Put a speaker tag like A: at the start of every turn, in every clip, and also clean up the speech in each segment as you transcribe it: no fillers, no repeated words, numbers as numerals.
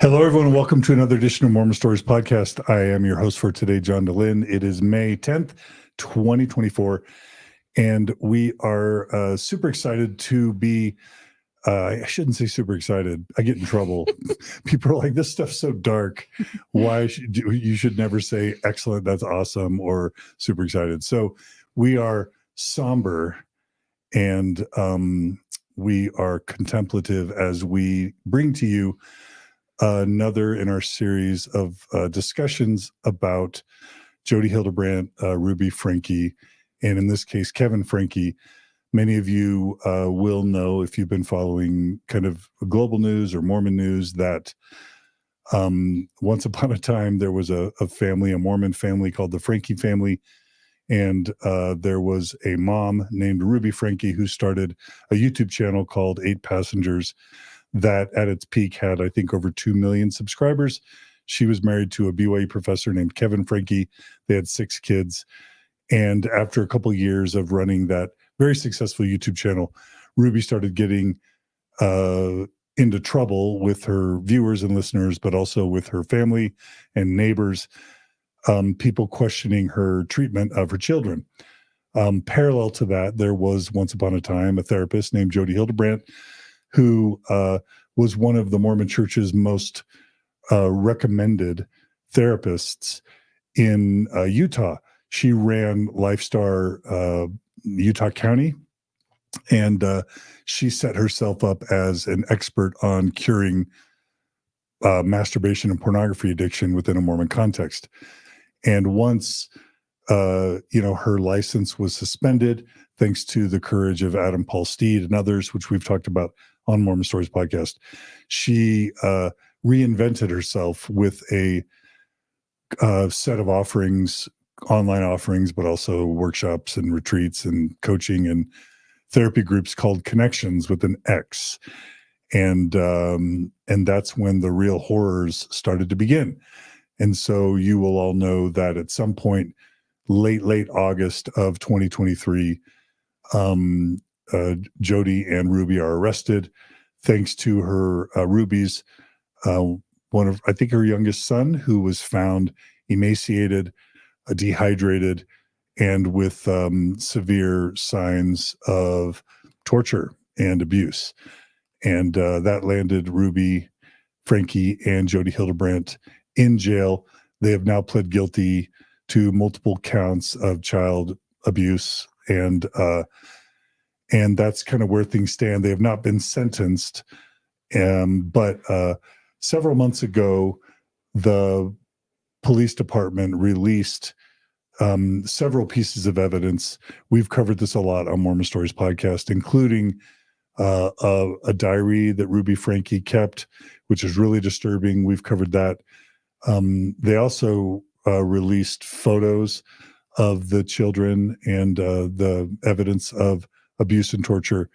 A: Hello, everyone. Welcome to another edition of Mormon Stories Podcast. I am your host for today, John Dehlin. It is May 10th, 2024, and we are super excited to be, I shouldn't say super excited. I get in trouble. People are like, this stuff's so dark. You should never say excellent, that's awesome, or super excited. So we are somber and we are contemplative as we bring to you another in our series of discussions about Jodi Hildebrandt, Ruby Franke, and in this case, Kevin Franke. Many of you will know, if you've been following kind of global news or Mormon news, that once upon a time there was a family, a Mormon family called the Franke family, and there was a mom named Ruby Franke who started a YouTube channel called 8 Passengers that at its peak had, I think, over 2 million subscribers. She was married to a BYU professor named Kevin Franke. They had 6 kids. And after a couple of years of running that very successful YouTube channel, Ruby started getting into trouble with her viewers and listeners, but also with her family and neighbors, people questioning her treatment of her children. Parallel to that, there was once upon a time a therapist named Jodi Hildebrandt, who was one of the Mormon Church's most recommended therapists in Utah. She ran LifeStar Utah County, and she set herself up as an expert on curing masturbation and pornography addiction within a Mormon context. And once her license was suspended, thanks to the courage of Adam Paul Steed and others, which we've talked about on Mormon Stories Podcast, she reinvented herself with a set of offerings, online offerings, but also workshops and retreats and coaching and therapy groups called Connections with an X. And that's when the real horrors started to begin. And so you will all know that at some point, late August of 2023, Jodi and Ruby are arrested, thanks to her Ruby's I think her youngest son, who was found emaciated, dehydrated, and with severe signs of torture and abuse. And that landed Ruby Franke and Jodi Hildebrandt in jail. They have now pled guilty to multiple counts of child abuse, and that's kind of where things stand. They have not been sentenced, but several months ago, the police department released several pieces of evidence. We've covered this a lot on Mormon Stories Podcast, including a diary that Ruby Franke kept, which is really disturbing. We've covered that. They also released photos of the children and the evidence of abuse and torture.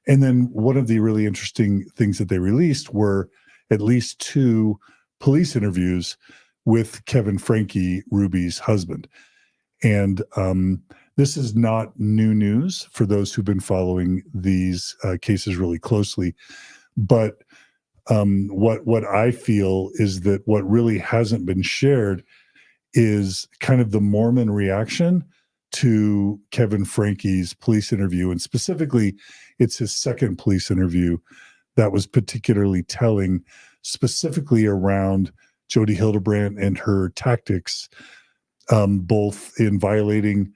A: And then one of the really interesting things that they released were at least 2 police interviews with Kevin Franke, Ruby's husband. And this is not new news for those who've been following these cases really closely. But what I feel is that what really hasn't been shared is kind of the Mormon reaction to Kevin Franke's police interview. And specifically, it's his second police interview that was particularly telling, specifically around Jodi Hildebrandt and her tactics, both in violating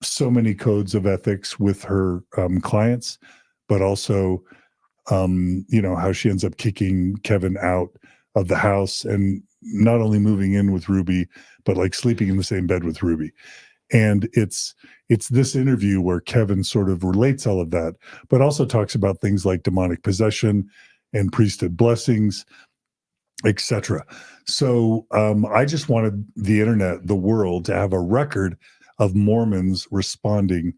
A: so many codes of ethics with her clients, but also, how she ends up kicking Kevin out of the house and not only moving in with Ruby, but like sleeping in the same bed with Ruby. And it's this interview where Kevin sort of relates all of that, but also talks about things like demonic possession and priesthood blessings, etc. So I just wanted the internet, the world, to have a record of Mormons responding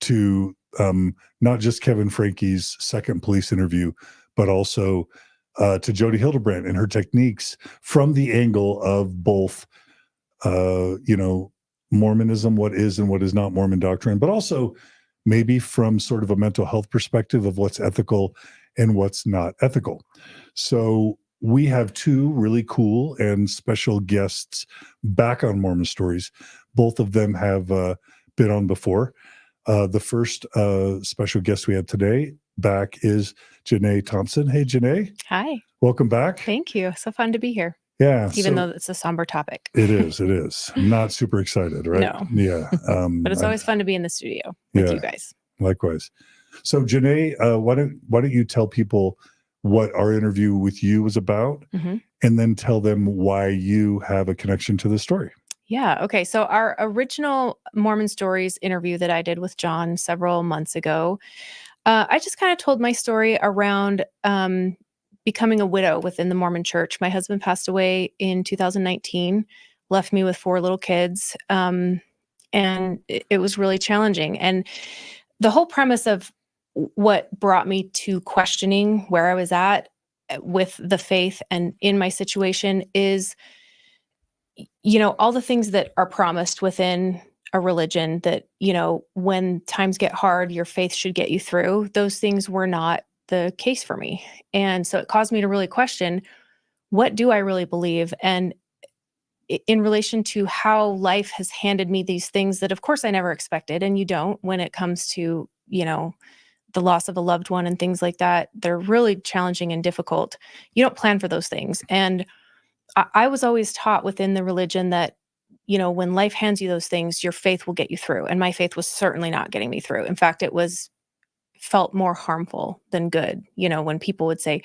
A: to not just Kevin Franke's second police interview, but also to Jodi Hildebrandt and her techniques from the angle of both, Mormonism, what is and what is not Mormon doctrine, but also maybe from sort of a mental health perspective of what's ethical and what's not ethical. So we have two really cool and special guests back on Mormon Stories. Both of them have been on before. The first special guest we have today back is Janae Thompson. Hey, Janae.
B: Hi.
A: Welcome back.
B: Thank you. So fun to be here.
A: Yeah.
B: Even though it's a somber topic.
A: It is. It is. I'm not super excited, right?
B: No.
A: Yeah.
B: But it's always fun to be in the studio with you guys.
A: Likewise. So, Janae, why don't you tell people what our interview with you was about, and then tell them why you have a connection to the story.
B: Yeah. Okay. So our original Mormon Stories interview that I did with John several months ago, I just kind of told my story around becoming a widow within the Mormon church. My husband passed away in 2019, left me with 4 little kids. And it was really challenging. And the whole premise of what brought me to questioning where I was at with the faith and in my situation is, all the things that are promised within a religion that, when times get hard, your faith should get you through. Those things were not the case for me. And so it caused me to really question, what do I really believe? And in relation to how life has handed me these things that, of course, I never expected. And you don't when it comes to, the loss of a loved one and things like that. They're really challenging and difficult. You don't plan for those things. And I was always taught within the religion that, when life hands you those things, your faith will get you through. And my faith was certainly not getting me through. In fact, it felt more harmful than good. When people would say,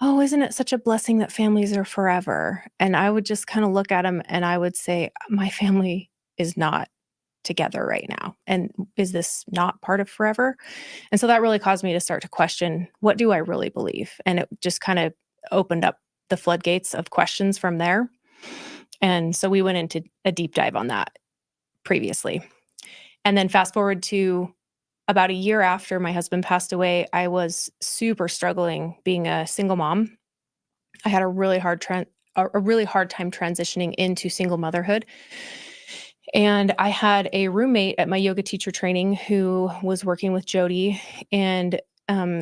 B: "Oh, isn't it such a blessing that families are forever?" And I would just kind of look at them and I would say, my family is not together right now. And is this not part of forever? And so that really caused me to start to question, what do I really believe? And it just kind of opened up the floodgates of questions from there. And so we went into a deep dive on that previously. And then fast forward to about a year after my husband passed away, I was super struggling being a single mom. I had a really hard time transitioning into single motherhood. And I had a roommate at my yoga teacher training who was working with Jodi, and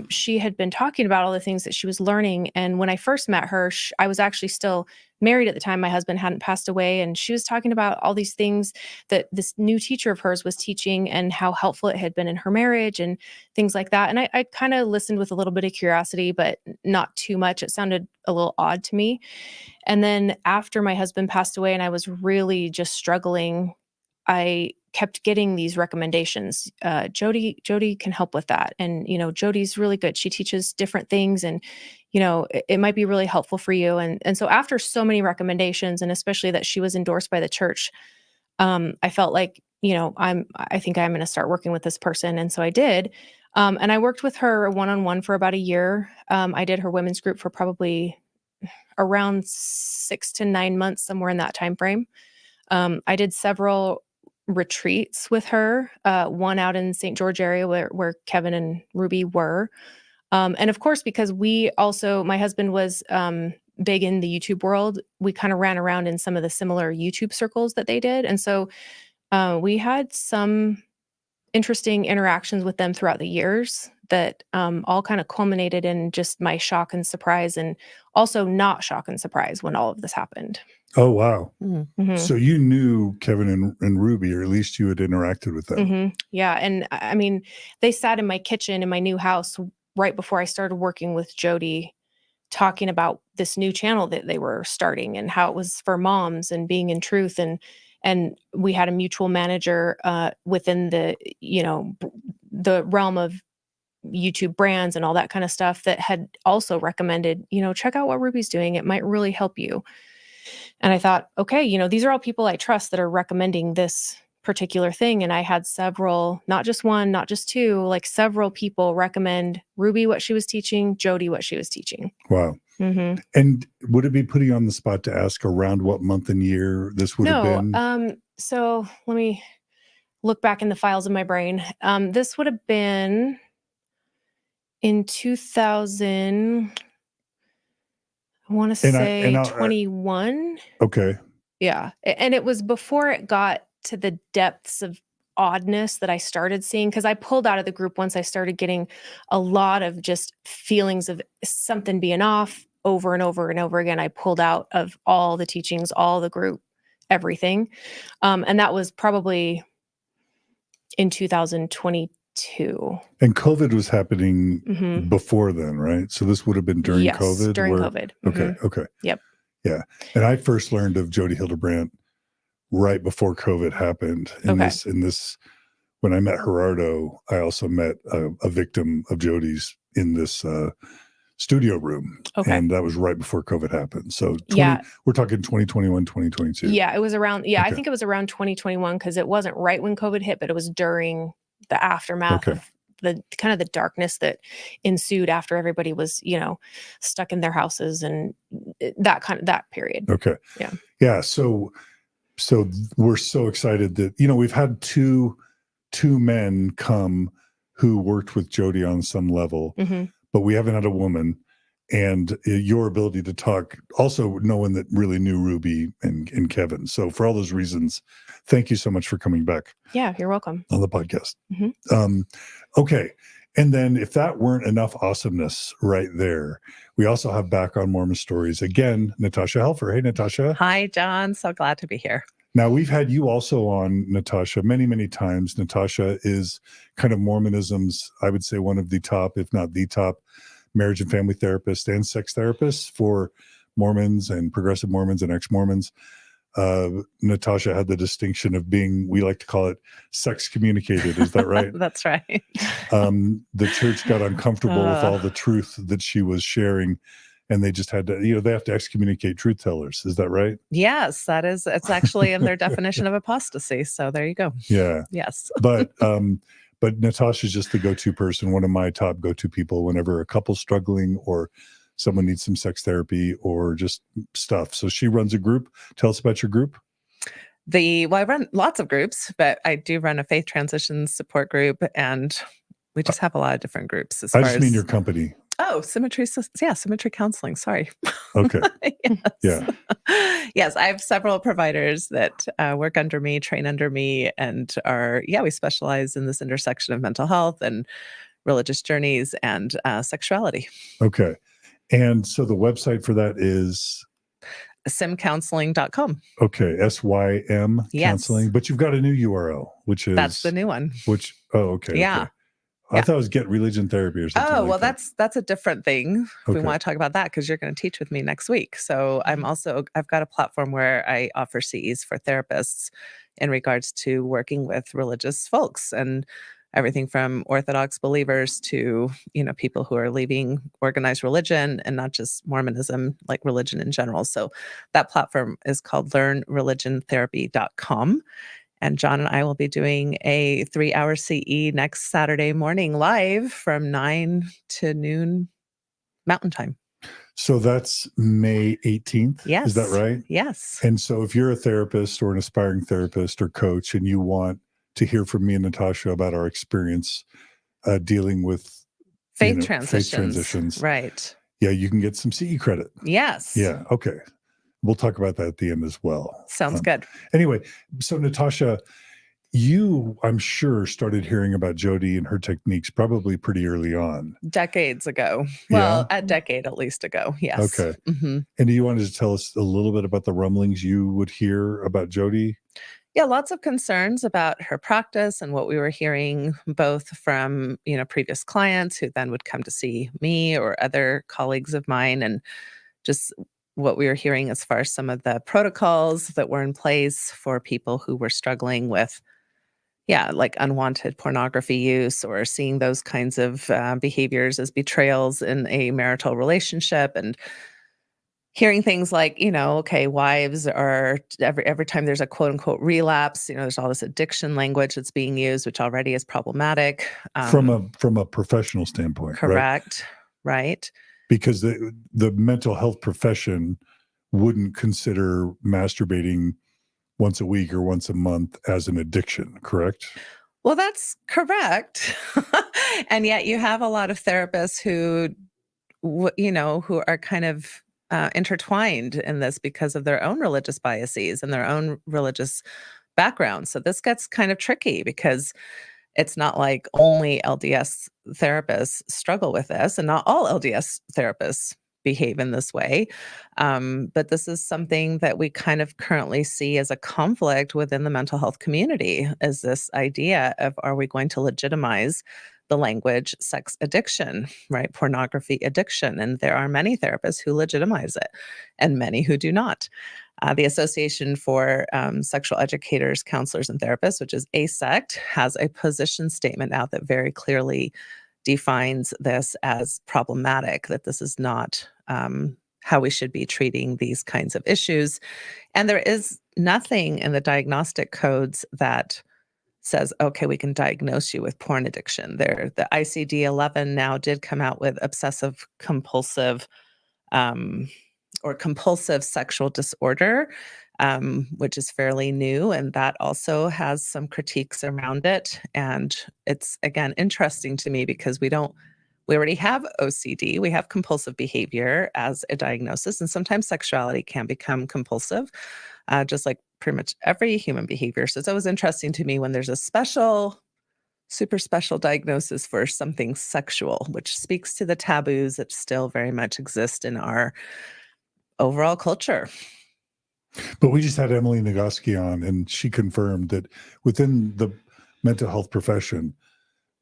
B: she had been talking about all the things that she was learning. And when I first met her, I was actually still married at the time. My husband hadn't passed away. And she was talking about all these things that this new teacher of hers was teaching and how helpful it had been in her marriage and things like that. And I kind of listened with a little bit of curiosity, but not too much. It sounded a little odd to me. And then after my husband passed away and I was really just struggling, I kept getting these recommendations. Jodi can help with that. And, Jodi's really good. She teaches different things and, it might be really helpful for you. And so after so many recommendations, and especially that she was endorsed by the church, I felt like, I think I'm going to start working with this person. And so I did. And I worked with her one-on-one for about a year. I did her women's group for probably around 6 to 9 months, somewhere in that time frame. I did several retreats with her, one out in St. George area where Kevin and Ruby were. And of course, because my husband was big in the YouTube world, we kind of ran around in some of the similar YouTube circles that they did. And so we had some interesting interactions with them throughout the years that all kind of culminated in just my shock and surprise, and also not shock and surprise when all of this happened.
A: Oh, wow.
B: Mm-hmm.
A: So you knew Kevin and Ruby, or at least you had interacted with them.
B: Mm-hmm. Yeah. And I mean, they sat in my kitchen in my new house right before I started working with Jodi, talking about this new channel that they were starting and how it was for moms and being in truth. And we had a mutual manager within the, the realm of YouTube brands and all that kind of stuff that had also recommended, check out what Ruby's doing. It might really help you. And I thought, okay, these are all people I trust that are recommending this particular thing. And I had several, not just one, not just two, like several people recommend Ruby what she was teaching, Jodi what she was teaching.
A: Wow.
B: Mm-hmm.
A: And would it be putting you on the spot to ask around what month and year this would have been?
B: So let me look back in the files of my brain. This would have been in 2000, I want to say 21.
A: Okay.
B: Yeah. And it was before it got to the depths of oddness that I started seeing, because I pulled out of the group once I started getting a lot of just feelings of something being off. over and over and over again, I pulled out of all the teachings, all the group, everything. And that was probably in 2022.
A: And COVID was happening
B: Mhm.
A: before then, right? So this would have been during
B: Yes,
A: COVID?
B: during COVID.
A: Okay, okay.
B: Yep.
A: Yeah. And I first learned of Jodi Hildebrandt right before COVID happened. In this, when I met Gerardo, I also met a victim of Jodi's in this studio room.
B: Okay.
A: And that was right before COVID happened. So
B: Yeah.
A: we're talking 2021, 2022.
B: Yeah, it was around, I
A: Okay.
B: think it was around 2021 because it wasn't right when COVID hit, but it was during the aftermath of the kind of the darkness that ensued after everybody was, stuck in their houses and that period.
A: Okay.
B: Yeah.
A: Yeah. So we're so excited that, we've had two men come who worked with Jodi on some level, but we haven't had a woman. And your ability to talk, also no one that really knew Ruby and Kevin. So for all those reasons, thank you so much for coming back.
B: Yeah, you're welcome.
A: On the podcast. Okay. And then if that weren't enough awesomeness right there, we also have back on Mormon Stories again, Natasha Helfer. Hey, Natasha.
C: Hi, John. So glad to be here.
A: Now, we've had you also on, Natasha, many, many times. Natasha is kind of Mormonism's, I would say, one of the top, if not the top, marriage and family therapist and sex therapist for Mormons and progressive Mormons and ex-Mormons. Natasha had the distinction of being, we like to call it, sex communicated. Is that right?
C: That's right.
A: The church got uncomfortable with all the truth that she was sharing, and they just had to, they have to excommunicate truth tellers. Is that right?
C: Yes, that is. It's actually in their definition of apostasy. So there you go.
A: Yeah.
C: Yes.
A: But Natasha's just the go-to person, one of my top go-to people whenever a couple's struggling or someone needs some sex therapy or just stuff. So she runs a group. Tell us about your group.
C: I run lots of groups, but I do run a faith transition support group, and we just have a lot of different groups.
A: I just mean your company.
C: Oh, Symmetry Counseling. Sorry.
A: Okay.
C: Yes.
A: Yeah.
C: Yes, I have several providers that work under me, train under me, and we specialize in this intersection of mental health and religious journeys and sexuality.
A: Okay. And so the website for that is?
C: simcounseling.com.
A: Okay. SYM counseling. But you've got a new URL, which is?
C: That's the new one.
A: Okay.
C: Yeah.
A: Okay. I thought it was Get Religion Therapy or something.
C: Oh, well, that's a different thing.
A: Okay.
C: We want to talk about that because you're going to teach with me next week. So I've got a platform where I offer CEs for therapists in regards to working with religious folks and everything from Orthodox believers to, people who are leaving organized religion and not just Mormonism, like religion in general. So that platform is called learnreligiontherapy.com. And John and I will be doing a 3-hour CE next Saturday morning live from 9 to noon Mountain Time.
A: So that's May 18th.
C: Yes.
A: Is that right?
C: Yes.
A: And so if you're a therapist or an aspiring therapist or coach and you want to hear from me and Natasha about our experience dealing with
C: faith transitions. Right.
A: Yeah, you can get some CE credit.
C: Yes.
A: Yeah. Okay. We'll talk about that at the end as well.
C: Sounds good.
A: Anyway, so Natasha, you, I'm sure, started hearing about Jodi and her techniques probably pretty early on.
C: Decades ago. Well, a decade at least ago. Yes.
A: Okay. And do you want to tell us a little bit about the rumblings you would hear about Jodi?
C: Yeah, lots of concerns about her practice and what we were hearing both from, previous clients who then would come to see me or other colleagues of mine, and just what we were hearing as far as some of the protocols that were in place for people who were struggling with, like unwanted pornography use or seeing those kinds of behaviors as betrayals in a marital relationship, and hearing things like, wives are every time there's a quote unquote relapse, there's all this addiction language that's being used, which already is problematic.
A: From a professional standpoint.
C: Correct. Right.
A: Because the mental health profession wouldn't consider masturbating once a week or once a month as an addiction, correct?
C: Well, that's correct. And yet you have a lot of therapists who are kind of intertwined in this because of their own religious biases and their own religious background. So this gets kind of tricky because it's not like only LDS therapists struggle with this, and not all LDS therapists behave in this way. But this is something that we kind of currently see as a conflict within the mental health community, is this idea of, are we going to legitimize the language sex addiction, right? Pornography addiction. And there are many therapists who legitimize it and many who do not. The Association for Sexual Educators, Counselors, and Therapists, which is ASECT, has a position statement out that very clearly defines this as problematic, that this is not how we should be treating these kinds of issues. And there is nothing in the diagnostic codes that says, okay, we can diagnose you with porn addiction. The ICD-11 now did come out with obsessive compulsive or compulsive sexual disorder, which is fairly new. And that also has some critiques around it. And it's, again, interesting to me because we already have OCD. We have compulsive behavior as a diagnosis. And sometimes sexuality can become compulsive, just like pretty much every human behavior. So it's always interesting to me when there's a super special diagnosis for something sexual, which speaks to the taboos that still very much exist in our overall culture.
A: But we just had Emily Nagoski on, and she confirmed that within the mental health profession,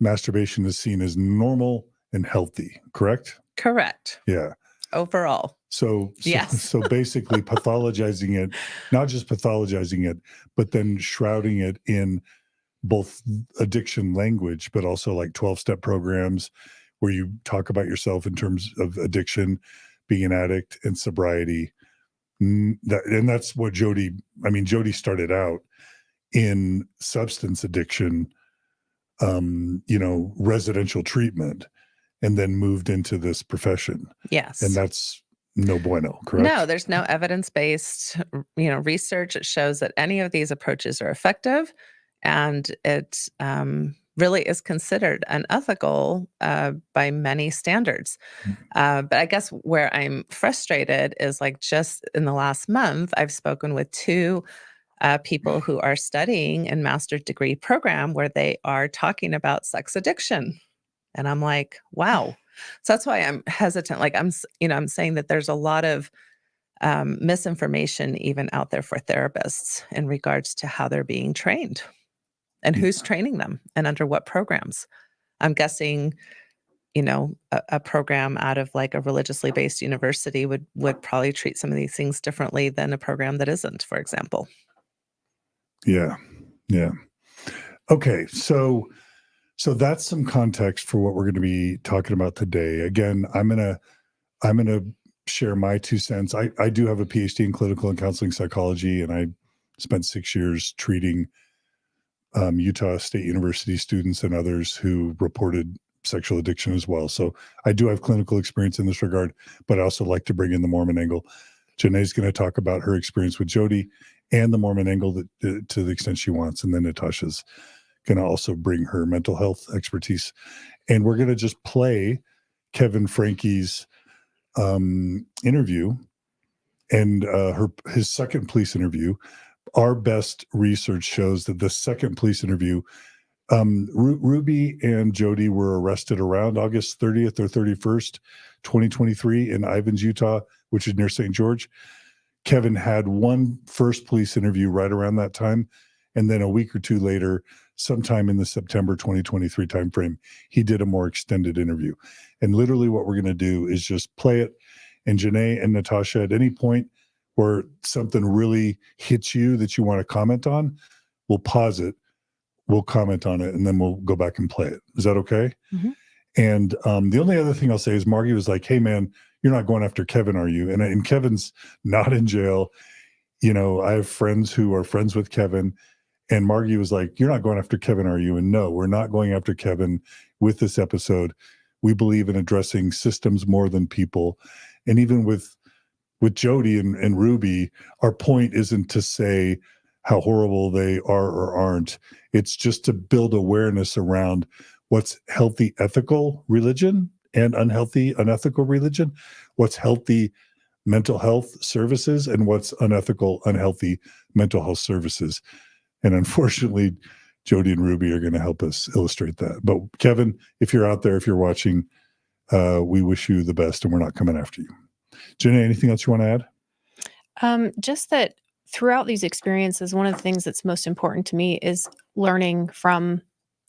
A: masturbation is seen as normal and healthy, correct?
C: Correct.
A: Yeah.
C: Overall.
A: So
C: Yes.
A: basically pathologizing it, not just pathologizing it, but then shrouding it in both addiction language, but also like 12-step programs where you talk about yourself in terms of addiction, being an addict, and sobriety. And that's what Jodi started out in substance addiction, residential treatment, and then moved into this profession.
C: Yes.
A: And that's no bueno, correct?
C: No, there's no evidence-based, research that shows that any of these approaches are effective, and it really is considered unethical by many standards. But I guess where I'm frustrated is, like, just in the last month, I've spoken with two people who are studying in master's degree program where they are talking about sex addiction. And I'm like, wow. So that's why I'm hesitant. Like, I'm saying that there's a lot of misinformation even out there for therapists in regards to how they're being trained and who's training them and under what programs. I'm guessing, a program out of like a religiously based university would probably treat some of these things differently than a program that isn't, for example.
A: Yeah. Yeah. Okay. So that's some context for what we're going to be talking about today. Again, I'm going to share my 2 cents. I do have a PhD in clinical and counseling psychology, and I spent 6 years treating Utah State University students and others who reported sexual addiction as well. So I do have clinical experience in this regard, but I also like to bring in the Mormon angle. Janae's going to talk about her experience with Jodi and the Mormon angle to the extent she wants. And then Natasha's going to also bring her mental health expertise. And we're going to just play Kevin Franke's interview and his second police interview. Our best research shows that the second police interview, Ruby and Jodi were arrested around August 30th or 31st, 2023 in Ivins, Utah, which is near St. George. Kevin had one first police interview right around that time. And then a week or two later, sometime in the September 2023 timeframe, he did a more extended interview. And literally what we're going to do is just play it. And Janae and Natasha, at any point where something really hits you that you want to comment on, we'll pause it, we'll comment on it, and then we'll go back and play it. Is that okay?
C: Mm-hmm.
A: And the only other thing I'll say is Margie was like, hey, man, you're not going after Kevin, are you? And Kevin's not in jail. I have friends who are friends with Kevin. And Margie was like, you're not going after Kevin, are you? And no, we're not going after Kevin with this episode. We believe in addressing systems more than people. And even with Jodi and Ruby, our point isn't to say how horrible they are or aren't. It's just to build awareness around what's healthy, ethical religion and unhealthy, unethical religion, what's healthy mental health services, and what's unethical, unhealthy mental health services. And unfortunately, Jodi and Ruby are going to help us illustrate that. But Kevin, if you're out there, if you're watching, we wish you the best, and we're not coming after you. Janae, anything else you want to add?
B: Just that throughout these experiences, one of the things that's most important to me is learning from,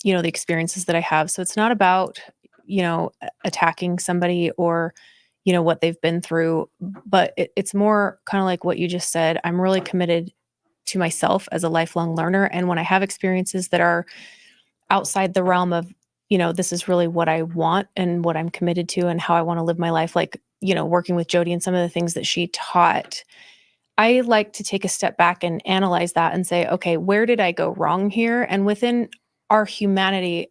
B: the experiences that I have. So it's not about, attacking somebody or, what they've been through, but it's more kind of like what you just said. I'm really committed to myself as a lifelong learner. And when I have experiences that are outside the realm of, this is really what I want and what I'm committed to and how I want to live my life, like, working with Jodi and some of the things that she taught, I like to take a step back and analyze that and say, okay, where did I go wrong here? And within our humanity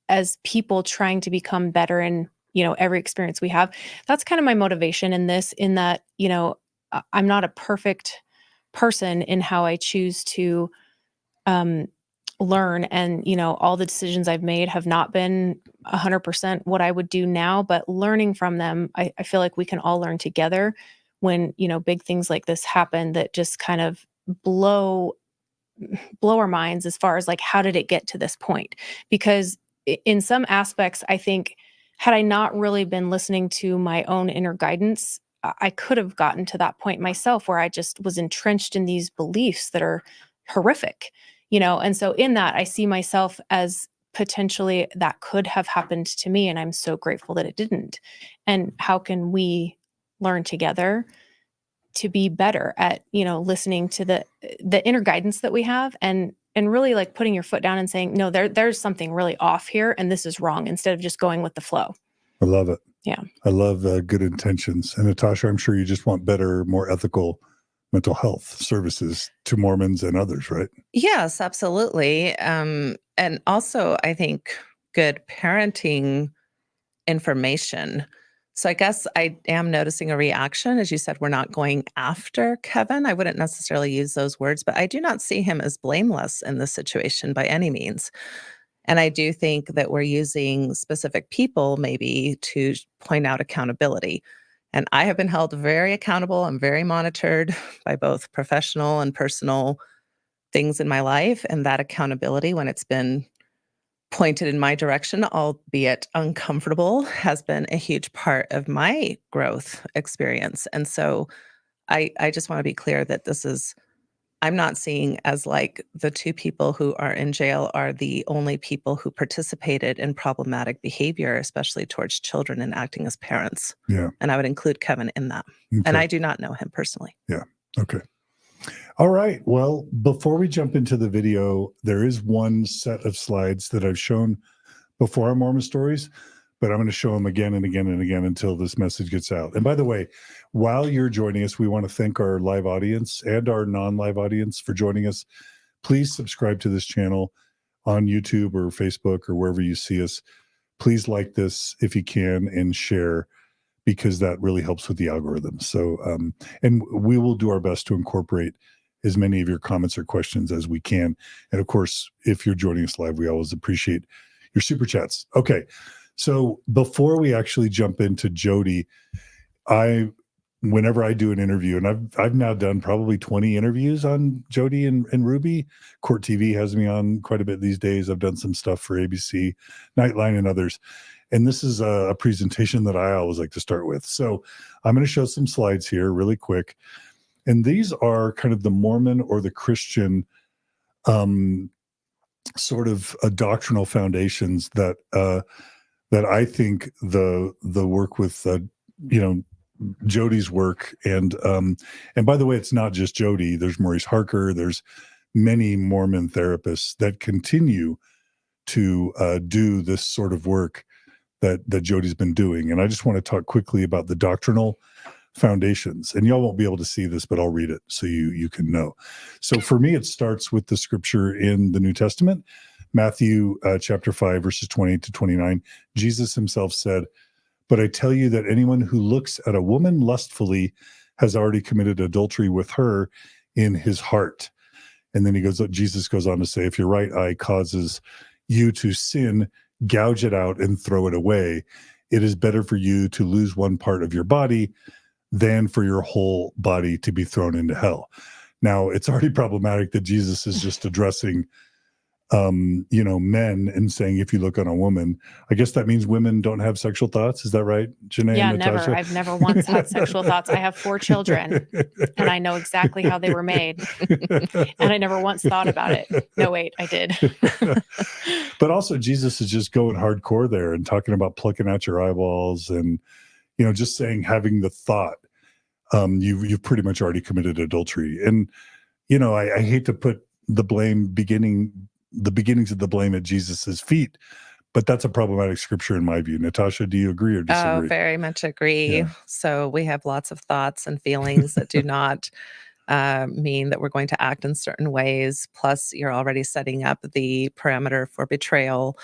B: as people trying to become better in, every experience we have, that's kind of my motivation in this, in that, I'm not a perfect person in how I choose to learn. And, all the decisions I've made have not been 100% what I would do now, but learning from them, I feel like we can all learn together when, big things like this happen that just kind of blow our minds as far as like, how did it get to this point? Because in some aspects, I think had I not really been listening to my own inner guidance, I could have gotten to that point myself where I just was entrenched in these beliefs that are horrific, and so in that, I see myself as potentially that could have happened to me. And I'm so grateful that it didn't. And how can we learn together to be better at, listening to the inner guidance that we have and really like putting your foot down and saying, no, there's something really off here and this is wrong, instead of just going with the flow.
A: I love it.
B: Yeah.
A: I love good intentions. And Natasha, I'm sure you just want better, more ethical mental health services to Mormons and others, right?
C: Yes, absolutely. And also, I think good parenting information. So I guess I am noticing a reaction. As you said, we're not going after Kevin. I wouldn't necessarily use those words, but I do not see him as blameless in this situation by any means. And I do think that we're using specific people maybe to point out accountability. And I have been held very accountable. I'm very monitored by both professional and personal things in my life. And that accountability, when it's been pointed in my direction, albeit uncomfortable, has been a huge part of my growth experience. And so I just want to be clear that I'm not seeing as like the two people who are in jail are the only people who participated in problematic behavior, especially towards children and acting as parents.
A: Yeah.
C: And I would include Kevin in that.
A: Okay.
C: And I do not know him personally.
A: Yeah. Okay. All right. Well, before we jump into the video, there is one set of slides that I've shown before on Mormon Stories, but I'm going to show them again and again and again until this message gets out. And by the way, while you're joining us, we want to thank our live audience and our non-live audience for joining us. Please subscribe to this channel on YouTube or Facebook or wherever you see us. Please like this if you can and share, because that really helps with the algorithm. So, and we will do our best to incorporate as many of your comments or questions as we can. And of course, if you're joining us live, we always appreciate your super chats. Okay. So before we actually jump into Jodi, whenever I do an interview, and I've now done probably 20 interviews on Jodi and Ruby. Court TV has me on quite a bit these days. I've done some stuff for ABC, Nightline, and others. And this is a presentation that I always like to start with. So I'm going to show some slides here really quick. And these are kind of the Mormon or the Christian sort of doctrinal foundations that I think the work with Jodi's work, and by the way, it's not just Jodi. There's Maurice Harker. There's many Mormon therapists that continue to do this sort of work that Jodi's been doing. And I just want to talk quickly about the doctrinal foundations. And y'all won't be able to see this, but I'll read it so you can know. So for me, it starts with the scripture in the New Testament, Matthew chapter 5, verses 28 to 29. Jesus himself said, "But I tell you that anyone who looks at a woman lustfully has already committed adultery with her in his heart." And then Jesus goes on to say, "If your right eye causes you to sin, gouge it out and throw it away. It is better for you to lose one part of your body than for your whole body to be thrown into hell." Now, it's already problematic that Jesus is just addressing men and saying, if you look on a woman, I guess that means women don't have sexual thoughts. Is that right, Janae
B: Yeah,
A: and Natasha?
B: never. I've never once had sexual thoughts. I have 4 children and I know exactly how they were made. And I never once thought about it. No, wait, I did.
A: But also Jesus is just going hardcore there and talking about plucking out your eyeballs and, just saying, having the thought, you've pretty much already committed adultery. And, I hate to put the beginnings of the blame at Jesus's feet, but that's a problematic scripture in my view. Natasha, do you agree or disagree?
C: Oh, very much agree.
A: Yeah.
C: So we have lots of thoughts and feelings that do not mean that we're going to act in certain ways. Plus, you're already setting up the parameter for betrayal.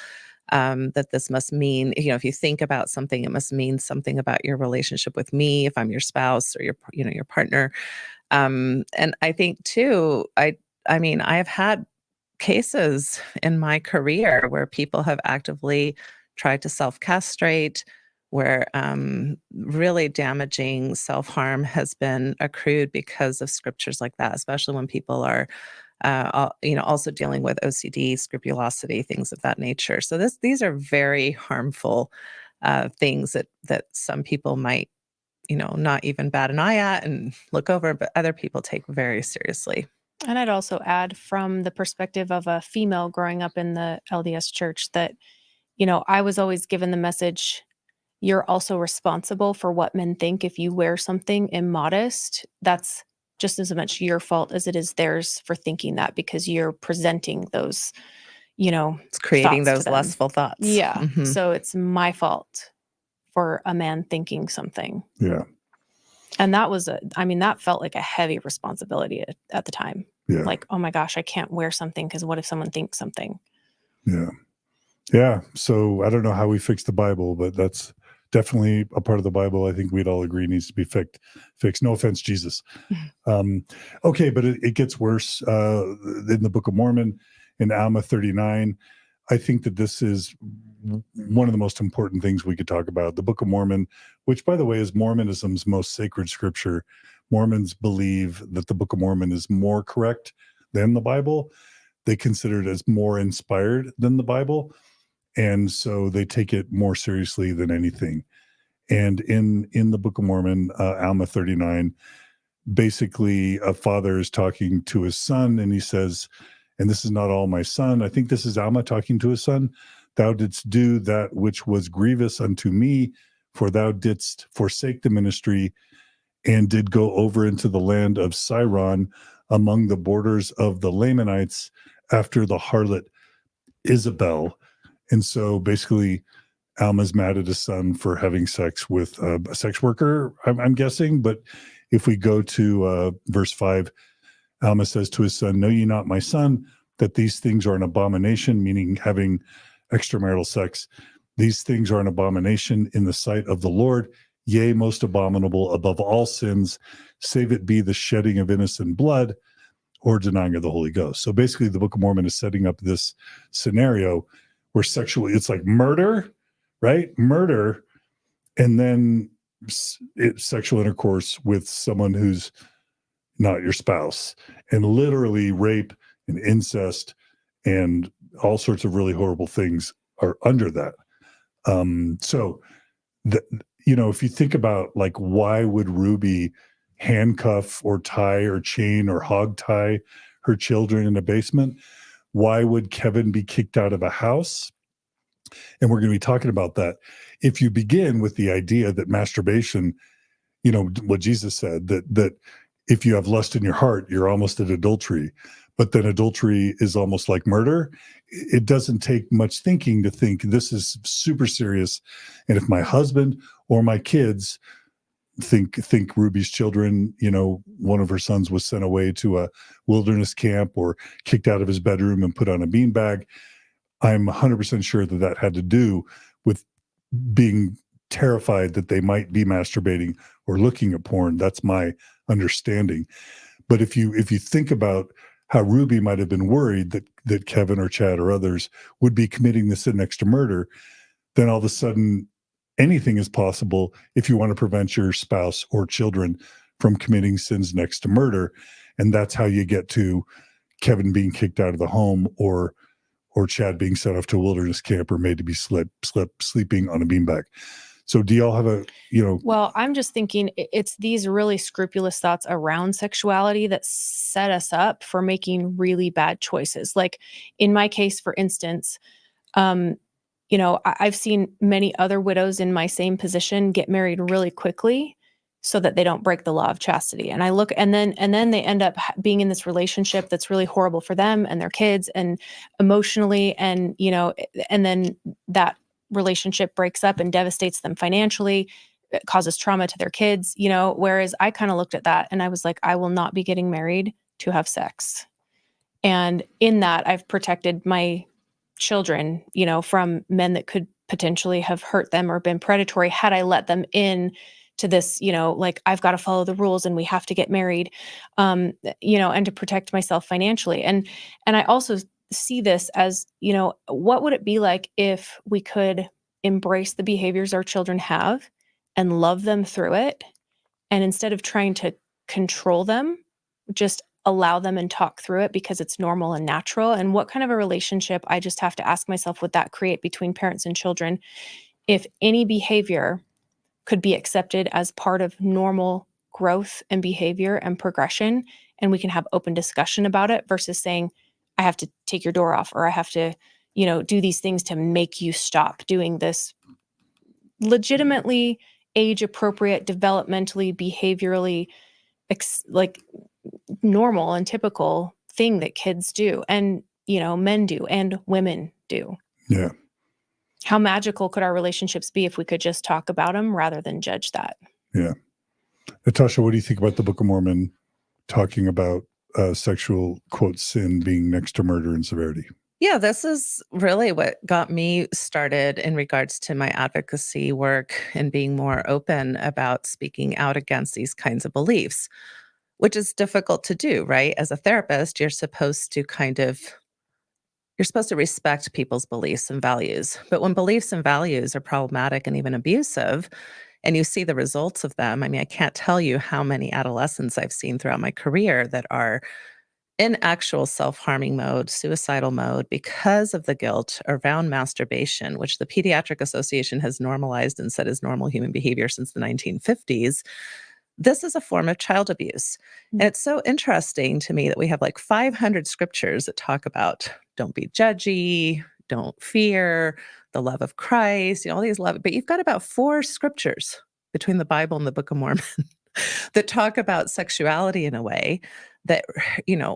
C: That this must mean, if you think about something, it must mean something about your relationship with me, if I'm your spouse or your partner. And I think too, I have had cases in my career where people have actively tried to self-castrate, where really damaging self-harm has been accrued because of scriptures like that, especially when people are also dealing with OCD, scrupulosity, things of that nature. So these are very harmful things that some people might, not even bat an eye at and look over, but other people take very seriously.
B: And I'd also add, from the perspective of a female growing up in the LDS church, that, I was always given the message, you're also responsible for what men think. If you wear something immodest, that's just as much your fault as it is theirs for thinking that, because you're presenting those,
C: It's creating
B: thoughts to
C: those
B: them.
C: lustful thoughts.
B: Yeah.
C: Mhm.
B: So it's my fault for a man thinking something.
A: Yeah.
B: And that was that felt like a heavy responsibility at the time.
A: Yeah.
B: Like, oh my gosh, I can't wear something because what if someone thinks something?
A: Yeah. Yeah. So I don't know how we fix the Bible, but that's definitely a part of the Bible I think we'd all agree needs to be fixed. No offense, Jesus. Okay, but it gets worse in the Book of Mormon, in Alma 39. I think that this is one of the most important things we could talk about. The Book of Mormon, which, by the way, is Mormonism's most sacred scripture. Mormons believe that the Book of Mormon is more correct than the Bible. They consider it as more inspired than the Bible. And so they take it more seriously than anything. And in the Book of Mormon, Alma 39, basically a father is talking to his son and he says, and this is not all, my son. I think this is Alma talking to his son. Thou didst do that which was grievous unto me, for thou didst forsake the ministry and did go over into the land of Siron among the borders of the Lamanites after the harlot Isabel. And so basically Alma's mad at his son for having sex with a sex worker, I'm guessing. But if we go to verse 5, Alma says to his son, know ye not, my son, that these things are an abomination, meaning having extramarital sex. These things are an abomination in the sight of the Lord, yea, most abominable above all sins, save it be the shedding of innocent blood or denying of the Holy Ghost. So basically the Book of Mormon is setting up this scenario where it's like murder, right? Murder, and then sexual intercourse with someone who's not your spouse, and literally rape and incest and all sorts of really horrible things are under that. If you think about, like, why would Ruby handcuff or tie or chain or hog tie her children in a basement? Why would Kevin be kicked out of a house? And we're going to be talking about that. If you begin with the idea that masturbation, what Jesus said, that if you have lust in your heart, you're almost at adultery. But then adultery is almost like murder. It doesn't take much thinking to think this is super serious. And if my husband or my kids think Ruby's children, one of her sons was sent away to a wilderness camp or kicked out of his bedroom and put on a beanbag, I'm 100% sure that had to do with being terrified that they might be masturbating or looking at porn. That's my understanding. But if you think about how Ruby might have been worried that Kevin or Chad or others would be committing the sin next to murder, then all of a sudden anything is possible if you want to prevent your spouse or children from committing sins next to murder. And that's how you get to Kevin being kicked out of the home or or Chad being sent off to a wilderness camp or made to be sleeping on a beanbag. So do y'all have a,
B: Well, I'm just thinking it's these really scrupulous thoughts around sexuality that set us up for making really bad choices. Like in my case, for instance, I've seen many other widows in my same position get married really quickly so that they don't break the law of chastity. And I look, and then they end up being in this relationship that's really horrible for them and their kids and emotionally. And, and then that relationship breaks up and devastates them financially. It causes trauma to their kids, whereas I kind of looked at that and I was like, I will not be getting married to have sex. And in that, I've protected my children, from men that could potentially have hurt them or been predatory had I let them in to this, like I've got to follow the rules and we have to get married, and to protect myself financially. And I also see this as, what would it be like if we could embrace the behaviors our children have and love them through it? And instead of trying to control them, just allow them and talk through it because it's normal and natural. And what kind of a relationship, I just have to ask myself, would that create between parents and children if any behavior could be accepted as part of normal growth and behavior and progression, and we can have open discussion about it versus saying, I have to take your door off or I have to, do these things to make you stop doing this legitimately age appropriate, developmentally, behaviorally, like normal and typical thing that kids do and, men do and women do.
A: Yeah.
B: How magical could our relationships be if we could just talk about them rather than judge that?
A: Yeah. Natasha, what do you think about the Book of Mormon talking about sexual, quote, sin being next to murder in severity?
C: Yeah, this is really what got me started in regards to my advocacy work and being more open about speaking out against these kinds of beliefs, which is difficult to do, right? As a therapist, you're supposed to respect people's beliefs and values. But when beliefs and values are problematic and even abusive, and you see the results of them, I mean, I can't tell you how many adolescents I've seen throughout my career that are in actual self-harming mode, suicidal mode, because of the guilt around masturbation, which the Pediatric Association has normalized and said is normal human behavior since the 1950s. This is a form of child abuse. And it's so interesting to me that we have like 500 scriptures that talk about don't be judgy, don't fear, the love of Christ, all these love, but you've got about 4 scriptures between the Bible and the Book of Mormon that talk about sexuality in a way that,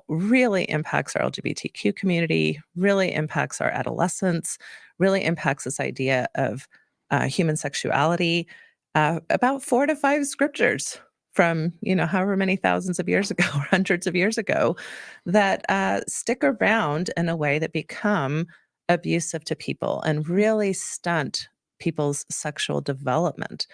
C: really impacts our LGBTQ community, really impacts our adolescents, really impacts this idea of human sexuality. About 4 to 5 scriptures from, however many thousands of years ago or hundreds of years ago that stick around in a way that become abusive to people and really stunt people's sexual development,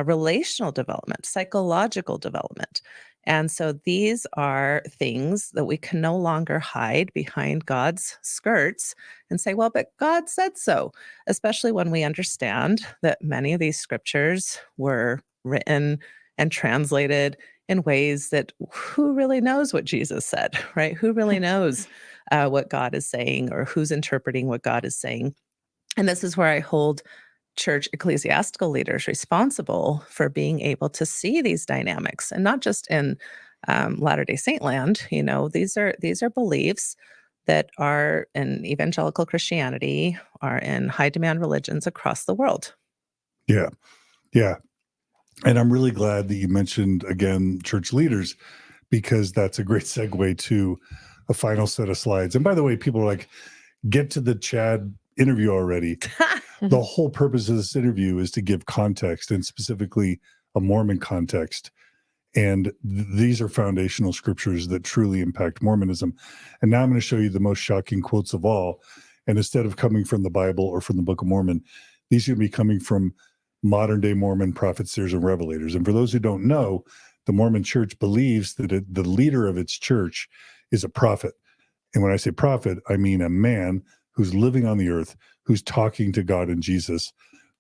C: relational development, psychological development. And so these are things that we can no longer hide behind God's skirts and say, well, but God said so, especially when we understand that many of these scriptures were written and translated in ways that who really knows what Jesus said, right? Who really knows what God is saying or who's interpreting what God is saying? And this is where I hold church ecclesiastical leaders responsible for being able to see these dynamics, and not just in Latter-day Saint land. These are beliefs that are in evangelical Christianity, are in high demand religions across the world.
A: Yeah. Yeah. And I'm really glad that you mentioned, again, church leaders, because that's a great segue to a final set of slides. And by the way, people are like, get to the Chad interview already. The whole purpose of this interview is to give context, and specifically a Mormon context. And these are foundational scriptures that truly impact Mormonism. And now I'm going to show you the most shocking quotes of all. And instead of coming from the Bible or from the Book of Mormon, these are going to be coming from modern day Mormon prophets, seers, and revelators. And for those who don't know, the Mormon church believes that the leader of its church is a prophet. And when I say prophet, I mean a man who's living on the earth, who's talking to God and Jesus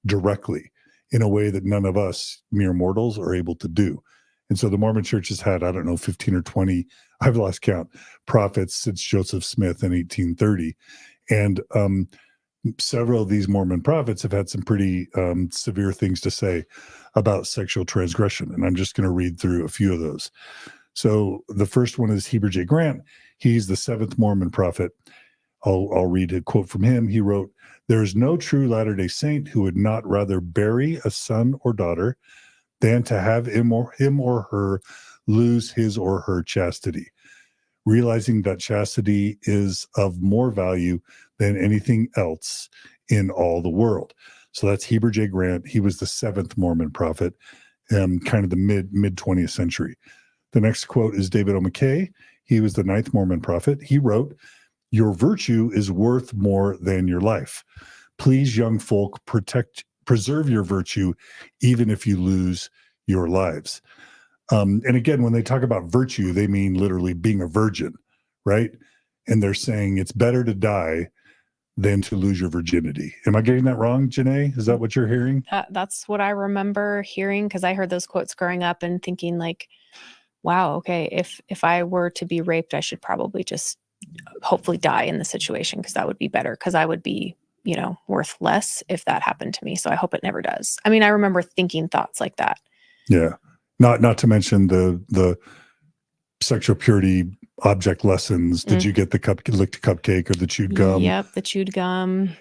A: directly in a way that none of us mere mortals are able to do. And so the Mormon church has had, 15 or 20, I've lost count, prophets since Joseph Smith in 1830. And several of these Mormon prophets have had some pretty severe things to say about sexual transgression. And I'm just going to read through a few of those. So the first one is Heber J. Grant. He's the seventh Mormon prophet. I'll read a quote from him. He wrote, "There is no true Latter-day Saint who would not rather bury a son or daughter than to have him or her lose his or her chastity, realizing that chastity is of more value than anything else in all the world." So that's Heber J. Grant. He was the seventh Mormon prophet, kind of the mid 20th century. The next quote is David O. McKay. He was the ninth Mormon prophet. He wrote, "Your virtue is worth more than your life. Please, young folk, preserve your virtue, even if you lose your lives." And again, when they talk about virtue, they mean literally being a virgin, right? And they're saying it's better to die than to lose your virginity. Am I getting that wrong, Janae? Is that what you're hearing?
B: That's what I remember hearing, because I heard those quotes growing up and thinking like, wow, okay, if I were to be raped, I should probably just hopefully die in the situation, because that would be better, because I would be, worth less if that happened to me. So I hope it never does. I mean, I remember thinking thoughts like that.
A: Yeah. Not to mention the sexual purity object lessons. Did you get the licked cupcake or the chewed gum?
B: Yep, the chewed gum.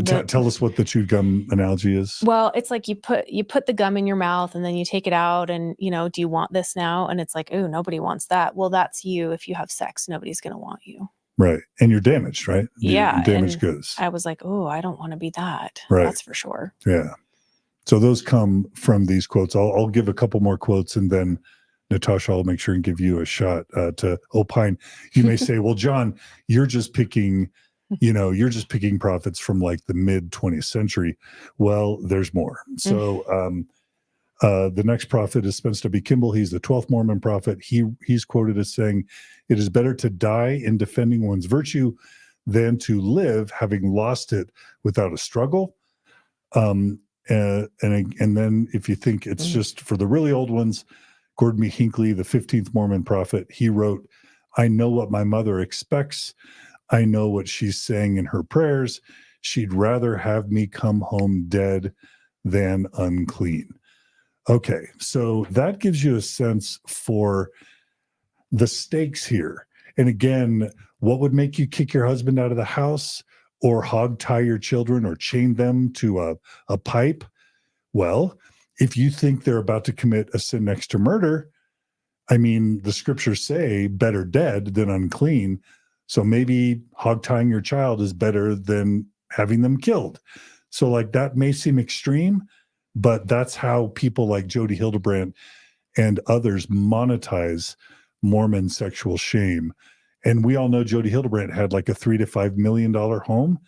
A: Tell us what the chewed gum analogy is.
B: Well, it's like you put the gum in your mouth and then you take it out and, do you want this now? And it's like, oh, nobody wants that. Well, that's you. If you have sex, nobody's going to want you.
A: Right. And you're damaged, right?
B: Yeah.
A: Damaged goods.
B: I was like, oh, I don't want to be that.
A: Right.
B: That's for sure.
A: Yeah. So those come from these quotes. I'll give a couple more quotes, and then Natasha, I'll make sure and give you a shot to opine. You may say, well, John, you're just picking prophets from like the mid 20th century. Well, there's more. So the next prophet is Spencer B. Kimball. He's the 12th Mormon prophet. He's quoted as saying, "It is better to die in defending one's virtue than to live having lost it without a struggle." And then if you think it's just for the really old ones, Gordon B. Hinckley, the 15th Mormon prophet, he wrote, "I know what my mother expects. I know what she's saying in her prayers. She'd rather have me come home dead than unclean." Okay, so that gives you a sense for the stakes here. And again, what would make you kick your husband out of the house or hog tie your children or chain them to a pipe? Well, if you think they're about to commit a sin next to murder, I mean, the scriptures say better dead than unclean. So maybe hog tying your child is better than having them killed. So like that may seem extreme, but that's how people like Jodi Hildebrandt and others monetize Mormon sexual shame. And we all know Jodi Hildebrandt had like a $3 to $5 million home.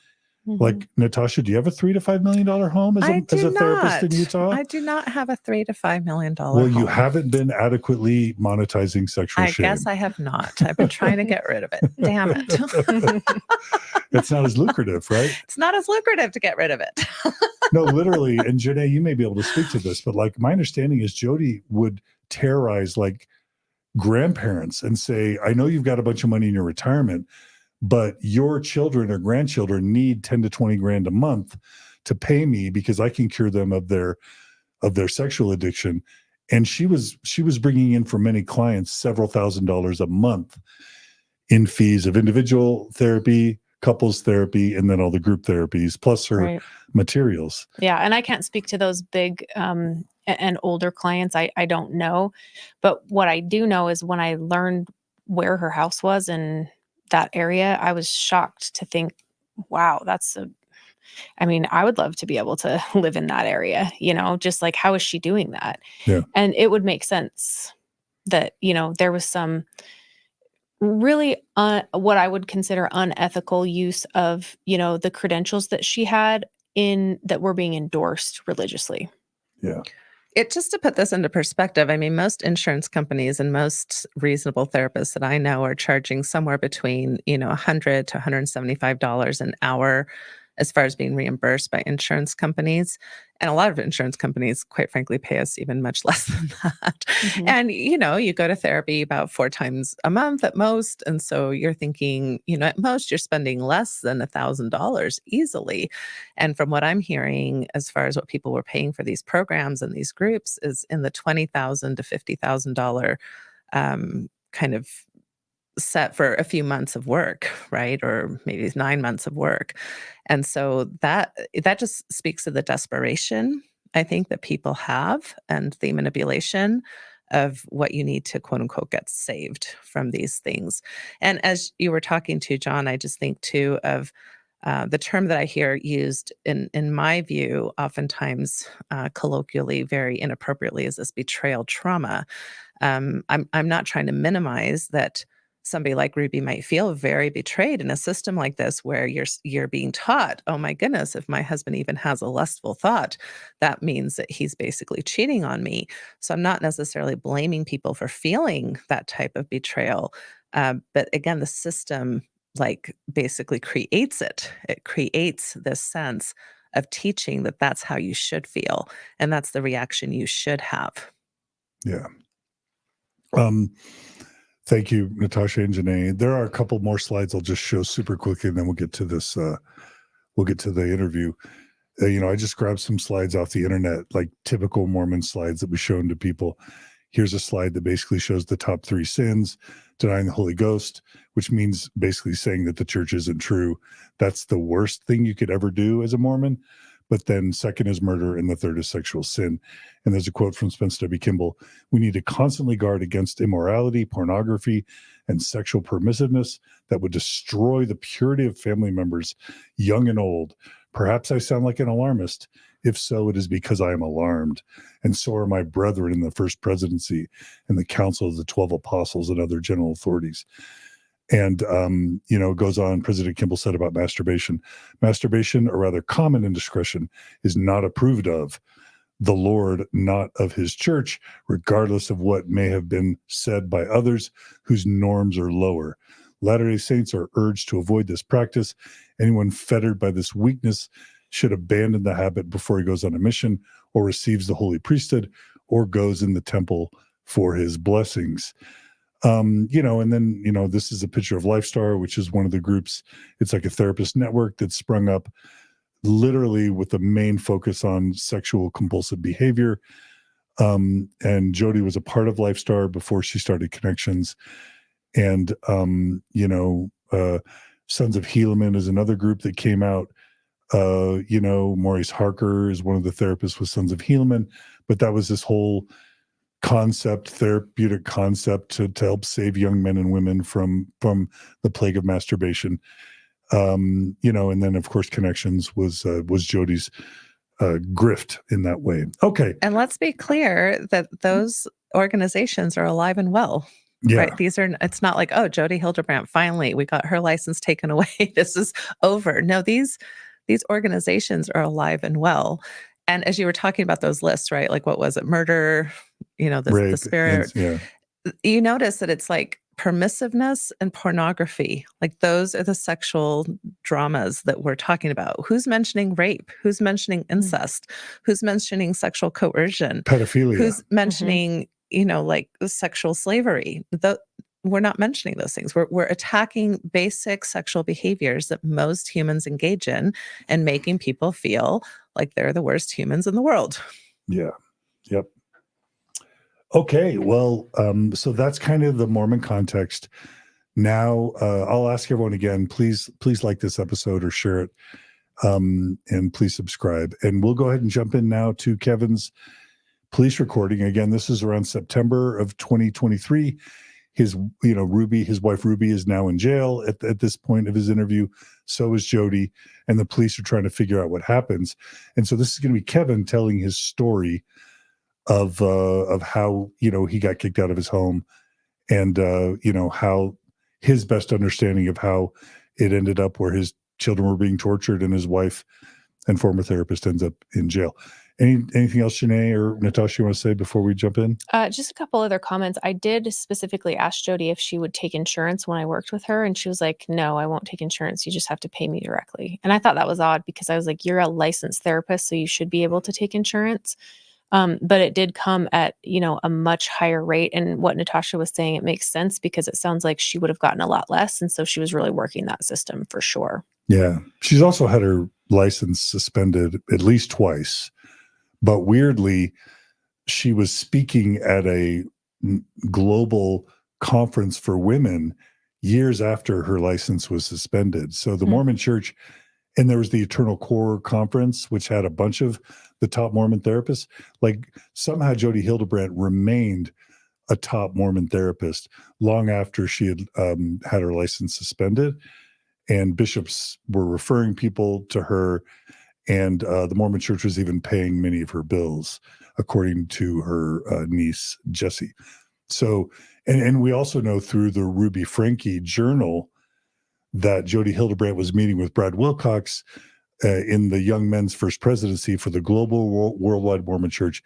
A: Like, Natasha, do you have a $3 to $5 million home as a therapist in Utah?
C: I do not have a $3 to $5 million
A: Well,
C: home.
A: you haven't been adequately monetizing sexual shame.
C: I guess I have not. I've been trying to get rid of it. Damn it.
A: It's not as lucrative, right?
C: It's not as lucrative to get rid of it.
A: No, literally. And Janae, you may be able to speak to this, but like my understanding is Jodi would terrorize like grandparents and say, "I know you've got a bunch of money in your retirement, but your children or grandchildren need 10 to 20 grand a month to pay me because I can cure them of their sexual addiction." And she was bringing in for many clients several $1,000s a month in fees of individual therapy, couples therapy, and then all the group therapies, plus her materials.
B: Yeah. And I can't speak to those big and older clients. I don't know. But what I do know is when I learned where her house was in that area, I was shocked to think, wow, I would love to be able to live in that area, just like, how is she doing that?
A: Yeah.
B: And it would make sense that, there was some really what I would consider unethical use of, the credentials that she had that were being endorsed religiously.
A: Yeah.
C: Just to put this into perspective, I mean, most insurance companies and most reasonable therapists that I know are charging somewhere between, $100 to $175 an hour as far as being reimbursed by insurance companies. And a lot of insurance companies, quite frankly, pay us even much less than that.
B: Mhm.
C: And, you go to therapy about 4 times a month at most. And so you're thinking, at most you're spending less than $1,000 easily. And from what I'm hearing, as far as what people were paying for these programs and these groups, is in the $20,000 to $50,000 kind of set for a few months of work, right? Or maybe 9 months of work. And so that just speaks to the desperation, I think, that people have, and the manipulation of what you need to, quote unquote, get saved from these things. And as you were talking to John, I just think too of the term that I hear used in my view, oftentimes colloquially, very inappropriately, is this betrayal trauma. I'm not trying to minimize that somebody like Ruby might feel very betrayed in a system like this, where you're being taught, oh my goodness, if my husband even has a lustful thought, that means that he's basically cheating on me. So I'm not necessarily blaming people for feeling that type of betrayal. But again, the system basically creates it. It creates this sense of teaching that that's how you should feel. And that's the reaction you should have.
A: Yeah. Thank you, Natasha and Janae. There are a couple more slides I'll just show super quickly, and then we'll get to this. We'll get to the interview. I just grabbed some slides off the internet, like typical Mormon slides that we shown to people. Here's a slide that basically shows the top 3 sins: denying the Holy Ghost, which means basically saying that the church isn't true. That's the worst thing you could ever do as a Mormon. But then second is murder, and the third is sexual sin. And there's a quote from Spencer W. Kimball: "We need to constantly guard against immorality, pornography, and sexual permissiveness that would destroy the purity of family members, young and old. Perhaps I sound like an alarmist. If so, it is because I am alarmed. And so are my brethren in the First Presidency and the Council of the 12 Apostles and other general authorities." And, it goes on. President Kimball said about masturbation: "Masturbation, or rather common indiscretion, is not approved of the Lord, not of his church, regardless of what may have been said by others whose norms are lower. Latter-day Saints are urged to avoid this practice. Anyone fettered by this weakness should abandon the habit before he goes on a mission or receives the holy priesthood or goes in the temple for his blessings." And then, this is a picture of Lifestar, which is one of the groups. It's like a therapist network that sprung up literally with the main focus on sexual compulsive behavior. And Jodi was a part of Lifestar before she started Connections. And, Sons of Helaman is another group that came out. Maurice Harker is one of the therapists with Sons of Helaman, but that was this whole therapeutic concept to help save young men and women from the plague of masturbation. And then of course Connections was Jodi's grift in that way. Okay.
C: And let's be clear that those organizations are alive and well.
A: Yeah.
C: Right. It's not like, oh, Jodi Hildebrandt, finally, we got her license taken away. This is over. No, these organizations are alive and well. And as you were talking about those lists, right? Like, what was it? Murder,
A: Rape,
C: the spirit.
A: yeah.
C: You notice that it's like permissiveness and pornography. Like, those are the sexual dramas that we're talking about. Who's mentioning rape? Who's mentioning incest? Who's mentioning sexual coercion?
A: Pedophilia.
C: Who's mentioning, like sexual slavery? We're not mentioning those things. We're attacking basic sexual behaviors that most humans engage in and making people feel like they're the worst humans in the world.
A: Yeah. Yep. Okay. Well, so that's kind of the Mormon context. Now, I'll ask everyone again, please like this episode or share it, and please subscribe. And we'll go ahead and jump in now to Kevin's police recording. Again, this is around September of 2023. His wife Ruby is now in jail at this point of his interview. So is Jodi, and the police are trying to figure out what happens. And so this is going to be Kevin telling his story of how he got kicked out of his home, and how his best understanding of how it ended up where his children were being tortured and his wife and former therapist ends up in jail. Anything else, Janae or Natasha, you want to say before we jump in?
B: Just a couple other comments. I did specifically ask Jodi if she would take insurance when I worked with her, and she was like, "No, I won't take insurance. You just have to pay me directly." And I thought that was odd because I was like, "You're a licensed therapist, so you should be able to take insurance." But it did come at, a much higher rate. And what Natasha was saying, it makes sense because it sounds like she would have gotten a lot less. And so she was really working that system for sure.
A: Yeah. She's also had her license suspended at least twice. But weirdly, she was speaking at a global conference for women years after her license was suspended. So the Mormon Church, and there was the Eternal Core Conference, which had a bunch of the top Mormon therapists. Like somehow Jodi Hildebrandt remained a top Mormon therapist long after she had had her license suspended. And bishops were referring people to her. And the Mormon Church was even paying many of her bills, according to her niece, Jessie. So, and we also know through the Ruby Franke journal that Jodi Hildebrandt was meeting with Brad Wilcox in the Young Men's First Presidency for the Global Worldwide Mormon Church.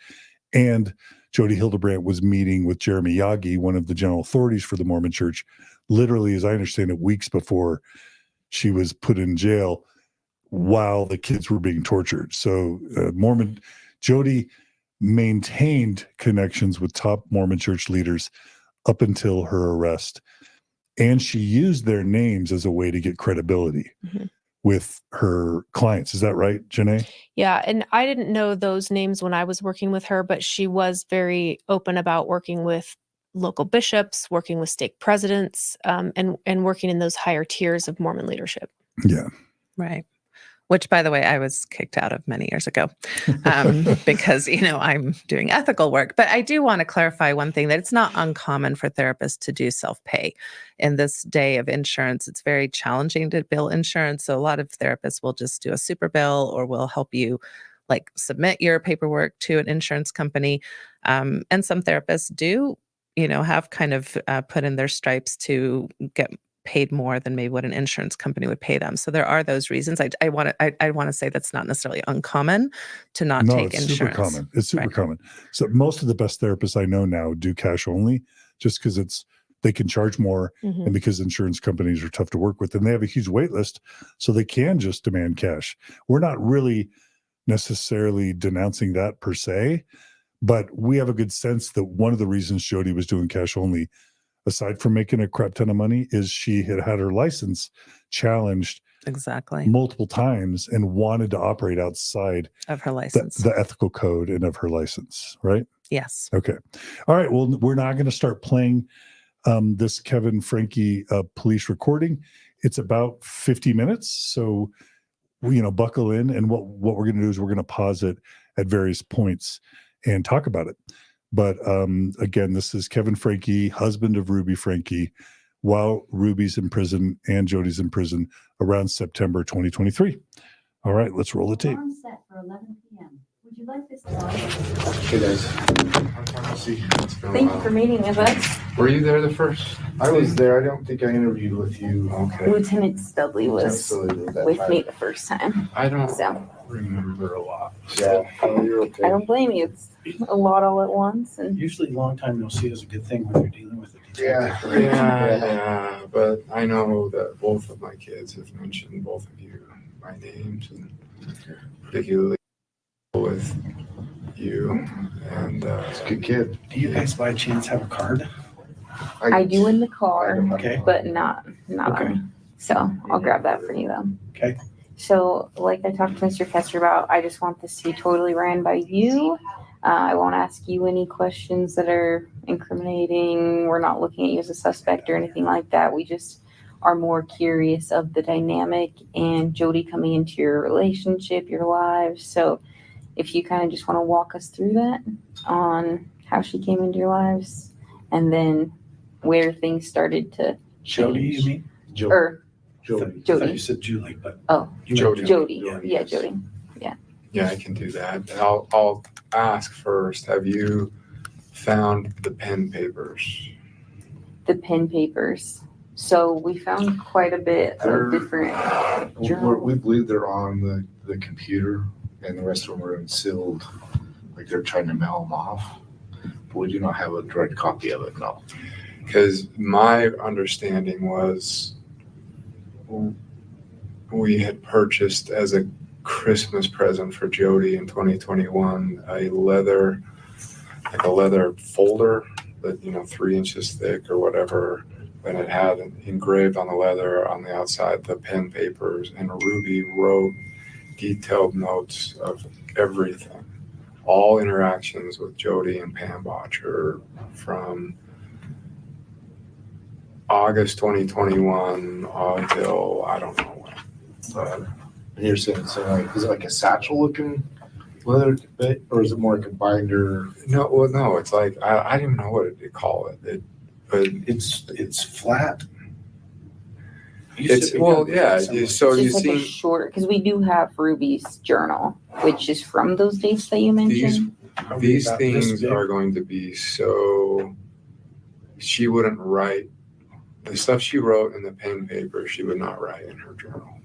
A: And Jodi Hildebrandt was meeting with Jeremy Yagi, one of the general authorities for the Mormon Church, literally, as I understand it, weeks before she was put in jail while the kids were being tortured. So Jodi maintained connections with top Mormon church leaders up until her arrest. And she used their names as a way to get credibility with her clients. Is that right, Janae?
B: Yeah. And I didn't know those names when I was working with her, but she was very open about working with local bishops, working with stake presidents, and working in those higher tiers of Mormon leadership.
A: Yeah.
C: Right. Which, by the way, I was kicked out of many years ago because, I'm doing ethical work. But I do want to clarify one thing, that it's not uncommon for therapists to do self-pay. In this day of insurance, it's very challenging to bill insurance. So a lot of therapists will just do a super bill or will help you submit your paperwork to an insurance company. And some therapists do, have kind of put in their stripes to get paid more than maybe what an insurance company would pay them. So there are those reasons. I want to say that's not necessarily uncommon to not take insurance.
A: Super common. It's super common. So most of the best therapists I know now do cash only, just because they can charge more, and because insurance companies are tough to work with, and they have a huge wait list, so they can just demand cash. We're not really necessarily denouncing that per se, but we have a good sense that one of the reasons Jodi was doing cash only, aside from making a crap ton of money, is she had her license challenged multiple times and wanted to operate outside
C: of her license,
A: the ethical code and of her license, right?
C: Yes.
A: Okay. All right. Well, we're not going to start playing this Kevin Franke police recording. It's about 50 minutes. So, buckle in. And what we're going to do is we're going to pause it at various points and talk about it. But again, this is Kevin Franke, husband of Ruby Franke, while Ruby's in prison and Jodi's in prison around September 2023. All right, let's roll the tape.
D: Set for 11 p.m. Would you like this?
E: Hey guys.
D: Thank you for meeting with us.
E: Were you there the first? I was there. I don't think I interviewed with you. Okay.
D: Lieutenant Studley was with me the first time.
E: I don't remember a lot.
D: Yeah,
E: you're okay.
D: I don't blame you. It's a lot all at once. And
F: usually long time no see is a good thing when you're dealing with it.
E: Yeah, but I know that both of my kids have mentioned both of you by names, and particularly with you. And
F: it's a good kid. Do you guys by chance have a card?
D: I do in the car,
F: okay,
D: but not
F: okay.
D: on me. So I'll grab that for you though.
F: Okay.
D: So like I talked to Mr. Kester about, I just want this to be totally ran by you. I won't ask you any questions that are incriminating. We're not looking at you as a suspect or anything like that. We just are more curious of the dynamic and Jodi coming into your relationship, your lives. So if you kind of just want to walk us through that on how she came into your lives and then where things started to change.
F: Jodi, you mean?
D: Jodi.
F: I thought you said Julie, but
E: Jodi.
D: Jodi. Yeah, Jodi.
E: Yeah, I can do that. I'll ask first. Have you found the pen papers?
D: The pen papers. So we found quite a bit of different journals.
G: We believe they're on the computer, and the rest of them are sealed, like they're trying to mail them off. But we do not have a direct copy of it, no.
E: Because my understanding was we had purchased as a Christmas present for Jodi in 2021 a leather folder that 3 inches thick or whatever, and it had engraved on the leather on the outside the pen papers, and Ruby wrote detailed notes of everything, all interactions with Jodi and Pam Botcher from August 2021 until I don't know when. But
G: And you're saying, so like, is it like a satchel looking leather bit, or is it more like a binder?
E: no, it's like I don't even know what to call it. But
F: It's flat.
E: it's well, yeah. So
D: It's
E: you
D: just like a
E: see
D: short, because we do have Ruby's journal, which is from those dates that you mentioned.
E: these
F: About this
E: things
F: big.
E: are going to be so. She wouldn't write the stuff she wrote in the pen paper. She would not write in her journal.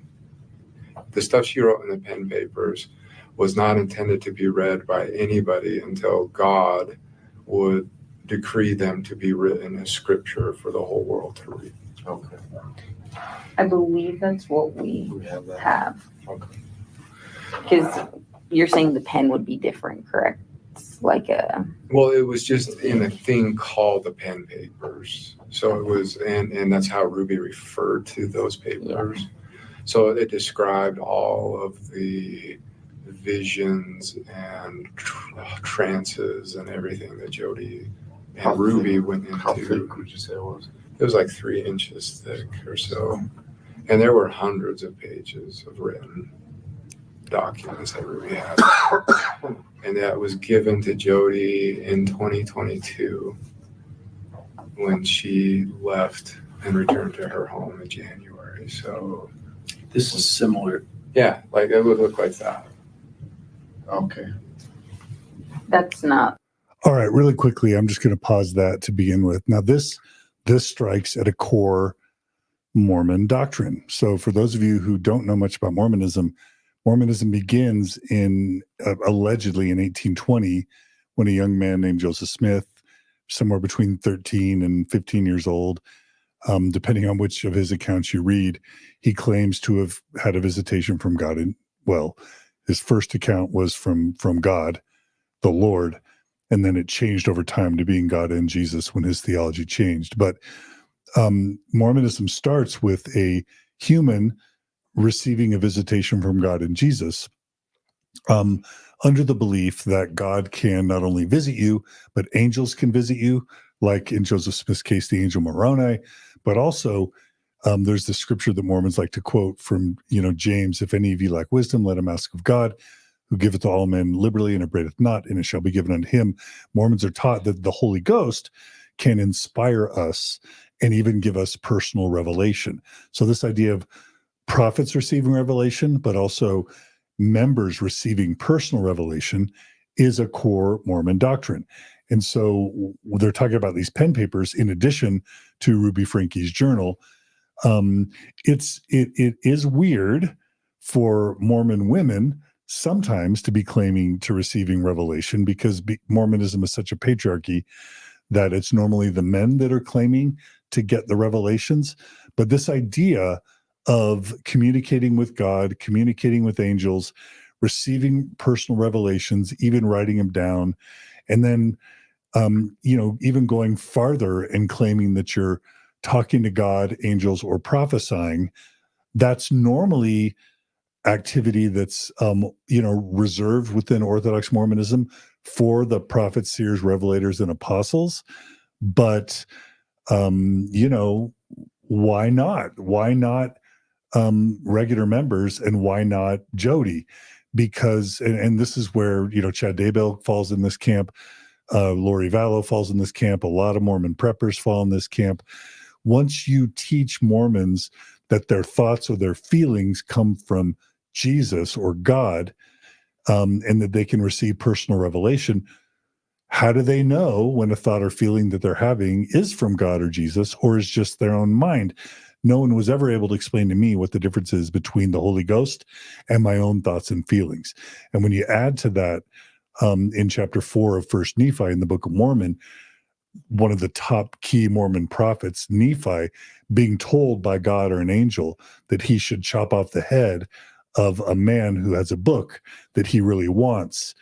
E: The stuff she wrote in the pen papers was not intended to be read by anybody until God would decree them to be written as scripture for the whole world to read.
G: Okay.
D: I believe that's what we
G: We have that.
D: have.
G: Okay.
D: Because you're saying the pen would be different, correct? It's like a,
E: Well, it was just in a thing called the pen papers. So it was, and that's how Ruby referred to those papers. So it described all of the visions and trances and everything that Jodi
G: How
E: and Ruby
G: thick-
E: went
G: How
E: into.
G: thick would you say it was?
E: It was like 3 inches thick or so. And there were hundreds of pages of written documents that Ruby had. And that was given to Jodi in 2022 when she left and returned to her home in January. So
F: This is similar.
E: yeah, like it would look like that.
G: Okay.
D: that's not,
A: All right, really quickly, I'm just going to pause that to begin with. Now, this strikes at a core Mormon doctrine. So, for those of you who don't know much about Mormonism, Mormonism begins in allegedly in 1820 when a young man named Joseph Smith, somewhere between 13 and 15 years old, depending on which of his accounts you read, he claims to have had a visitation from God. And well, his first account was from God, the Lord, and then it changed over time to being God and Jesus when his theology changed. But Mormonism starts with a human receiving a visitation from God and Jesus, under the belief that God can not only visit you, but angels can visit you, like in Joseph Smith's case, the angel Moroni, but also there's the scripture that Mormons like to quote from, James, if any of you lack wisdom, let him ask of God, who giveth to all men liberally and upbraideth not, and it shall be given unto him. Mormons are taught that the Holy Ghost can inspire us and even give us personal revelation. So this idea of prophets receiving revelation, but also members receiving personal revelation is a core Mormon doctrine. And so they're talking about these pen papers in addition to Ruby Franke's journal. It is weird for Mormon women sometimes to be claiming to receiving revelation because Mormonism is such a patriarchy that it's normally the men that are claiming to get the revelations. But this idea of communicating with God, communicating with angels, receiving personal revelations, even writing them down, and then, even going farther and claiming that you're talking to God, angels, or prophesying, that's normally activity that's, reserved within Orthodox Mormonism for the prophets, seers, revelators, and apostles. But, why not? Why not regular members, and why not Jodi? Because, and this is where, Chad Daybell falls in this camp, Lori Vallow falls in this camp, a lot of Mormon preppers fall in this camp. Once you teach Mormons that their thoughts or their feelings come from Jesus or God, and that they can receive personal revelation, how do they know when a thought or feeling that they're having is from God or Jesus, or is just their own mind? no one was ever able to explain to me what the difference is between the Holy Ghost and my own thoughts and feelings. And when you add to that, in chapter 4 of First Nephi in the Book of Mormon, one of the top key Mormon prophets, Nephi, being told by God or an angel that he should chop off the head of a man who has a book that he really wants.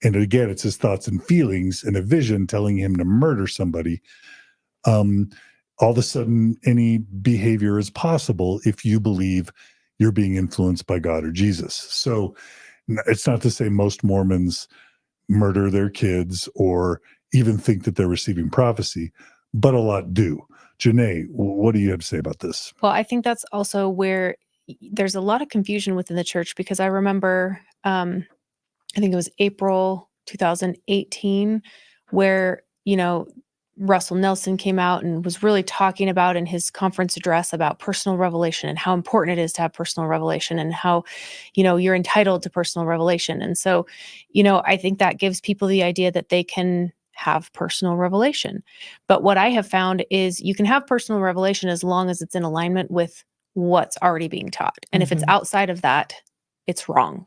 A: And again, it's his thoughts and feelings and a vision telling him to murder somebody. All of a sudden, any behavior is possible if you believe you're being influenced by God or Jesus. So it's not to say most Mormons murder their kids or even think that they're receiving prophecy, but a lot do. Janae, what do you have to say about this?
B: Well, I think that's also where there's a lot of confusion within the church, because I remember, I think it was April 2018, where, Russell Nelson came out and was really talking about in his conference address about personal revelation and how important it is to have personal revelation and how, you're entitled to personal revelation. And so, I think that gives people the idea that they can have personal revelation. But what I have found is you can have personal revelation as long as it's in alignment with what's already being taught. And if it's outside of that, it's wrong.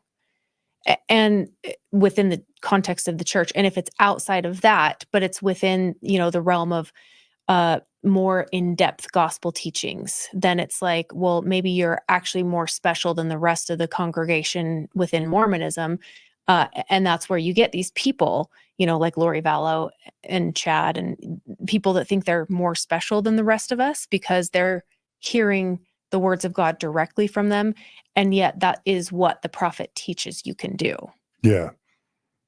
B: And within the context of the church. And if it's outside of that, but it's within, the realm of more in-depth gospel teachings, then it's like, well, maybe you're actually more special than the rest of the congregation within Mormonism. And that's where you get these people, like Lori Vallow and Chad and people that think they're more special than the rest of us because they're hearing the words of God directly from them. And yet that is what the prophet teaches you can do.
A: Yeah.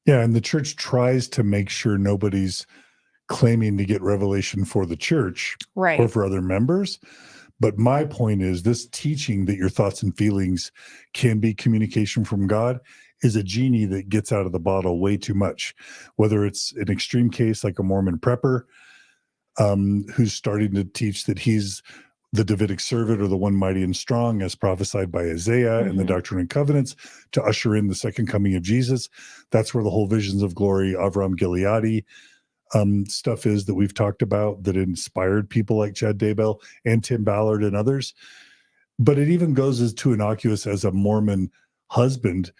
A: Yeah. And the church tries to make sure nobody's claiming to get revelation for the church
B: Right.
A: or for other members. But my point is this teaching that your thoughts and feelings can be communication from God is a genie that gets out of the bottle way too much. Whether it's an extreme case like a Mormon prepper who's starting to teach that he's the Davidic servant or the one mighty and strong as prophesied by Isaiah and the Doctrine and Covenants to usher in the second coming of Jesus. That's where the whole Visions of Glory, Avram Gileadi stuff is that we've talked about that inspired people like Chad Daybell and Tim Ballard and others. But it even goes as too innocuous as a Mormon husband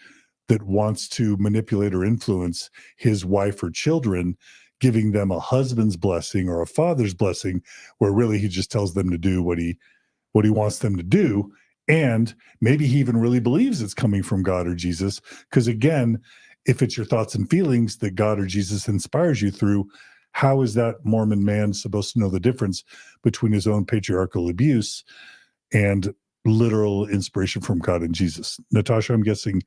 A: that wants to manipulate or influence his wife or children, giving them a husband's blessing or a father's blessing, where really he just tells them to do what he wants them to do. And maybe he even really believes it's coming from God or Jesus. Because again, if it's your thoughts and feelings that God or Jesus inspires you through, how is that Mormon man supposed to know the difference between his own patriarchal abuse and literal inspiration from God and Jesus? Natasha, I'm guessing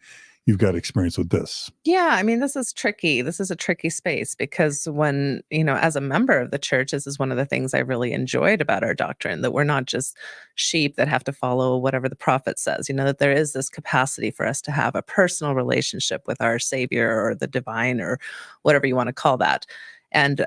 A: you've got experience with this.
C: Yeah, I mean, this is tricky. This is a tricky space because when, as a member of the church, this is one of the things I really enjoyed about our doctrine, that we're not just sheep that have to follow whatever the prophet says, that there is this capacity for us to have a personal relationship with our Savior or the divine or whatever you want to call that. And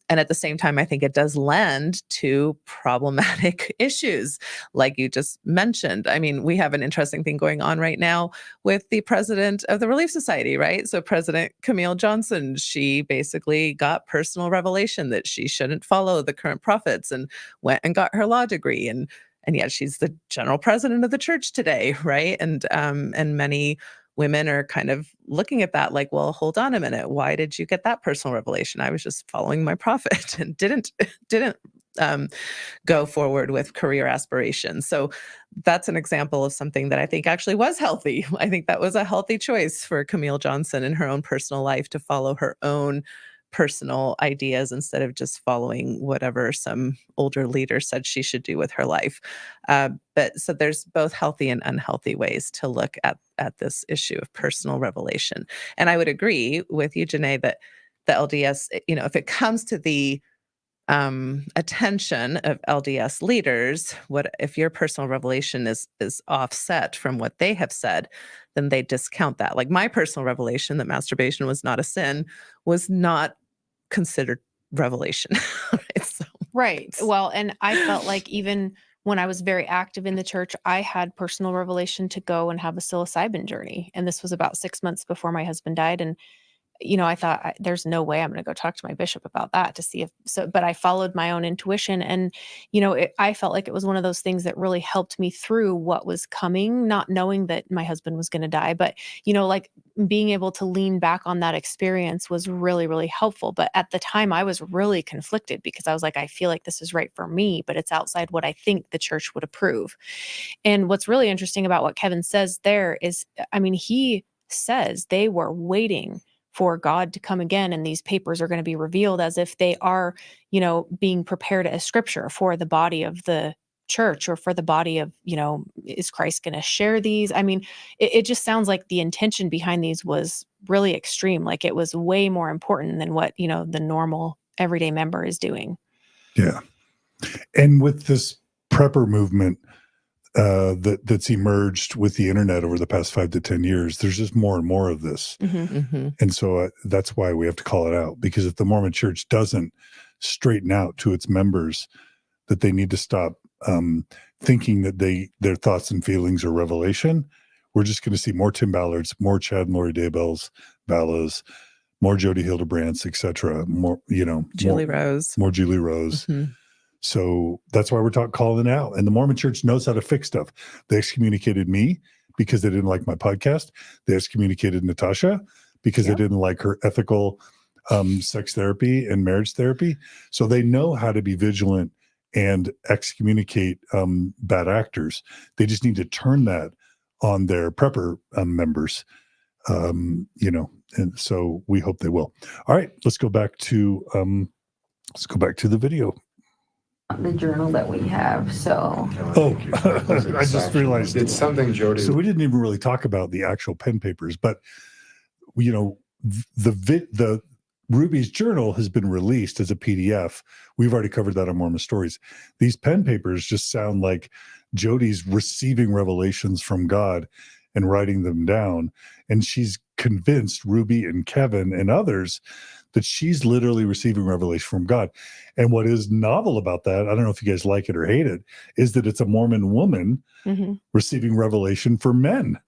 C: at the same time, I think it does lend to problematic issues, like you just mentioned. I mean, we have an interesting thing going on right now with the president of the Relief Society, right? So President Camille Johnson, she basically got personal revelation that she shouldn't follow the current prophets and went and got her law degree. And yet she's the general president of the church today, right? And many women are kind of looking at that like, well, hold on a minute. Why did you get that personal revelation? I was just following my prophet and didn't go forward with career aspirations. So that's an example of something that I think actually was healthy. I think that was a healthy choice for Camille Johnson in her own personal life to follow her own personal ideas instead of just following whatever some older leader said she should do with her life. But so there's both healthy and unhealthy ways to look at this issue of personal revelation. And I would agree with you, Janae, that the LDS, if it comes to the attention of LDS leaders, what if your personal revelation is offset from what they have said, then they discount that. Like my personal revelation that masturbation was not a sin was not considered revelation.
B: Right. Well, and I felt like even when I was very active in the church, I had personal revelation to go and have a psilocybin journey. And this was about 6 months before my husband died. And I thought there's no way I'm going to go talk to my bishop about that to see if so, but I followed my own intuition. And, I felt like it was one of those things that really helped me through what was coming, not knowing that my husband was going to die, but, like being able to lean back on that experience was really, really helpful. But at the time I was really conflicted because I was like, I feel like this is right for me, but it's outside what I think the church would approve. And what's really interesting about what Kevin says there is, he says they were waiting for God to come again, and these papers are going to be revealed as if they are, being prepared as scripture for the body of the church, or for the body of, is Christ going to share these? It just sounds like the intention behind these was really extreme. Like it was way more important than what, the normal everyday member is doing.
A: Yeah. And with this prepper movement, that's emerged with the internet over the past 5 to 10 years, there's just more and more of this. And so that's why we have to call it out, because if the Mormon church doesn't straighten out to its members that they need to stop thinking that their thoughts and feelings are revelation, we're just going to see more Tim Ballards, more Chad and Lori Daybells, Ballas, more Jodi Hildebrandts, etc. More,
C: Julie Rose.
A: More Julie Rose. So that's why we're calling it out. And the Mormon church knows how to fix stuff. They excommunicated me because they didn't like my podcast. They excommunicated Natasha because they didn't like her ethical sex therapy and marriage therapy. So they know how to be vigilant and excommunicate bad actors. They just need to turn that on their prepper members, and so we hope they will. All right, let's go back to the video.
D: The journal that we have. So
A: I just realized
E: it's something Jodi.
A: So we didn't even really talk about the actual pen papers, but the Ruby's journal has been released as a PDF. We've already covered that on Mormon Stories. These pen papers just sound like Jodi's receiving revelations from God and writing them down, and she's convinced Ruby and Kevin and others that she's literally receiving revelation from God. And what is novel about that, I don't know if you guys like it or hate it, is that it's a Mormon woman receiving revelation for men.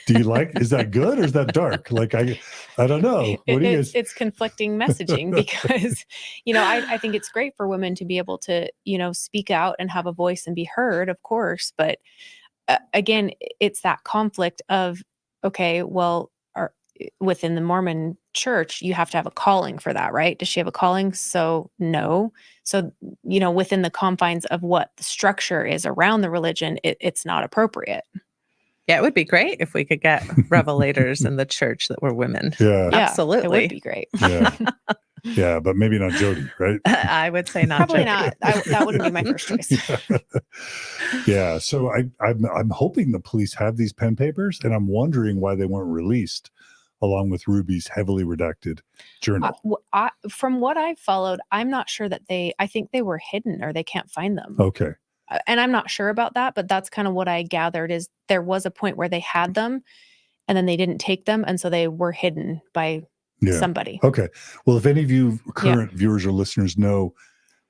A: Do you is that good or is that dark? Like, I don't know. What do you guys?
B: It's conflicting messaging because, I think it's great for women to be able to, speak out and have a voice and be heard, of course. But again, it's that conflict of, okay, well, within the Mormon church, you have to have a calling for that, right? Does she have a calling? So no. So, within the confines of what the structure is around the religion, it's not appropriate.
C: Yeah, it would be great if we could get revelators in the church that were women.
A: Yeah,
C: absolutely.
B: It would be great.
A: Yeah, but maybe not Jodi, right?
C: I would say not.
B: Probably
C: Jodi.
B: not. That wouldn't be my first choice.
A: Yeah. So I'm hoping the police have these pen papers, and I'm wondering why they weren't released along with Ruby's heavily redacted journal.
B: From what I've followed, I'm not sure that I think they were hidden or they can't find them.
A: Okay.
B: And I'm not sure about that, but that's kind of what I gathered is there was a point where they had them and then they didn't take them. And so they were hidden by somebody.
A: Okay. Well, if any of you current viewers or listeners know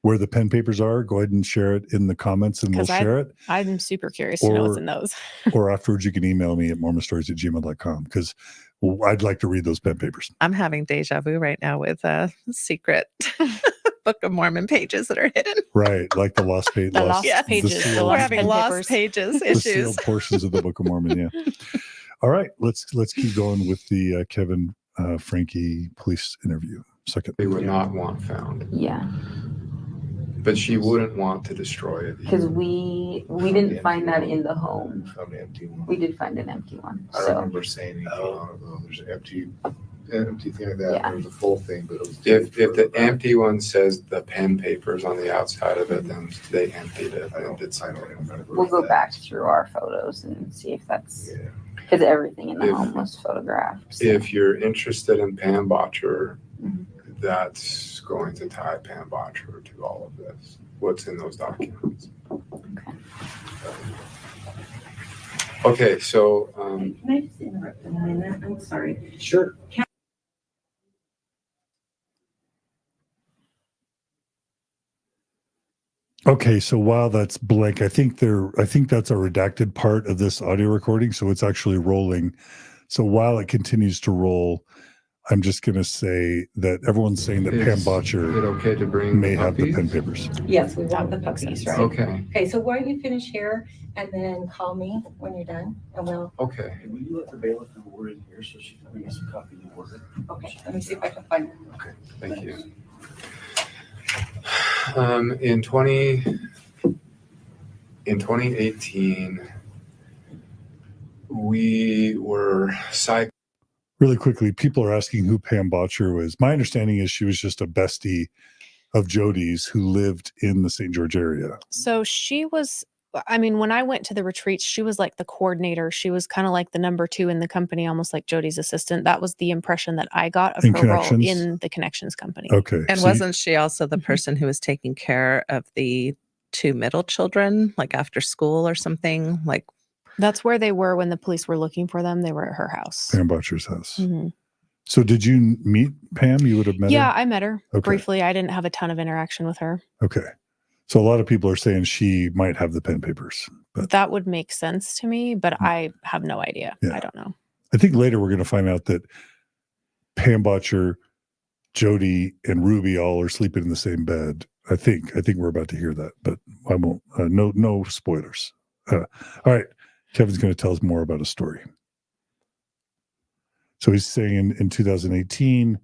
A: where the pen papers are, go ahead and share it in the comments and we'll share it.
B: I'm super curious to know what's in those.
A: Or afterwards, you can email me at mormonstories@gmail.com because I'd like to read those pen papers.
C: I'm having deja vu right now with secret Book of Mormon pages that are hidden.
A: Right. Like the lost pages.
C: We're having lost pages issues.
A: The sealed portions of the Book of Mormon. Yeah. All right. Let's keep going with the Kevin Franke police interview. Second.
E: They would not want found.
D: Yeah.
E: But she wouldn't want to destroy it.
D: Because we didn't find that in the home.
G: Found an empty one.
D: We did find an empty one.
G: I remember saying, there's an empty thing like that.
D: Yeah.
G: There's a full thing, but it was
E: If the empty one says the pen papers on the outside of it, then they emptied it.
G: I don't remember.
D: We'll go back through our photos and see if that's because everything in the home was photographed. So.
E: If you're interested in Pam Botcher, that's going to tie Pam Botcher to all of this. What's in those documents? Okay, so
H: can I just interrupt a minute? I'm sorry.
G: Sure.
A: Okay, so while that's blank, I think that's a redacted part of this audio recording, so it's actually rolling. So while it continues to roll, I'm just going to say that everyone's saying that Pam
E: Is
A: Botcher
E: it okay to bring
A: may
E: the
A: have the
E: puppies?
A: pen papers.
H: Yes, we want the puppies, right?
E: Okay,
H: Okay, so why don't you finish here and then call me when you're done and we'll,
E: okay.
F: Hey, will you let the bailiff know we're in here so she can bring us a copy of the order?
H: okay, let me see if I can find it.
F: Okay.
E: Thank you. In 2018, we were
A: Really quickly, people are asking who Pam Botcher was. My understanding is she was just a bestie of Jodi's who lived in the St. George area.
B: So she was, I mean, when I went to the retreats, she was like the coordinator. She was kind of like the number 2 in the company, almost like Jodi's assistant. That was the impression that I got of
A: In
B: her role
A: Connections?
B: in the Connections company.
A: Okay.
C: And
A: so you-
C: wasn't she also the person who was taking care of the 2 middle children, like after school or something? Like,
B: That's where they were when the police were looking for them. They were at her house.
A: Pam Botcher's house.
B: Mhm.
A: So did you meet Pam? You would have met
B: Yeah,
A: her?
B: I met her
A: Okay.
B: briefly. I didn't have a ton of interaction with her.
A: Okay. So a lot of people are saying she might have the pen papers. But
B: That would make sense to me, but I have no idea.
A: Yeah.
B: I don't know.
A: I think later we're going to find out that Pam Botcher, Jodi, and Ruby all are sleeping in the same bed. I think we're about to hear that, but I won't. No spoilers. All right. Kevin's going to tell us more about a story. So he's saying in 2018,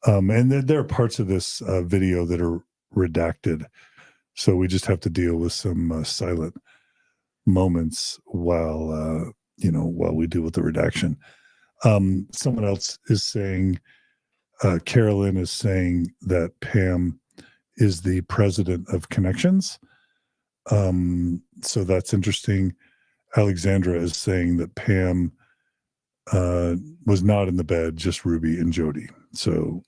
A: and there are parts of this video that are redacted. So we just have to deal with some silent moments while we deal with the redaction. Someone else is saying, Carolyn is saying that Pam is the president of Connections. So that's interesting. Alexandra is saying that Pam was not in the bed, just Ruby and Jodi. So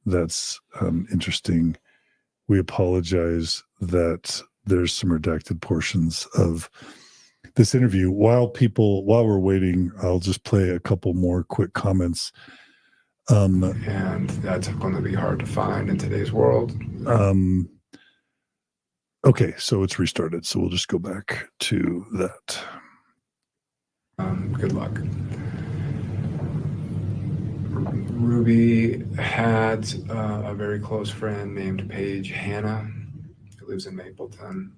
A: that's interesting. We apologize that there's some redacted portions of this interview. While we're waiting, I'll just play a couple more quick comments.
E: and that's going to be hard to find in today's world.
A: Okay, so it's restarted. So we'll just go back to that.
E: Good luck. Ruby had a very close friend named Paige Hannah, who lives in Mapleton,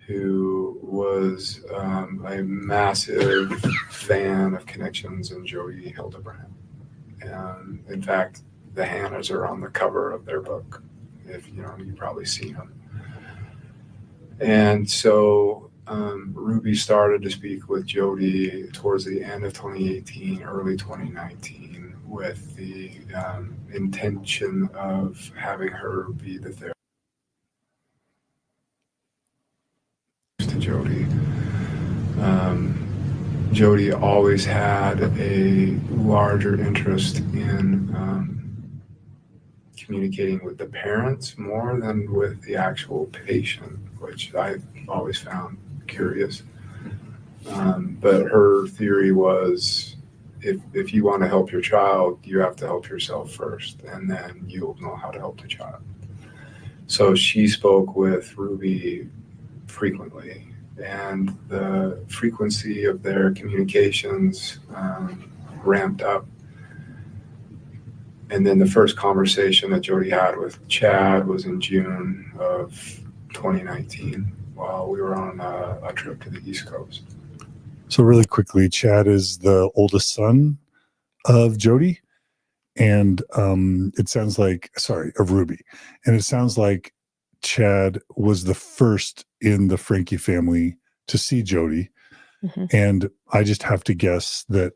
E: who was a massive fan of Connections and Jodi Hildebrandt. And in fact, the Hannahs are on the cover of their book. If you've probably seen them. And so Ruby started to speak with Jodi towards the end of 2018, early 2019, with the intention of having her be the therapist to Jodi. Jodi always had a larger interest in communicating with the parents more than with the actual patient, which I've always found curious. But her theory was, if you want to help your child, you have to help yourself first, and then you'll know how to help the child. So she spoke with Ruby frequently, and the frequency of their communications ramped up. And then the first conversation that Jodi had with Chad was in June of 2019 while we were on a trip to the East Coast.
A: So really quickly, Chad is the oldest son of Jodi, and it sounds like, of Ruby. And it sounds like Chad was the first in the Franke family to see Jodi.
B: Mm-hmm.
A: And I just have to guess that,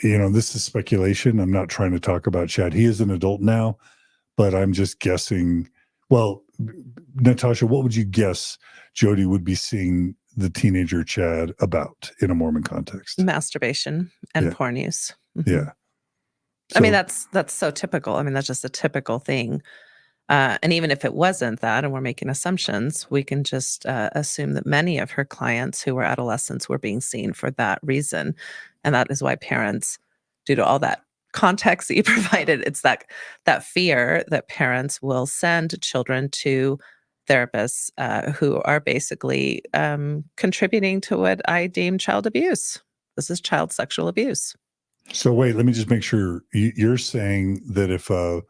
A: this is speculation. I'm not trying to talk about Chad. He is an adult now, but I'm just guessing. Well, Natasha, what would you guess Jodi would be seeing the teenager Chad about in a Mormon context?
C: masturbation and
A: Yeah.
C: porn use.
A: Yeah.
C: I mean,
A: So-
C: that's so typical. I mean, that's just a typical thing. And even if it wasn't that, and we're making assumptions, we can just assume that many of her clients who were adolescents were being seen for that reason. And that is why parents, due to all that context that you provided, it's that fear that parents will send children to therapists who are basically contributing to what I deem child abuse. This is child sexual abuse.
A: So wait, let me just make sure you're saying that if a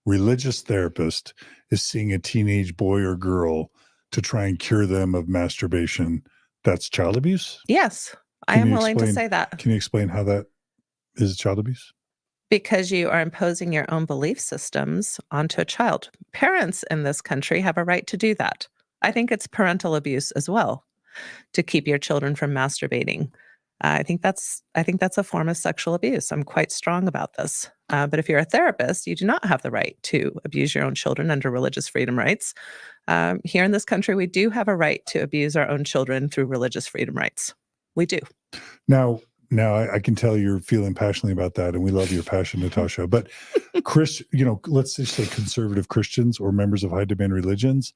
A: religious therapist is seeing a teenage boy or girl to try and cure them of masturbation, that's child abuse?
C: Yes, I
A: Can
C: am
A: you
C: willing to
A: explain-
C: say that.
A: Can you explain how that is child abuse?
C: Because you are imposing your own belief systems onto a child. Parents in this country have a right to do that. I think it's parental abuse as well, to keep your children from masturbating. I think that's a form of sexual abuse. I'm quite strong about this. But if you're a therapist, you do not have the right to abuse your own children under religious freedom rights. Here in this country, we do have a right to abuse our own children through religious freedom rights. We do.
A: Now I can tell you're feeling passionately about that, and we love your passion, Natasha. But let's just say conservative Christians or members of high demand religions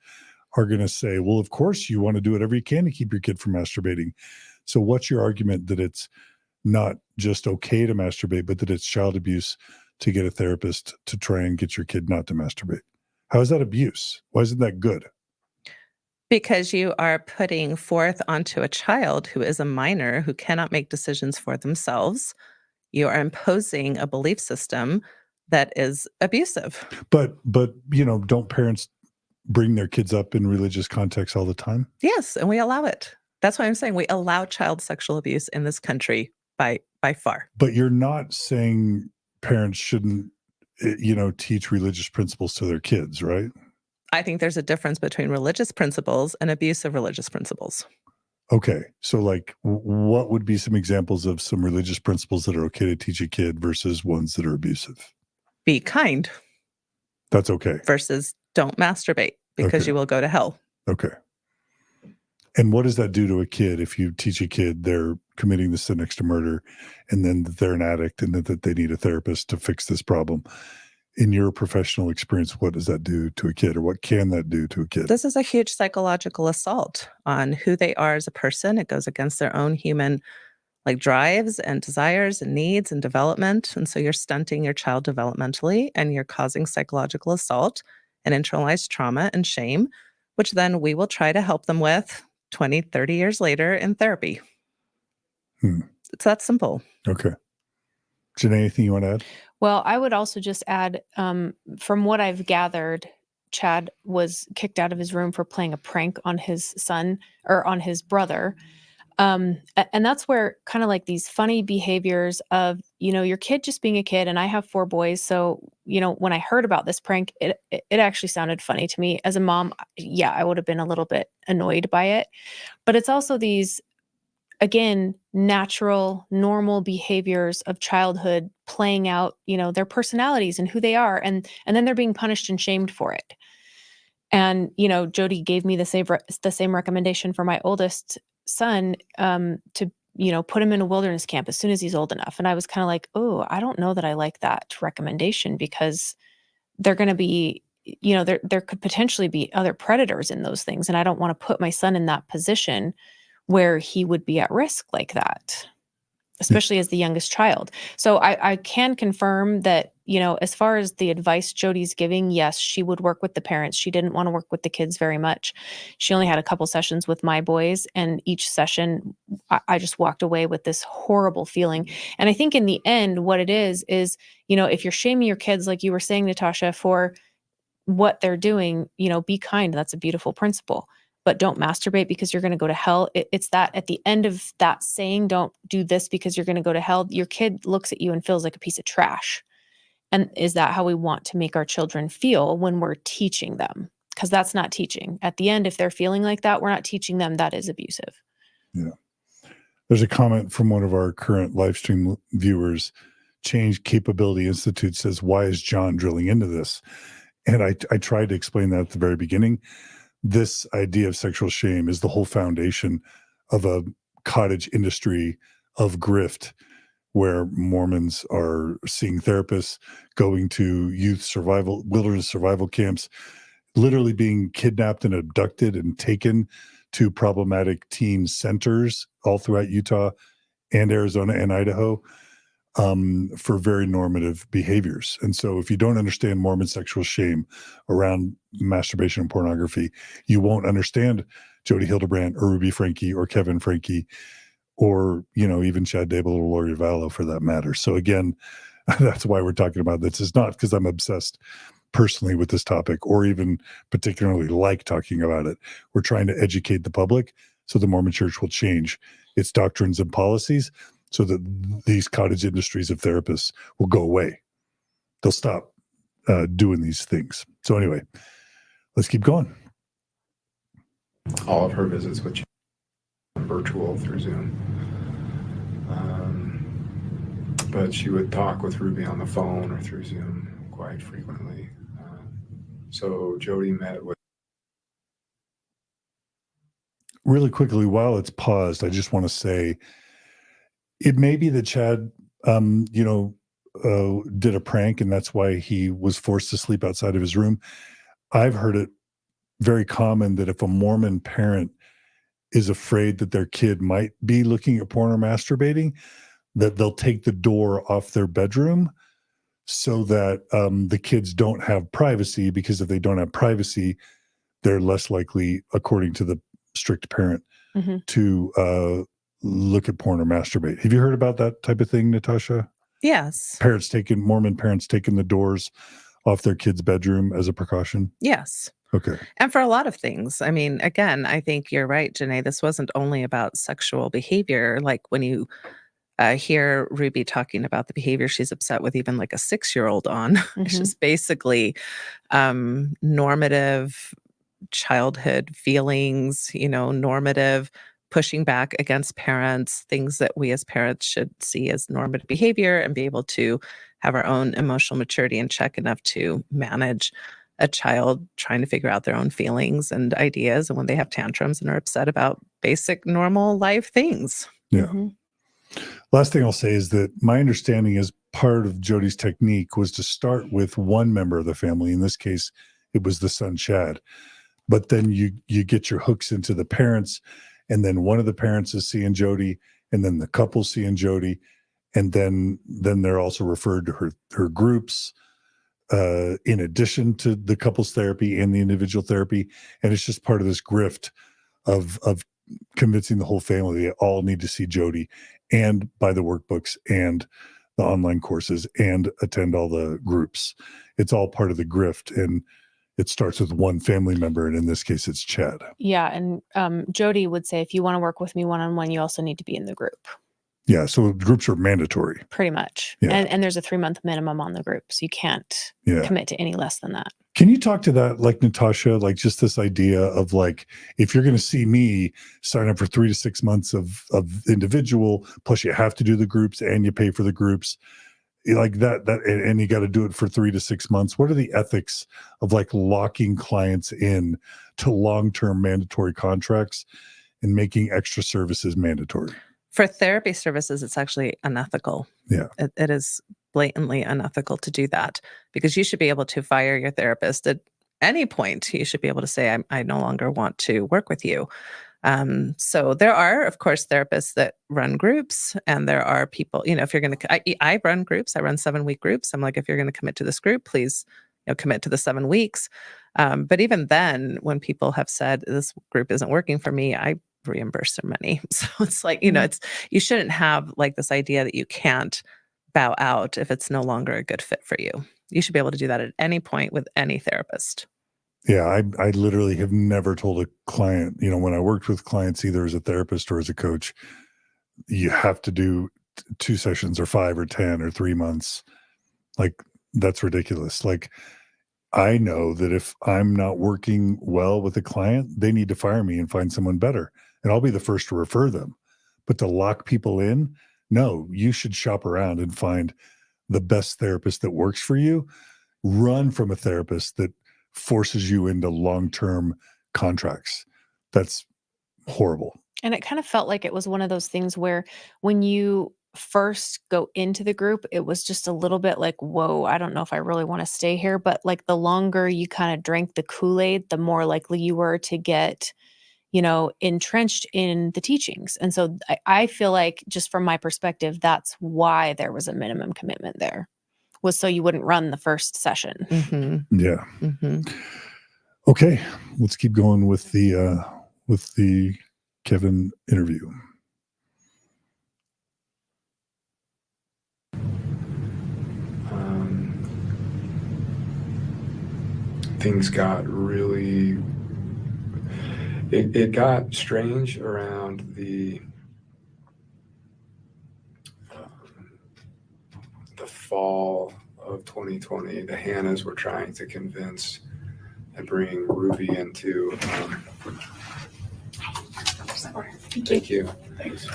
A: are going to say, well, of course you want to do whatever you can to keep your kid from masturbating. So what's your argument that it's not just okay to masturbate, but that it's child abuse to get a therapist to try and get your kid not to masturbate? How is that abuse? Why isn't that good?
C: Because you are putting forth onto a child who is a minor who cannot make decisions for themselves, you are imposing a belief system that is abusive.
A: But don't parents bring their kids up in religious contexts all the time?
C: Yes, and we allow it. That's why I'm saying we allow child sexual abuse in this country by far.
A: But you're not saying parents shouldn't, teach religious principles to their kids, right?
C: I think there's a difference between religious principles and abuse of religious principles.
A: Okay. So what would be some examples of some religious principles that are okay to teach a kid versus ones that are abusive?
C: Be kind
A: That's okay.
C: versus don't masturbate because
A: Okay.
C: you will go to hell.
A: Okay. And what does that do to a kid if you teach a kid they're committing the sin next to murder and then that they're an addict and that they need a therapist to fix this problem? In your professional experience, what does that do to a kid, or what can that do to a kid?
C: This is a huge psychological assault on who they are as a person. It goes against their own human drives and desires and needs and development. And so you're stunting your child developmentally and you're causing psychological assault and internalized trauma and shame, which then we will try to help them with 20, 30 years later in therapy. It's that simple.
A: Okay. Janae, anything you want to add?
B: Well, I would also just add, from what I've gathered, Chad was kicked out of his room for playing a prank on his son or on his brother. And that's where kind of like these funny behaviors of, your kid just being a kid. And I have 4 boys. So, when I heard about this prank, it actually sounded funny to me. As a mom, yeah, I would have been a little bit annoyed by it. But it's also these, again, natural, normal behaviors of childhood playing out, their personalities and who they are. And then they're being punished and shamed for it. And, Jodi gave me the same recommendation for my oldest son, to, put him in a wilderness camp as soon as he's old enough. And I was kind of like, oh, I don't know that I like that recommendation because they're going to be, there could potentially be other predators in those things. And I don't want to put my son in that position where he would be at risk like that, especially as the youngest child. So I can confirm that, as far as the advice Jodi's giving, yes, she would work with the parents. She didn't want to work with the kids very much. She only had a couple sessions with my boys, and each session I just walked away with this horrible feeling. And I think in the end, what it is, if you're shaming your kids, like you were saying, Natasha, for what they're doing, be kind. That's a beautiful principle. But don't masturbate because you're going to go to hell. It's that at the end of that saying, don't do this because you're going to go to hell, your kid looks at you and feels like a piece of trash. And is that how we want to make our children feel when we're teaching them? Because that's not teaching. At the end, if they're feeling like that, we're not teaching them. That is abusive.
A: Yeah. There's a comment from one of our current live stream viewers. Change Capability Institute says, why is John drilling into this? And I tried to explain that at the very beginning. This idea of sexual shame is the whole foundation of a cottage industry of grift, where Mormons are seeing therapists, going to wilderness survival camps, literally being kidnapped and abducted and taken to problematic teen centers all throughout Utah and Arizona and Idaho, for very normative behaviors. And so if you don't understand Mormon sexual shame around masturbation and pornography, you won't understand Jodi Hildebrandt or Ruby Franke or Kevin Franke or, even Chad Dable or Lori Vallow for that matter. So again, that's why we're talking about this. It's not because I'm obsessed personally with this topic or even particularly like talking about it. We're trying to educate the public so the Mormon Church will change its doctrines and policies so that these cottage industries of therapists will go away. They'll stop doing these things. So anyway, let's keep going.
E: All of her visits with virtual through Zoom. But she would talk with Ruby on the phone or through Zoom quite frequently. So Jodi met with.
A: Really quickly, while it's paused, I just want to say it may be that Chad, did a prank and that's why he was forced to sleep outside of his room. I've heard it very common that if a Mormon parent is afraid that their kid might be looking at porn or masturbating, that they'll take the door off their bedroom so that the kids don't have privacy, because if they don't have privacy, they're less likely, according to the strict parent, to look at porn or masturbate. Have you heard about that type of thing, Natasha?
C: Yes.
A: Mormon parents taking the doors off their kid's bedroom as a precaution?
C: Yes.
A: Okay.
C: And for a lot of things. I mean, again, I think you're right, Janae. This wasn't only about sexual behavior. Like when you hear Ruby talking about the behavior she's upset with even like a 6-year-old on, it's just basically normative childhood feelings, normative pushing back against parents, things that we as parents should see as normative behavior and be able to have our own emotional maturity in check enough to manage a child trying to figure out their own feelings and ideas and when they have tantrums and are upset about basic normal life things.
A: Yeah. Last thing I'll say is that my understanding is part of Jodi's technique was to start with one member of the family. In this case, it was the son, Chad. But then you get your hooks into the parents, and then one of the parents is seeing Jodi, and then the couple seeing Jodi, and then they're also referred to her groups in addition to the couples therapy and the individual therapy. And it's just part of this grift of convincing the whole family they all need to see Jodi and buy the workbooks and the online courses and attend all the groups. It's all part of the grift, and it starts with one family member, and in this case, it's Chad.
B: Yeah, and Jodi would say, if you want to work with me one-on-one, you also need to be in the group.
A: Yeah, so groups are mandatory.
B: Pretty much.
A: Yeah.
B: And there's a 3-month minimum on the group, so you can't commit to any less than that.
A: Can you talk to that, like Natasha, like just this idea of like, if you're going to see me, sign up for 3 to 6 months of individual, plus you have to do the groups and you pay for the groups, like that and you got to do it for 3 to 6 months. What are the ethics of like locking clients in to long-term mandatory contracts and making extra services mandatory?
C: For therapy services, it's actually unethical.
A: Yeah.
C: It is blatantly unethical to do that, because you should be able to fire your therapist at any point. You should be able to say, I no longer want to work with you. So there are, of course, therapists that run groups, and there are people, if you're going to, I run groups, I run 7-week groups. I'm like, if you're going to commit to this group, please commit to the 7 weeks. But even then, when people have said this group isn't working for me, I reimburse their money. So it's like, you shouldn't have like this idea that you can't bow out if it's no longer a good fit for you. You should be able to do that at any point with any therapist.
A: Yeah, I literally have never told a client, when I worked with clients, either as a therapist or as a coach, you have to do 2 sessions or 5 or 10 or 3 months. Like, that's ridiculous. Like, I know that if I'm not working well with a client, they need to fire me and find someone better. And I'll be the first to refer them. But to lock people in, no, you should shop around and find the best therapist that works for you. Run from a therapist that forces you into long-term contracts. That's horrible.
B: And it kind of felt like it was one of those things where when you first go into the group, it was just a little bit like, whoa, I don't know if I really want to stay here. But like the longer you kind of drank the Kool-Aid, the more likely you were to get, entrenched in the teachings. And so I feel like, just from my perspective, that's why there was a minimum commitment there, was so you wouldn't run the first session.
C: Mm-hmm.
A: Yeah.
C: Mm-hmm.
A: Okay, let's keep going with the Kevin interview.
E: things got really, it got strange around the fall of 2020. The Hannahs were trying to convince and bring Ruby into, thank you,
F: Thanks.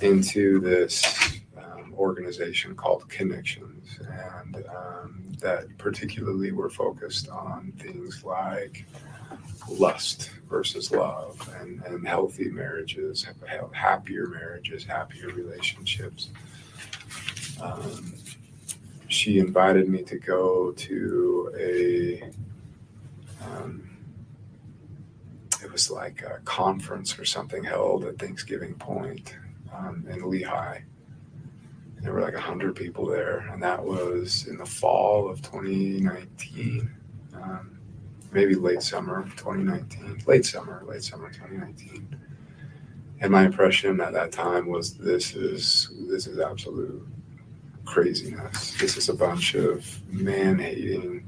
E: into this organization called Connections, and that particularly were focused on things like lust versus love, and healthy marriages, happier marriages, happier relationships. She invited me to go to it was like a conference or something held at Thanksgiving Point in Lehigh. And there were like 100 people there, and that was in the fall of 2019, maybe late summer 2019, late summer 2019. And my impression at that time was this is absolute craziness. This is a bunch of man-hating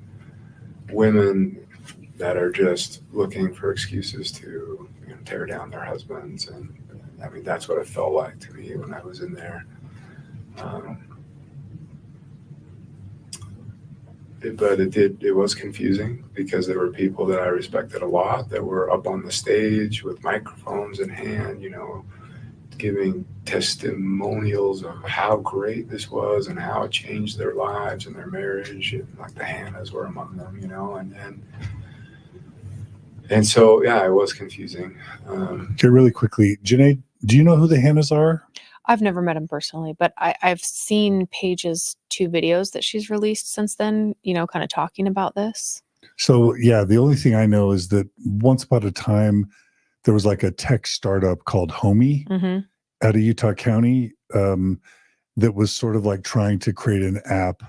E: women that are just looking for excuses to tear down their husbands. And I mean, that's what it felt like to me when I was in there. But it was confusing because there were people that I respected a lot that were up on the stage with microphones in hand, giving testimonials of how great this was and how it changed their lives and their marriage. And like the Hannahs were among them, and so, yeah, it was confusing.
A: Okay, really quickly, Janae, do you know who the Hannahs are?
B: I've never met him personally, but I've seen Paige's 2 videos that she's released since then, kind of talking about this.
A: So, yeah, the only thing I know is that once upon a time, there was like a tech startup called Homey out of Utah County that was sort of like trying to create an app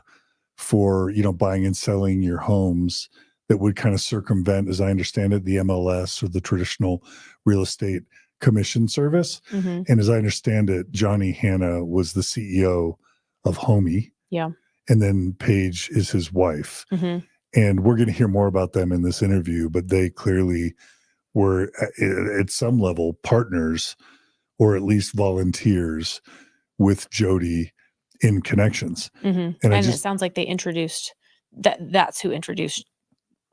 A: for, buying and selling your homes that would kind of circumvent, as I understand it, the MLS or the traditional real estate commission service. And as I understand it, Johnny Hannah was the CEO of Homey.
B: Yeah.
A: And then Paige is his wife. And we're going to hear more about them in this interview, but they clearly were at some level partners or at least volunteers with Jodi in Connections.
B: And it sounds like they introduced that's who introduced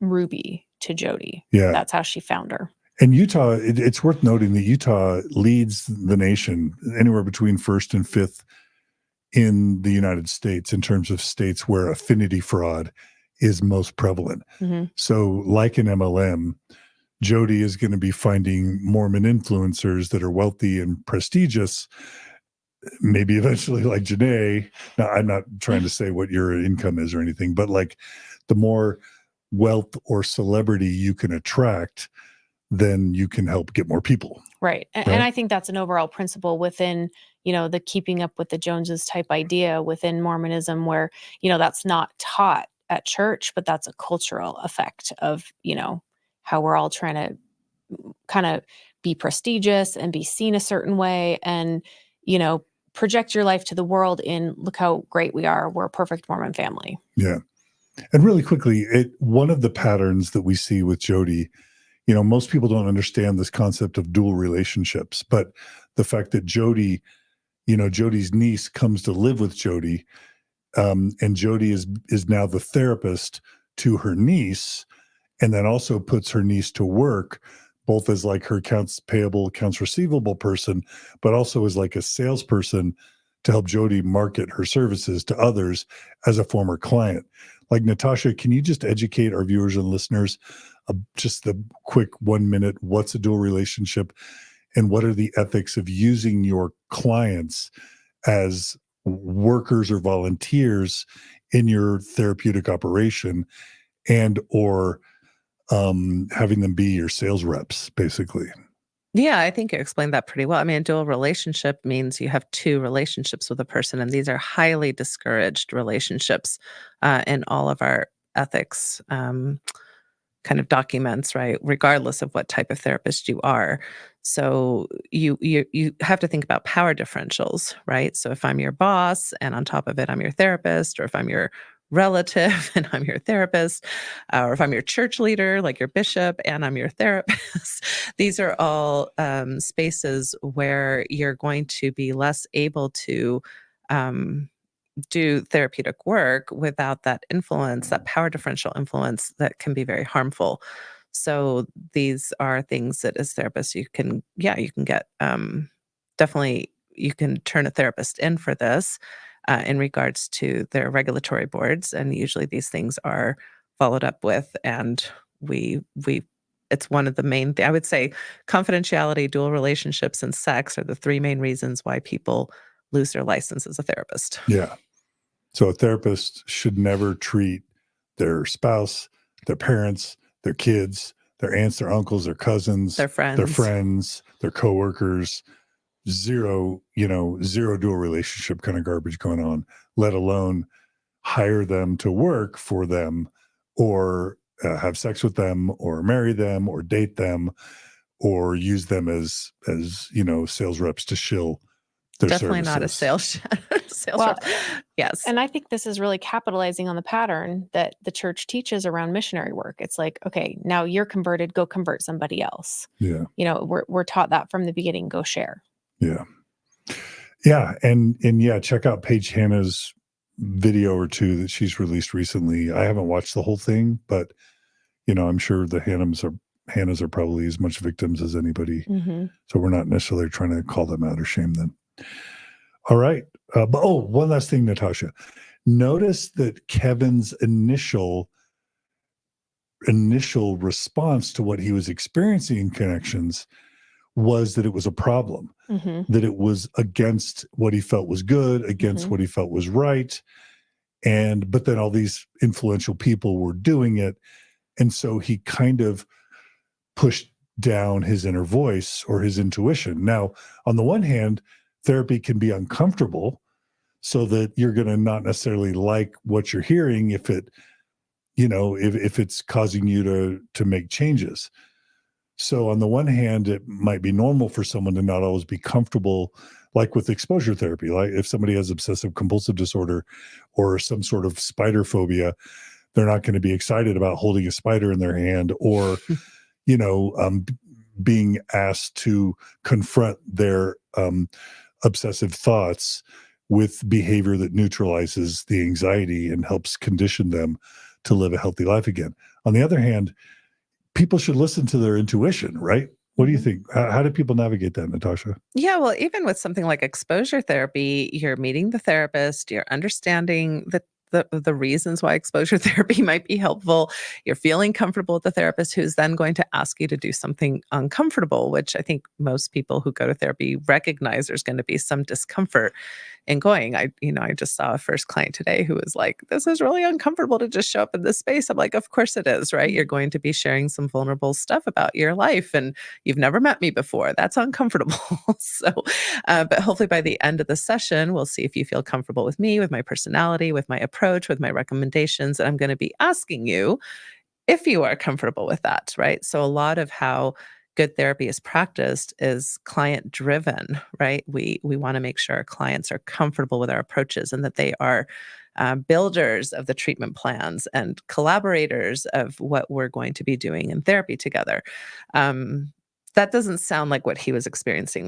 B: Ruby to Jodi.
A: Yeah.
B: That's how she found her.
A: And Utah, it's worth noting that Utah leads the nation anywhere between 1st and 5th in the United States in terms of states where affinity fraud is most prevalent. So like in MLM, Jodi is going to be finding Mormon influencers that are wealthy and prestigious, maybe eventually like Janae. Now, I'm not trying to say what your income is or anything, but like the more wealth or celebrity you can attract, then you can help get more people.
B: Right. And I think that's an overall principle within, the keeping up with the Joneses type idea within Mormonism where, that's not taught at church, but that's a cultural effect of, how we're all trying to kind of be prestigious and be seen a certain way and, project your life to the world in look how great we are. We're a perfect Mormon family.
A: Yeah. And really quickly, one of the patterns that we see with Jodi, most people don't understand this concept of dual relationships, but the fact that Jodi's niece comes to live with Jodi, and Jodi is now the therapist to her niece, and then also puts her niece to work, both as like her accounts payable, accounts receivable person, but also as like a salesperson to help Jodi market her services to others as a former client. Like, Natasha, can you just educate our viewers and listeners just the quick 1 minute, what's a dual relationship and what are the ethics of using your clients as workers or volunteers in your therapeutic operation and or having them be your sales reps, basically?
C: Yeah, I think you explained that pretty well. I mean, a dual relationship means you have 2 relationships with a person, and these are highly discouraged relationships in all of our ethics kind of documents, right? Regardless of what type of therapist you are. So you have to think about power differentials, right? So if I'm your boss and on top of it, I'm your therapist, or if I'm your relative and I'm your therapist, or if I'm your church leader, like your bishop, and I'm your therapist. These are all spaces where you're going to be less able to do therapeutic work without that influence, that power differential influence that can be very harmful. So these are things that as therapists you can get definitely you can turn a therapist in for this in regards to their regulatory boards, and usually these things are followed up with, and we it's one of the main I would say confidentiality, dual relationships, and sex are the three main reasons why people lose their license as a therapist.
A: Yeah. So a therapist should never treat their spouse, their parents, their kids, their aunts, their uncles, their cousins,
C: Their friends.
A: their coworkers, zero dual relationship kind of garbage going on, let alone hire them to work for them or have sex with them or marry them or date them or use them as sales reps to shill their
C: Definitely
A: services.
C: not a sales
B: Well,
C: rep. Yes.
B: And I think this is really capitalizing on the pattern that the church teaches around missionary work. It's like, okay, now you're converted, go convert somebody else.
A: Yeah.
B: We're taught that from the beginning, go share.
A: Yeah. Yeah. And yeah, check out Paige Hannah's video or two that she's released recently. I haven't watched the whole thing, but I'm sure the Hannahs are probably as much victims as anybody.
B: Mm-hmm.
A: So we're not necessarily trying to call them out or shame them. All right. But one last thing, Natasha. Notice that Kevin's initial response to what he was experiencing in Connections was that it was a problem, that it was against what he felt was good, against what he felt was right. But then all these influential people were doing it. And so he kind of pushed down his inner voice or his intuition. Now, on the one hand, therapy can be uncomfortable so that you're going to not necessarily like what you're hearing if it, if it's causing you to make changes. So on the one hand, it might be normal for someone to not always be comfortable, like with exposure therapy. Like if somebody has obsessive compulsive disorder or some sort of spider phobia, they're not going to be excited about holding a spider in their hand or, being asked to confront their obsessive thoughts with behavior that neutralizes the anxiety and helps condition them to live a healthy life again. On the other hand, people should listen to their intuition, right? What do you think? How do people navigate that, Natasha?
C: Yeah, well, even with something like exposure therapy, you're meeting the therapist, you're understanding the reasons why exposure therapy might be helpful. You're feeling comfortable with the therapist who's then going to ask you to do something uncomfortable, which I think most people who go to therapy recognize there's going to be some discomfort in going. I just saw a first client today who was like, this is really uncomfortable to just show up in this space. I'm like, of course it is, right? You're going to be sharing some vulnerable stuff about your life and you've never met me before. That's uncomfortable. But hopefully by the end of the session, we'll see if you feel comfortable with me, with my personality, with my approach, with my recommendations. And I'm going to be asking you if you are comfortable with that, right? So a lot of how good therapy is practiced is client driven, right? We want to make sure our clients are comfortable with our approaches and that they are builders of the treatment plans and collaborators of what we're going to be doing in therapy together. That doesn't sound like what he was experiencing.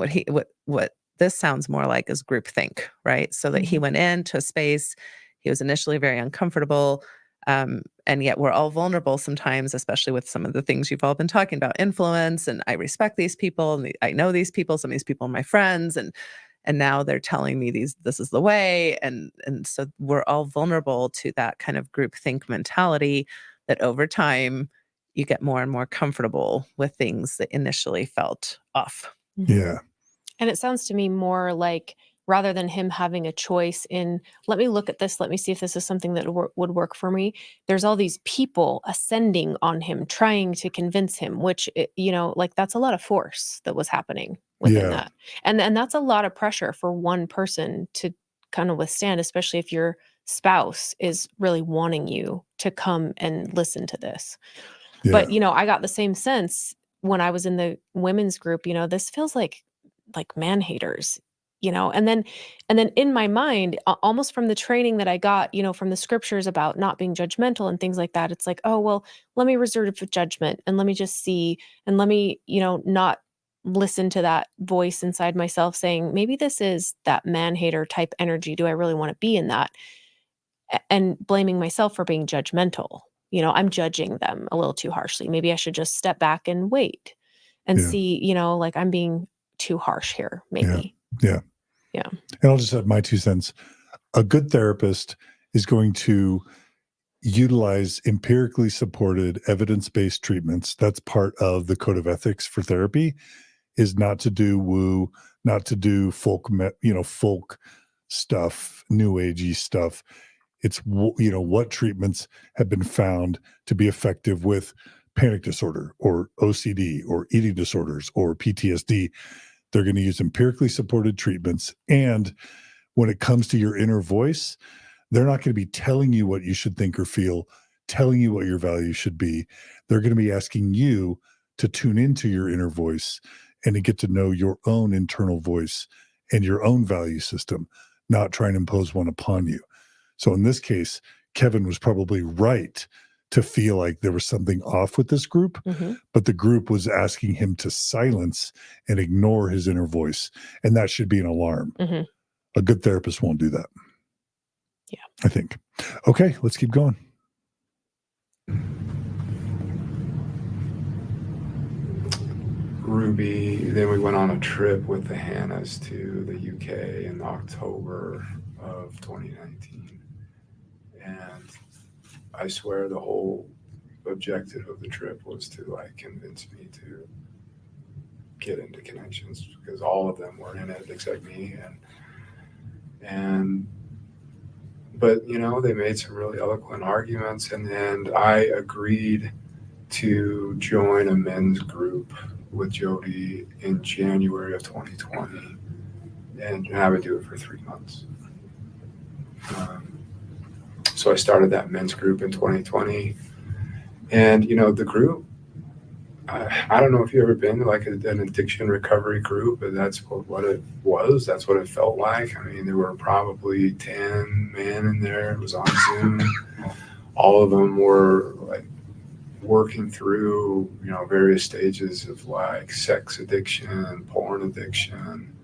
C: What this sounds more like is groupthink, right? So that he went into a space, he was initially very uncomfortable. And yet we're all vulnerable sometimes, especially with some of the things you've all been talking about, influence, and I respect these people, and I know these people, some of these people are my friends, and now they're telling me this is the way. And so we're all vulnerable to that kind of groupthink mentality that over time you get more and more comfortable with things that initially felt off.
A: Yeah.
B: And it sounds to me more like rather than him having a choice in, let me look at this, let me see if this is something that would work for me. There's all these people ascending on him, trying to convince him, which, that's a lot of force that was happening within that. And that's a lot of pressure for one person to kind of withstand, especially if your spouse is really wanting you to come and listen to this.
A: Yeah.
B: But, I got the same sense when I was in the women's group, this feels like man haters. and then in my mind, almost from the training that I got, from the scriptures about not being judgmental and things like that, it's like, oh, well, let me reserve judgment and let me just see, and let me, not listen to that voice inside myself saying, maybe this is that man hater type energy. Do I really want to be in that? And blaming myself for being judgmental. I'm judging them a little too harshly. Maybe I should just step back and wait and
A: Yeah.
B: see, like I'm being too harsh here, maybe.
A: Yeah.
B: Yeah.
A: And I'll just add my 2 cents. A good therapist is going to utilize empirically supported evidence-based treatments. That's part of the code of ethics for therapy, is not to do woo, not to do folk stuff, new agey stuff. It's, what treatments have been found to be effective with panic disorder or OCD or eating disorders or PTSD. They're going to use empirically supported treatments. And when it comes to your inner voice, they're not going to be telling you what you should think or feel, telling you what your values should be. They're going to be asking you to tune into your inner voice and to get to know your own internal voice and your own value system, not trying to impose one upon you. So in this case, Kevin was probably right to feel like there was something off with this group, but the group was asking him to silence and ignore his inner voice. And that should be an alarm. A good therapist won't do that.
B: Yeah.
A: I think. Okay, let's keep going.
E: Ruby, then we went on a trip with the Hannahs to the UK in October of 2019. And I swear the whole objective of the trip was to convince me to get into connections, because all of them were in it except me. But they made some really eloquent arguments, and I agreed to join a men's group with Jodi in January of 2020, and I would do it for 3 months. So I started that men's group in 2020, and the group, I don't know if you've ever been to an addiction recovery group, but that's what it was. That's what it felt like. I mean, there were probably 10 men in there. It was on Zoom. All of them were working through, various stages of sex addiction, porn addiction,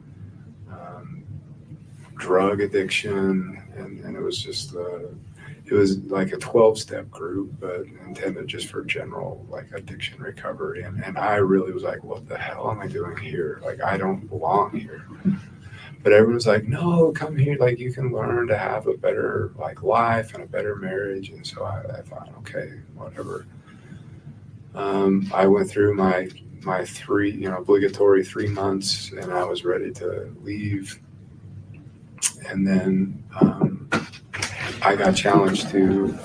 E: drug addiction. And it was just it was like a 12-step group, but intended just for general addiction recovery. And I really was like, what the hell am I doing here? I don't belong here. But everyone was like, no, come here. You can learn to have a better life and a better marriage. And so I thought, okay, whatever. I went through my obligatory 3 months, and I was ready to leave. And then I got challenged to,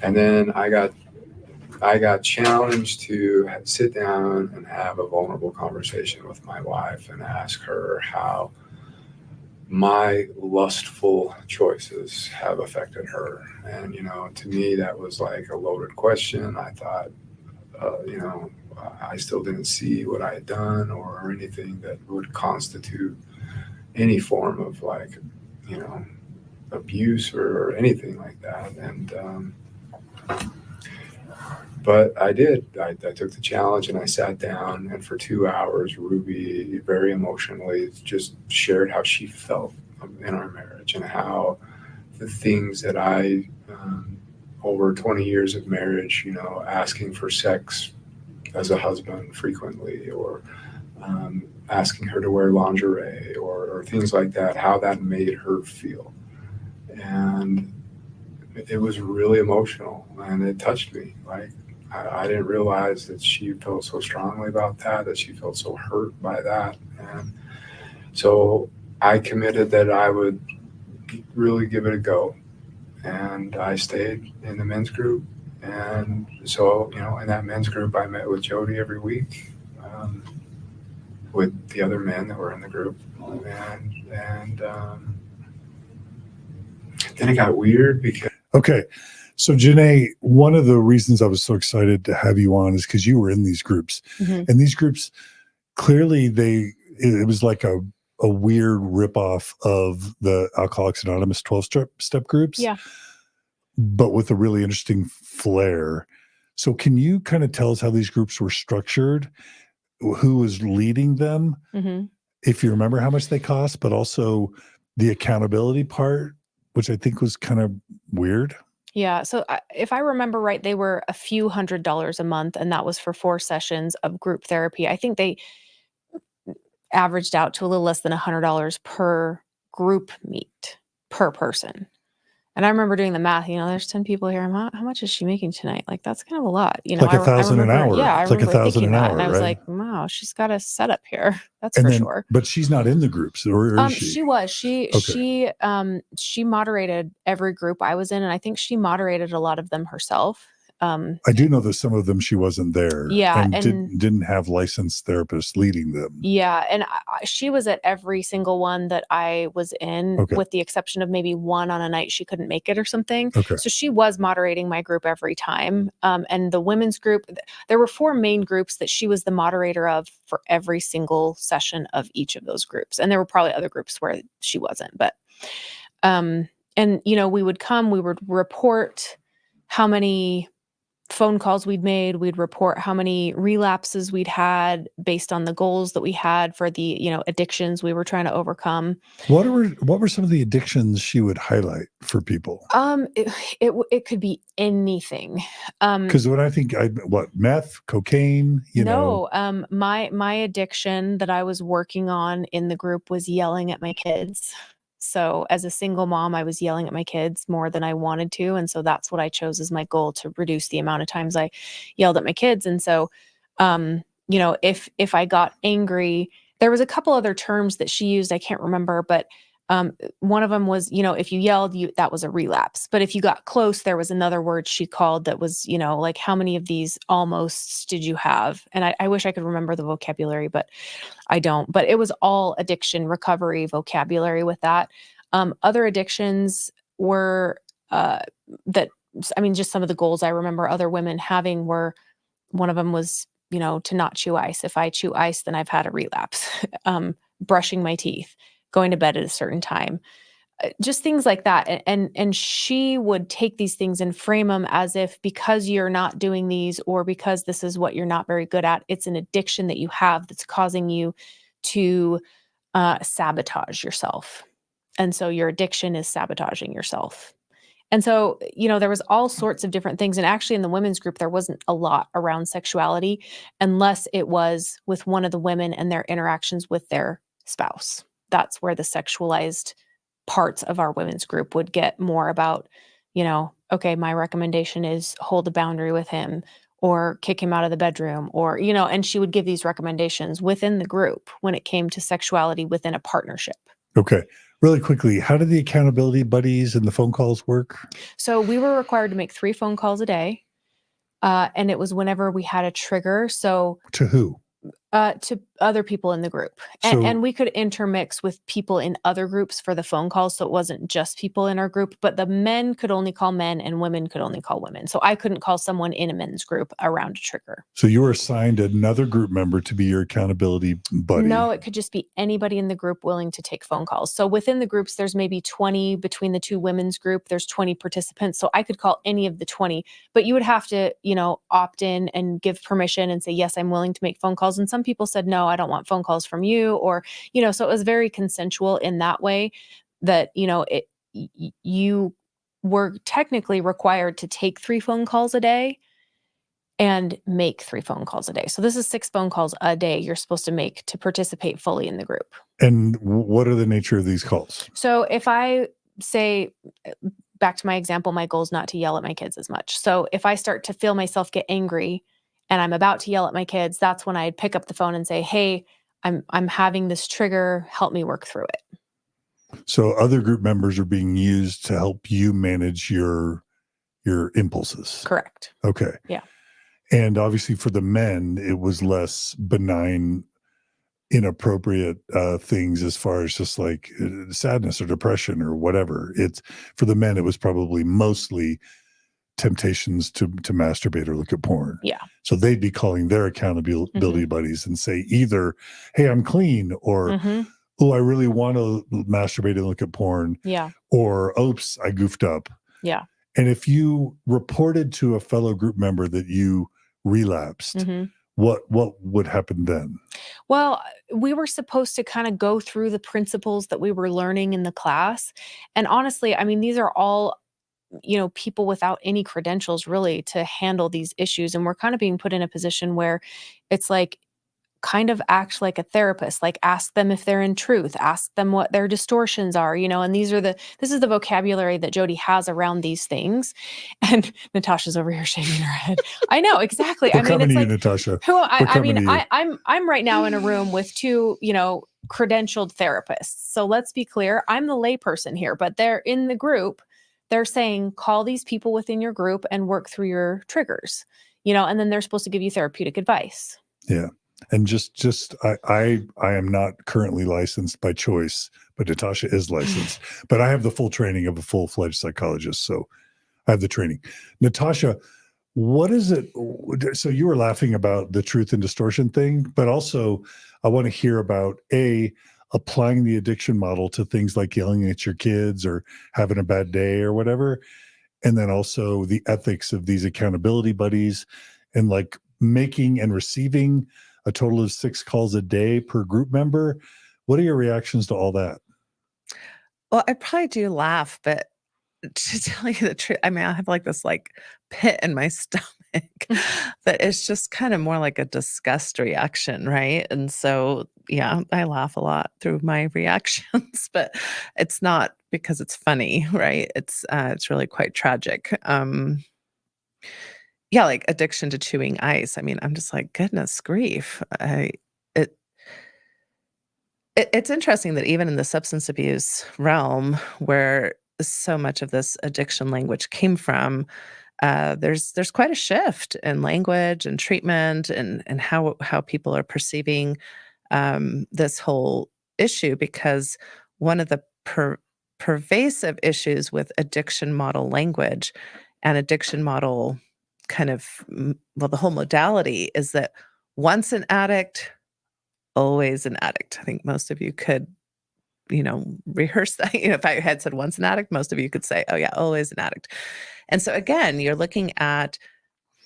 E: and then I got challenged to sit down and have a vulnerable conversation with my wife and ask her how my lustful choices have affected her. And, to me, that was a loaded question. I thought, I still didn't see what I had done or anything that would constitute any form of abuse or anything like that. And, but I did. I took the challenge and I sat down, and for 2 hours, Ruby very emotionally just shared how she felt in our marriage and how the things that I, over 20 years of marriage, asking for sex as a husband frequently, or asking her to wear lingerie or things like that, how that made her feel. And it was really emotional, and it touched me. I didn't realize that she felt so strongly about that she felt so hurt by that. And so I committed that I would really give it a go. And I stayed in the men's group. And so, in that men's group, I met with Jodi every week, with the other men that were in the group. And then it got weird because...
A: Okay. So Janae, one of the reasons I was so excited to have you on is because you were in these groups. And these groups, clearly it was like a weird ripoff of the Alcoholics Anonymous 12-step groups.
B: Yeah.
A: But with a really interesting flair. So can you kind of tell us how these groups were structured? Who was leading them?
B: Mm-hmm.
A: If you remember how much they cost, but also the accountability part, which I think was kind of weird.
B: Yeah. So if I remember right, they were a few $100s a month, and that was for 4 sessions of group therapy. I think they averaged out to a little less than $100 per group meet per person. And I remember doing the math, there's 10 people here. How much is she making tonight? Like, that's kind of a lot.
A: Like $1,000 an hour.
B: Yeah, I
A: It's like
B: remember
A: $1,000
B: thinking
A: an
B: that.
A: hour,
B: And I was
A: right?
B: like, wow, she's got a setup here. That's
A: And
B: for
A: then,
B: sure.
A: but she's not in the groups, or is she?
B: She was. She moderated every group I was in, and I think she moderated a lot of them herself.
A: I do know that some of them she wasn't there.
B: Yeah,
A: and didn't have licensed therapists leading them.
B: Yeah, and she was at every single one that I was in,
A: Okay.
B: with the exception of maybe one on a night she couldn't make it or something.
A: Okay.
B: So she was moderating my group every time. And the women's group, there were 4 main groups that she was the moderator of for every single session of each of those groups. And there were probably other groups where she wasn't, but, and we would report how many phone calls we'd made. We'd report how many relapses we'd had based on the goals that we had for the, addictions we were trying to overcome.
A: What were some of the addictions she would highlight for people?
B: It could be anything.
A: Because when I think meth, cocaine,
B: No, my addiction that I was working on in the group was yelling at my kids. So as a single mom, I was yelling at my kids more than I wanted to. And so that's what I chose as my goal, to reduce the amount of times I yelled at my kids. And so, if I got angry, there was a couple other terms that she used. I can't remember, but one of them was, if you yelled, that was a relapse. But if you got close, there was another word she called that was, like, how many of these almosts did you have? And I wish I could remember the vocabulary, but I don't. But it was all addiction recovery vocabulary with that. Other addictions were just some of the goals I remember other women having were, one of them was, to not chew ice. If I chew ice, then I've had a relapse. Brushing my teeth, going to bed at a certain time, just things like that. And she would take these things and frame them as if, because you're not doing these, or because this is what you're not very good at, it's an addiction that you have that's causing you to sabotage yourself. And so your addiction is sabotaging yourself. And so, there was all sorts of different things. And actually in the women's group, there wasn't a lot around sexuality, unless it was with one of the women and their interactions with their spouse. That's where the sexualized parts of our women's group would get more about, okay, my recommendation is hold a boundary with him, or kick him out of the bedroom, or, and she would give these recommendations within the group when it came to sexuality within a partnership.
A: Okay. Really quickly, how did the accountability buddies and the phone calls work? So
B: we were required to make 3 phone calls a day. And it was whenever we had a trigger. So
A: to who?
B: To other people in the group. And we could intermix with people in other groups for the phone calls. So it wasn't just people in our group, but the men could only call men and women could only call women. So I couldn't call someone in a men's group around a trigger.
A: So you were assigned another group member to be your accountability buddy?
B: No, it could just be anybody in the group willing to take phone calls. So within the groups, there's maybe 20 between the 2 women's group. There's 20 participants. So I could call any of the 20, but you would have to, opt in and give permission and say, yes, I'm willing to make phone calls. And some people said, no, I don't want phone calls from you, or, so it was very consensual in that way that, you were technically required to take 3 phone calls a day and make 3 phone calls a day. So this is 6 phone calls a day you're supposed to make to participate fully in the group.
A: And what are the nature of these calls?
B: So if I say, back to my example, my goal is not to yell at my kids as much. So if I start to feel myself get angry and I'm about to yell at my kids, that's when I'd pick up the phone and say, hey, I'm having this trigger, help me work through it.
A: So other group members are being used to help you manage your impulses.
B: Correct.
A: Okay.
B: Yeah.
A: And obviously for the men, it was less benign, inappropriate things as far as just like sadness or depression or whatever. It's for the men, it was probably mostly temptations to masturbate or look at porn.
B: Yeah.
A: So they'd be calling their accountability buddies and say either, hey, I'm clean, or, oh, I really want to masturbate and look at porn.
B: Yeah.
A: Or, oops, I goofed up.
B: Yeah.
A: And if you reported to a fellow group member that you relapsed, what would happen then?
B: Well, we were supposed to kind of go through the principles that we were learning in the class. And honestly, I mean, these are all, people without any credentials really to handle these issues. And we're kind of being put in a position where it's like, kind of act like a therapist, like ask them if they're in truth, ask them what their distortions are, and this is the vocabulary that Jodi has around these things. And Natasha's over here shaking her head. I know, exactly.
A: We're coming to you, Natasha.
B: I'm right now in a room with two, credentialed therapists. So let's be clear, I'm the layperson here, but they're in the group. They're saying, call these people within your group and work through your triggers, and then they're supposed to give you therapeutic advice.
A: Yeah. And I am not currently licensed by choice, but Natasha is licensed. But I have the full training of a full-fledged psychologist, so I have the training. Natasha, what is it? So you were laughing about the truth and distortion thing, but also I want to hear about applying the addiction model to things like yelling at your kids or having a bad day or whatever, and then also the ethics of these accountability buddies and like making and receiving a total of 6 calls a day per group member. What are your reactions to all that?
C: Well, I probably do laugh, but to tell you the truth, I mean, I have like this pit in my stomach that it's just kind of more like a disgust reaction, right? And so, yeah, I laugh a lot through my reactions, but it's not because it's funny, right? It's really quite tragic. Yeah, like addiction to chewing ice. I mean, I'm just like, goodness grief. It's interesting that even in the substance abuse realm, where so much of this addiction language came from, there's quite a shift in language and treatment and how people are perceiving this whole issue, because one of the pervasive issues with addiction model language and addiction model kind of, the whole modality is that once an addict, always an addict. I think most of you could, rehearse that. If I had said once an addict, most of you could say, oh yeah, always an addict. And so again, you're looking at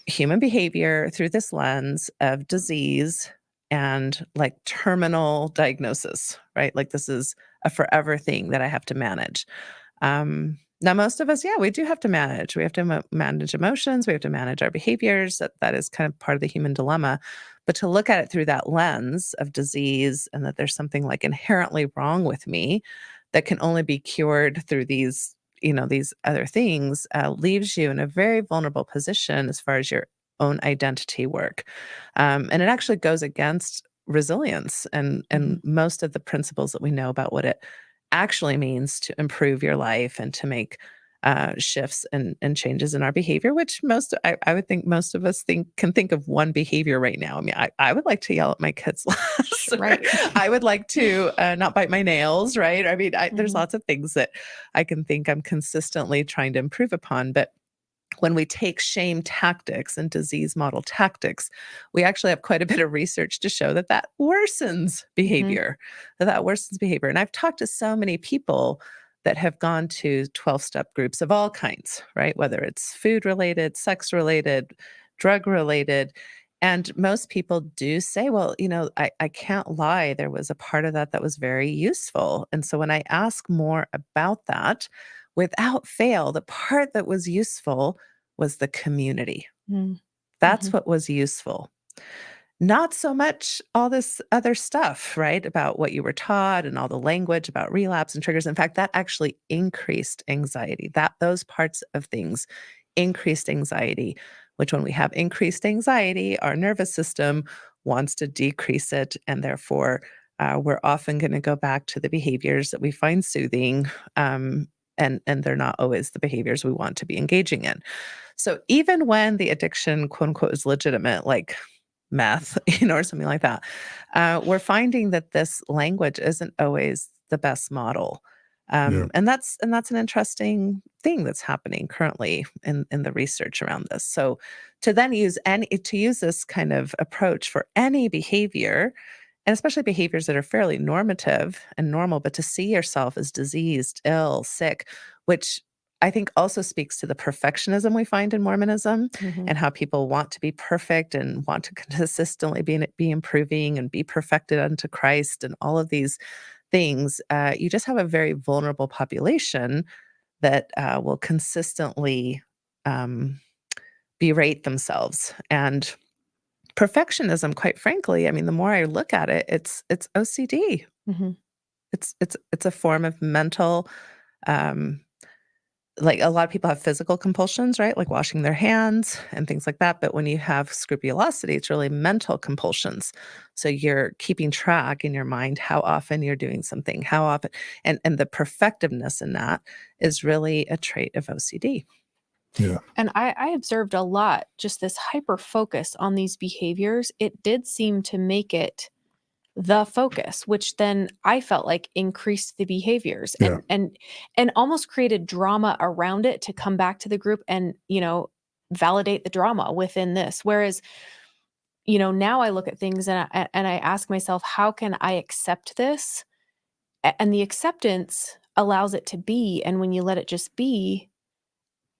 C: human behavior through this lens of disease and like terminal diagnosis, right? Like this is a forever thing that I have to manage. Now, most of us, yeah, we do have to manage. We have to manage emotions. We have to manage our behaviors. That is kind of part of the human dilemma. But to look at it through that lens of disease and that there's something like inherently wrong with me that can only be cured through these, these other things, leaves you in a very vulnerable position as far as your own identity work. And it actually goes against resilience and most of the principles that we know about what it actually means to improve your life and to make shifts and changes in our behavior, which I would think most of us can think of one behavior right now. I mean, I would like to yell at my kids less.
B: Right.
C: I would like to not bite my nails, right? I mean, there's lots of things that I can think I'm consistently trying to improve upon, but when we take shame tactics and disease model tactics, we actually have quite a bit of research to show that worsens behavior, that worsens behavior. And I've talked to so many people that have gone to 12-step groups of all kinds, right? Whether it's food related, sex related, drug related. And most people do say, well, I can't lie. There was a part of that was very useful. And so when I ask more about that, without fail, the part that was useful was the community. That's what was useful. Not so much all this other stuff, right? About what you were taught and all the language about relapse and triggers. In fact, that actually increased anxiety. Those parts of things increased anxiety, which when we have increased anxiety, our nervous system wants to decrease it. And therefore, we're often going to go back to the behaviors that we find soothing. And they're not always the behaviors we want to be engaging in. So even when the addiction, quote unquote, is legitimate, like meth, or something like that, we're finding that this language isn't always the best model. And that's an interesting thing that's happening currently in the research around this. So to then use this kind of approach for any behavior, and especially behaviors that are fairly normative and normal, but to see yourself as diseased, ill, sick, which I think also speaks to the perfectionism we find in Mormonism and how people want to be perfect and want to consistently be improving and be perfected unto Christ and all of these things. You just have a very vulnerable population that will consistently berate themselves. And perfectionism, quite frankly, I mean, the more I look at it, it's OCD. It's a form of mental, like a lot of people have physical compulsions, right? Like washing their hands and things like that. But when you have scrupulosity, it's really mental compulsions. So you're keeping track in your mind how often you're doing something, how often, and the perfectiveness in that is really a trait of OCD.
A: Yeah.
B: And I observed a lot, just this hyper focus on these behaviors. It did seem to make it the focus, which then I felt like increased the behaviors and almost created drama around it to come back to the group and, validate the drama within this. Whereas, now I look at things and I ask myself, how can I accept this? And the acceptance allows it to be. And when you let it just be,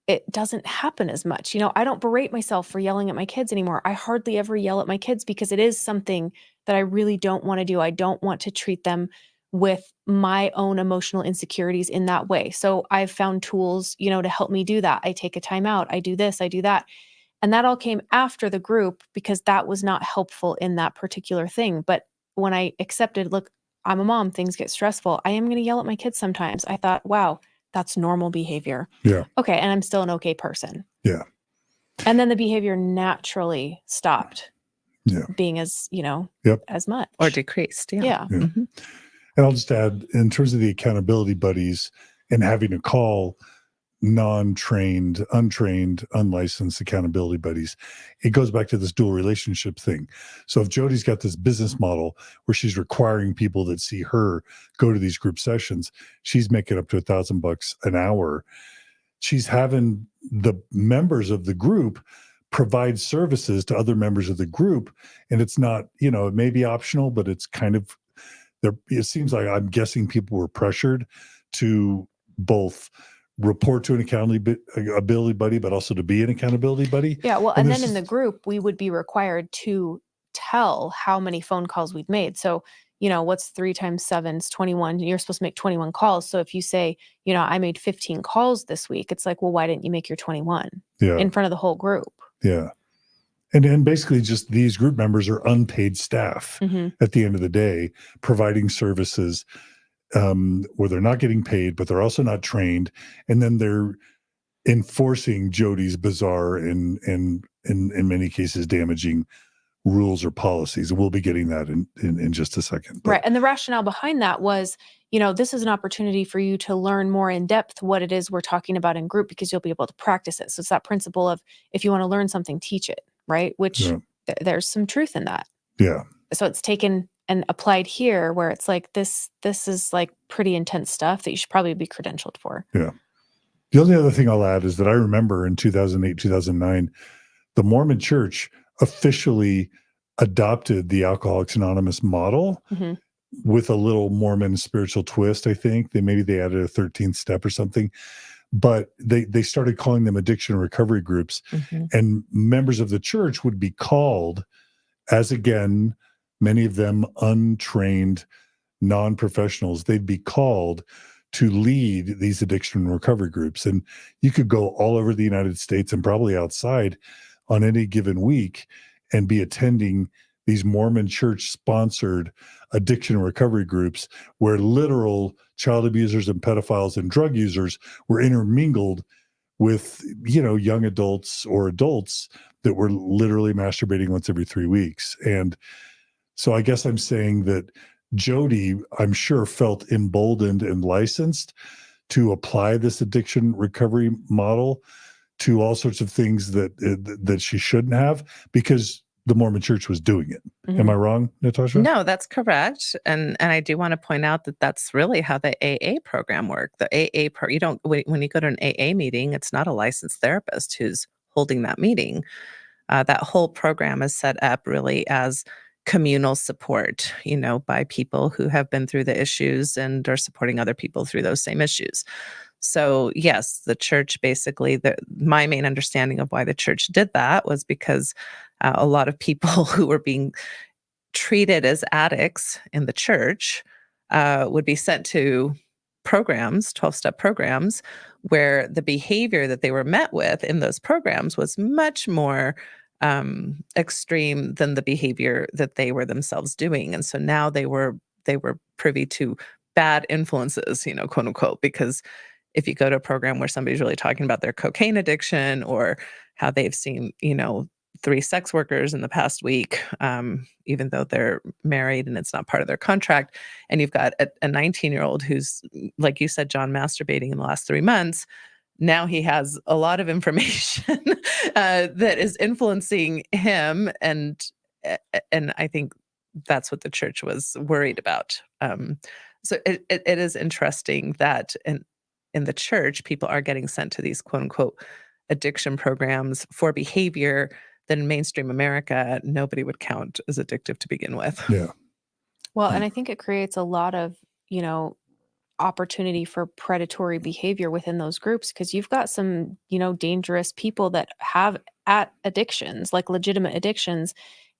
B: it doesn't happen as much. I don't berate myself for yelling at my kids anymore. I hardly ever yell at my kids because it is something that I really don't want to do. I don't want to treat them with my own emotional insecurities in that way. So I've found tools, to help me do that. I take a time out. I do this, I do that. And that all came after the group because that was not helpful in that particular thing. But when I accepted, look, I'm a mom, things get stressful. I am going to yell at my kids sometimes. I thought, wow, that's normal behavior.
A: Yeah.
B: Okay. And I'm still an okay person.
A: Yeah.
B: And then the behavior naturally stopped being as, as much.
C: Or decreased.
B: Yeah.
A: And I'll just add, in terms of the accountability buddies and having to call non-trained, untrained, unlicensed accountability buddies, it goes back to this dual relationship thing. So if Jodi's got this business model where she's requiring people that see her go to these group sessions, she's making up to $1,000 an hour. She's having the members of the group provide services to other members of the group. And it's not, it may be optional, but it's kind of there. It seems like, I'm guessing, people were pressured to both report to an accountability buddy, but also to be an accountability buddy.
B: Yeah. Well, and then in the group, we would be required to tell how many phone calls we'd made. So, what's 3 times 7 is 21. You're supposed to make 21 calls. So if you say, I made 15 calls this week, it's like, well, why didn't you make your 21 in front of the whole group?
A: Yeah. And basically just these group members are unpaid staff at the end of the day, providing services where they're not getting paid, but they're also not trained. And then they're enforcing Jodi's bizarre and in many cases damaging rules or policies. And we'll be getting that in just a second. But,
B: right. And the rationale behind that was, this is an opportunity for you to learn more in depth what it is we're talking about in group, because you'll be able to practice it. So it's that principle of, if you want to learn something, teach it, right? Which there's some truth in that.
A: Yeah.
B: So it's taken and applied here, where it's like, this is like pretty intense stuff that you should probably be credentialed for.
A: Yeah. The only other thing I'll add is that I remember in 2008, 2009, the Mormon Church officially adopted the Alcoholics Anonymous model with a little Mormon spiritual twist. I think they added a 13th step or something, but they started calling them addiction recovery groups, and members of the church would be called as, again, many of them untrained non-professionals. They'd be called to lead these addiction recovery groups. And you could go all over the United States and probably outside on any given week and be attending these Mormon church sponsored addiction recovery groups where literal child abusers and pedophiles and drug users were intermingled with, young adults or adults that were literally masturbating once every 3 weeks. And so I guess I'm saying that Jodi, I'm sure, felt emboldened and licensed to apply this addiction recovery model to all sorts of things that she shouldn't have, because the Mormon Church was doing it.
B: Mhm.
A: Am I wrong, Natasha?
C: No, that's correct. And I do want to point out that that's really how the AA program worked. The you don't, when you go to an AA meeting, it's not a licensed therapist who's holding that meeting. That whole program is set up really as communal support, by people who have been through the issues and are supporting other people through those same issues. So yes, the church basically, my main understanding of why the church did that was because a lot of people who were being treated as addicts in the church would be sent to programs, 12-step programs, where the behavior that they were met with in those programs was much more extreme than the behavior that they were themselves doing. And so now they were privy to bad influences, quote unquote, because if you go to a program where somebody's really talking about their cocaine addiction or how they've seen, 3 sex workers in the past week, even though they're married and it's not part of their contract, and you've got a 19-year-old who's, like you said, John, masturbating in the last 3 months, now he has a lot of information that is influencing him, and I think that's what the church was worried about. So it is interesting that in the church, people are getting sent to these quote unquote addiction programs for behavior that in mainstream America nobody would count as addictive to begin with.
A: Yeah.
B: Well, and I think it creates a lot of, opportunity for predatory behavior within those groups, because you've got some, dangerous people that have addictions, like legitimate addictions.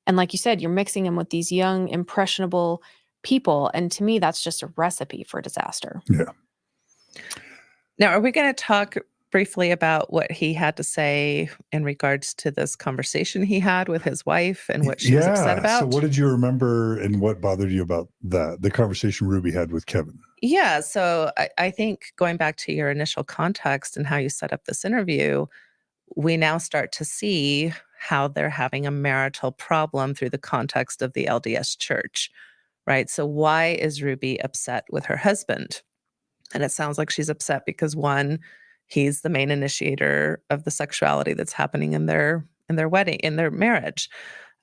B: And like you said, you're mixing them with these young, impressionable people. And to me, that's just a recipe for disaster.
A: Yeah.
C: Now, are we going to talk briefly about what he had to say in regards to this conversation he had with his wife and what she was upset about?
A: So what did you remember and what bothered you about the conversation Ruby had with Kevin?
C: Yeah. So I think going back to your initial context and how you set up this interview, we now start to see how they're having a marital problem through the context of the LDS church, right? So why is Ruby upset with her husband? And it sounds like she's upset because, one, he's the main initiator of the sexuality that's happening in their wedding, in their marriage.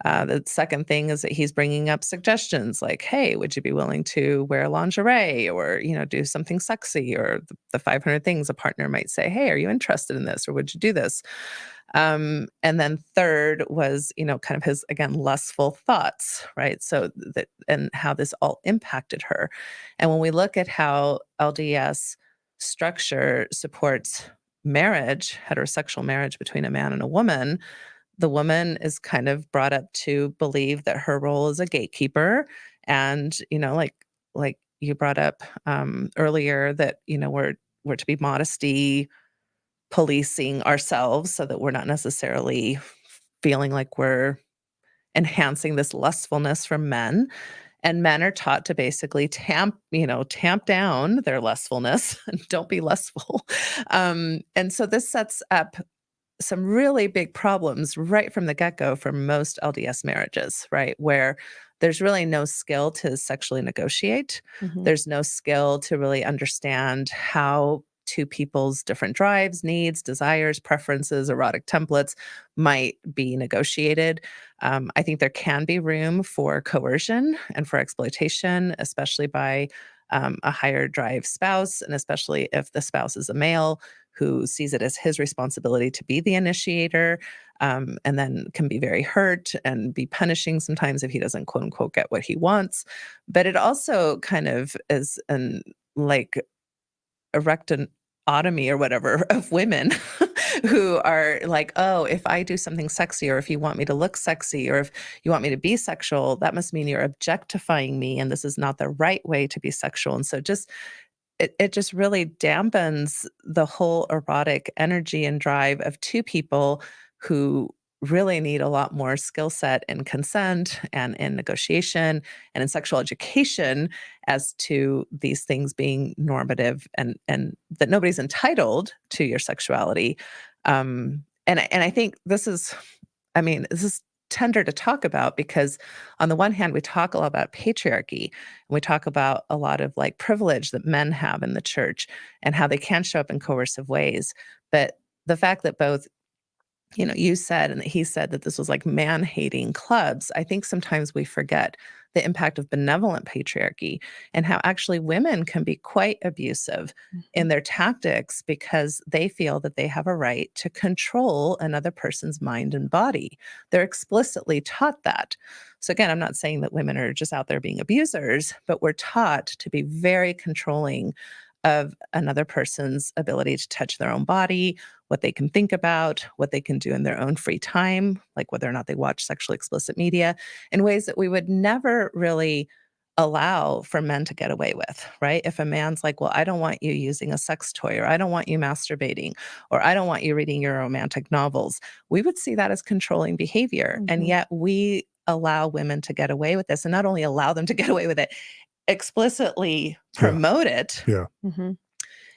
C: The second thing is that he's bringing up suggestions like, hey, would you be willing to wear lingerie or, do something sexy, or the 500 things a partner might say, hey, are you interested in this? Or would you do this? And then third was, kind of his, again, lustful thoughts, right? So that, and how this all impacted her. And when we look at how LDS structure supports marriage, heterosexual marriage between a man and a woman, the woman is kind of brought up to believe that her role is a gatekeeper. And, like you brought up earlier, that, we're to be modesty policing ourselves so that we're not necessarily feeling like we're enhancing this lustfulness from men. And men are taught to basically tamp down their lustfulness and don't be lustful. And so this sets up some really big problems right from the get-go for most LDS marriages, right? Where there's really no skill to sexually negotiate.
B: Mhm.
C: There's no skill to really understand how two people's different drives, needs, desires, preferences, erotic templates might be negotiated. I think there can be room for coercion and for exploitation, especially by a higher drive spouse, and especially if the spouse is a male who sees it as his responsibility to be the initiator, and then can be very hurt and be punishing sometimes if he doesn't, quote unquote, get what he wants. But it also kind of is an like erectotomy or whatever of women who are like, oh, if I do something sexy, or if you want me to look sexy, or if you want me to be sexual, that must mean you're objectifying me, and this is not the right way to be sexual. And so it just really dampens the whole erotic energy and drive of two people who really need a lot more skill set in consent and in negotiation and in sexual education as to these things being normative, and that nobody's entitled to your sexuality. And I think this is tender to talk about, because on the one hand, we talk a lot about patriarchy, and we talk about a lot of like privilege that men have in the church and how they can show up in coercive ways. But the fact that both you said, and he said that this was like man-hating clubs. I think sometimes we forget the impact of benevolent patriarchy and how actually women can be quite abusive in their tactics because they feel that they have a right to control another person's mind and body. They're explicitly taught that. So again, I'm not saying that women are just out there being abusers, but we're taught to be very controlling of another person's ability to touch their own body, what they can think about, what they can do in their own free time, like whether or not they watch sexually explicit media, in ways that we would never really allow for men to get away with, right? If a man's like, well, I don't want you using a sex toy, or I don't want you masturbating, or I don't want you reading your romantic novels, we would see that as controlling behavior. And yet we allow women to get away with this, and not only allow them to get away with it, explicitly promote it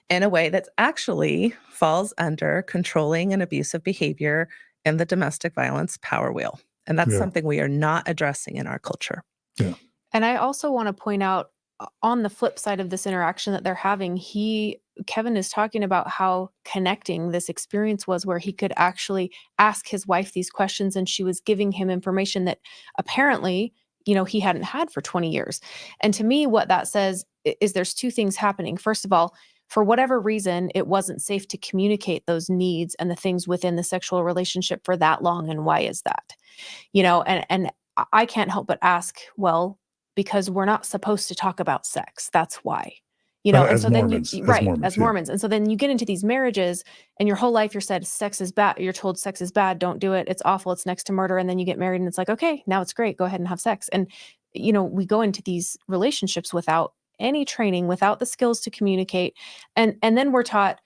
C: in a way that actually falls under controlling and abusive behavior in the domestic violence power wheel. And that's something we are not addressing in our culture.
A: Yeah.
B: And I also want to point out on the flip side of this interaction that they're having, Kevin is talking about how connecting this experience was, where he could actually ask his wife these questions and she was giving him information that apparently, he hadn't had for 20 years. And to me, what that says is there's two things happening. First of all, for whatever reason, it wasn't safe to communicate those needs and the things within the sexual relationship for that long. And why is that? And I can't help but ask, well, because we're not supposed to talk about sex. That's why.
A: As Mormons.
B: And so then you get into these marriages and your whole life you're said sex is bad. You're told sex is bad. Don't do it. It's awful. It's next to murder. And then you get married and it's like, okay, now it's great. Go ahead and have sex. And, we go into these relationships without any training, without the skills to communicate. And then we're taught,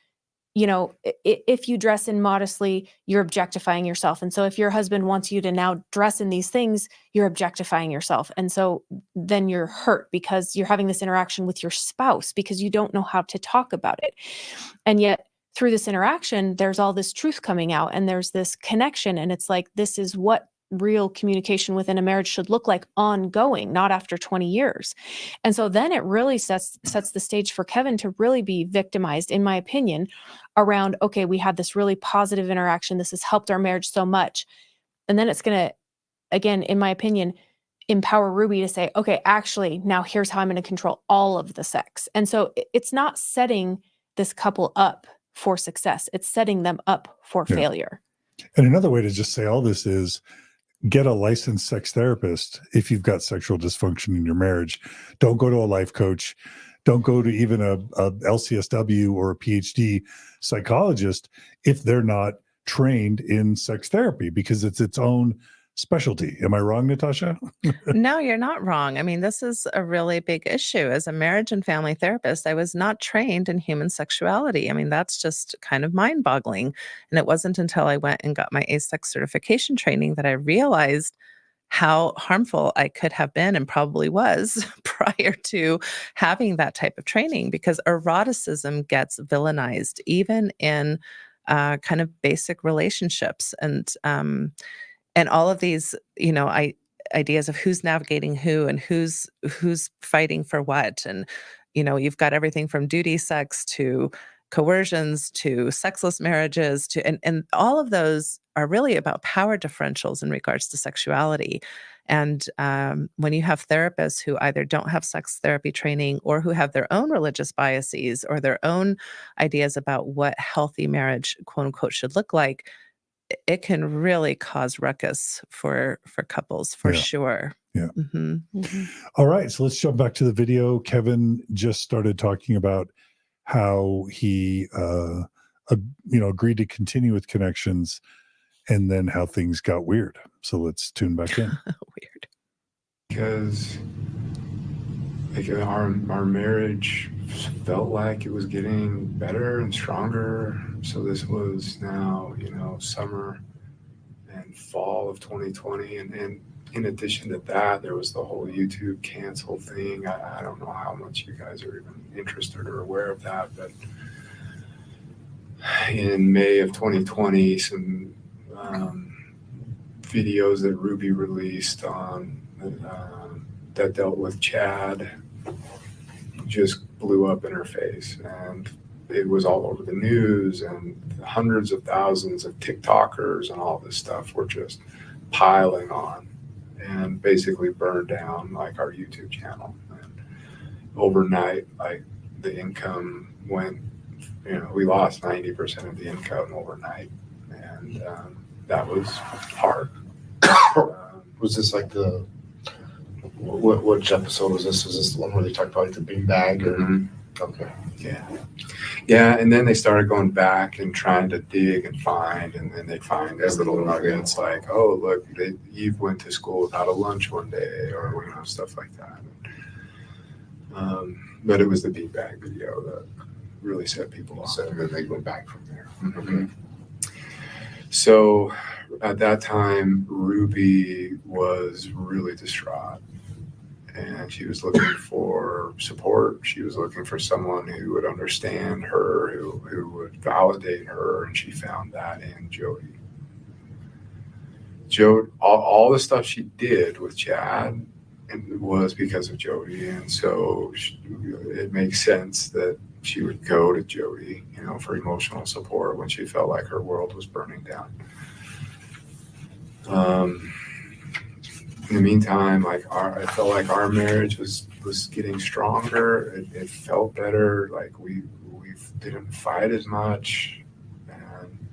B: if you dress in modestly, you're objectifying yourself. And so if your husband wants you to now dress in these things, you're objectifying yourself. And so then you're hurt because you're having this interaction with your spouse because you don't know how to talk about it. And yet through this interaction, there's all this truth coming out and there's this connection. And it's like, this is what real communication within a marriage should look like ongoing, not after 20 years. And so then it really sets the stage for Kevin to really be victimized, in my opinion, around, okay, we had this really positive interaction. This has helped our marriage so much. And then it's going to, again, in my opinion, empower Ruby to say, okay, actually, now here's how I'm going to control all of the sex. And so it's not setting this couple up for success. It's setting them up for failure.
A: And another way to just say all this is, get a licensed sex therapist if you've got sexual dysfunction in your marriage. Don't go to a life coach. Don't go to even a LCSW or a PhD psychologist if they're not trained in sex therapy, because it's its own specialty. Am I wrong, Natasha?
C: No, you're not wrong. I mean, this is a really big issue. As a marriage and family therapist, I was not trained in human sexuality. I mean, that's just kind of mind-boggling. And it wasn't until I went and got my ASEX certification training that I realized how harmful I could have been and probably was prior to having that type of training, because eroticism gets villainized even in kind of basic relationships. And all of these, ideas of who's navigating who and who's fighting for what. And, you've got everything from duty sex to coercions to sexless marriages and all of those are really about power differentials in regards to sexuality. And when you have therapists who either don't have sex therapy training or who have their own religious biases or their own ideas about what healthy marriage, quote unquote, should look like, it can really cause ruckus for couples, for sure.
A: Yeah.
C: Mm-hmm.
B: Mm-hmm.
A: All right. So let's jump back to the video. Kevin just started talking about how he, agreed to continue with connections and then how things got weird. So let's tune back in.
C: Weird.
E: Because our marriage felt like it was getting better and stronger. So this was now, summer and fall of 2020. And in addition to that, there was the whole YouTube cancel thing. I don't know how much you guys are even interested or aware of that, but in May of 2020, some videos that Ruby released on that dealt with Chad just blew up in her face. And it was all over the news, and hundreds of thousands of TikTokers and all this stuff were just piling on and basically burned down like our YouTube channel. And overnight, like the income went, we lost 90% of the income overnight. And that was hard.
G: Was this like which episode was this? Was this the one where they talked about like the bean bag or?
E: Mhm.
G: Okay.
E: Yeah. And then they started going back and trying to dig and find, and then they find these little nuggets like, oh, look, Eve went to school without a lunch one day, or stuff like that. But it was the beanbag video that really set people off.
G: So then they went back from there.
E: Mhm. So at that time, Ruby was really distraught, and she was looking for support. She was looking for someone who would understand her, who would validate her, and she found that in Jodi. All the stuff she did with Chad was because of Jodi, and so it makes sense that she would go to Jodi, for emotional support when she felt like her world was burning down. In the meantime, I felt like our marriage was getting stronger. It felt better. Like we didn't fight as much, and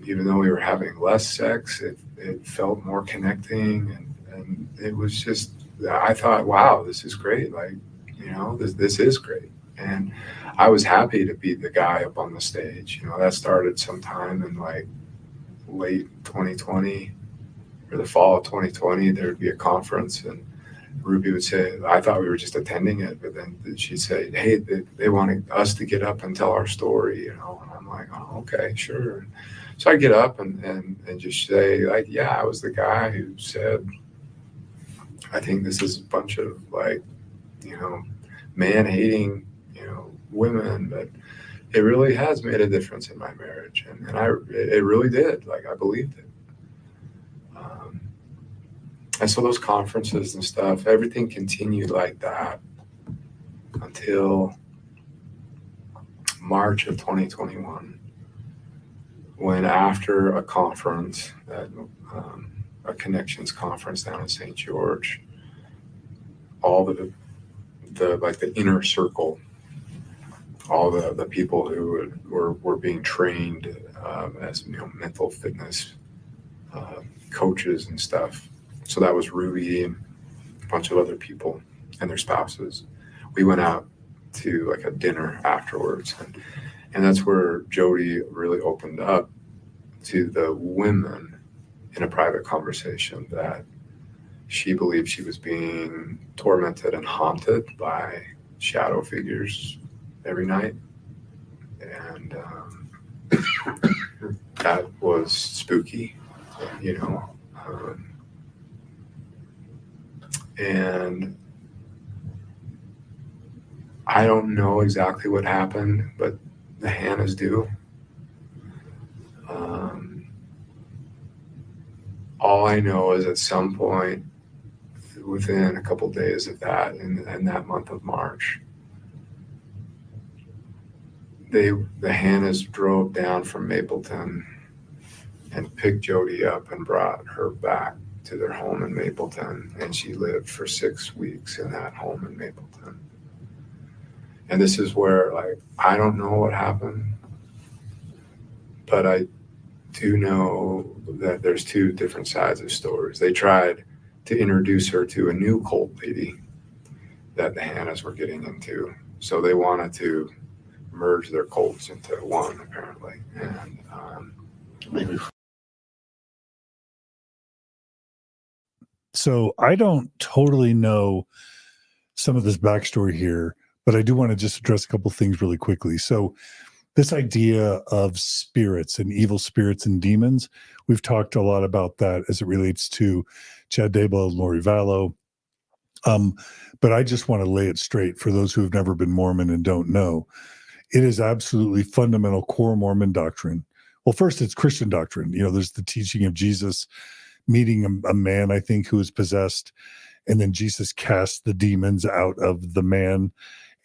E: even though we were having less sex, it felt more connecting, and it was just. I thought, wow, this is great. Like, this is great. And I was happy to be the guy up on the stage. That started sometime in like late 2020 or the fall of 2020. There would be a conference, and Ruby would say, I thought we were just attending it, but then she'd say, hey, they wanted us to get up and tell our story, and I'm like, oh, okay, sure. So I get up and just say, like, yeah, I was the guy who said, I think this is a bunch of man-hating, women, but it really has made a difference in my marriage, and it really did. Like, I believed it. And so those conferences and stuff, everything continued like that until March of 2021, when after a conference, a connections conference down in St. George, all the inner circle, all the people who were being trained as mental fitness coaches and stuff. So that was Ruby and a bunch of other people and their spouses. We went out to like a dinner afterwards, and that's where Jodi really opened up to the women in a private conversation that she believed she was being tormented and haunted by shadow figures every night. And that was spooky, and I don't know exactly what happened, but the Hannahs do. All I know is at some point within a couple days of that, in that month of March, the Hannahs drove down from Mapleton and picked Jodi up and brought her back to their home in Mapleton, and she lived for 6 weeks in that home in Mapleton. And this is where, I don't know what happened, but I do know that there's two different sides of stories. They tried to introduce her to a new cult lady that the Hannahs were getting into. So they wanted to merge their cults into one, apparently. And
G: Maybe.
A: So I don't totally know some of this backstory here, but I do want to just address a couple things really quickly. So this idea of spirits and evil spirits and demons, we've talked a lot about that as it relates to Chad Daybell and Lori Vallow. But I just want to lay it straight for those who have never been Mormon and don't know. It is absolutely fundamental core Mormon doctrine. Well, first, it's Christian doctrine. There's the teaching of Jesus meeting a man, I think, who was possessed, and then Jesus cast the demons out of the man,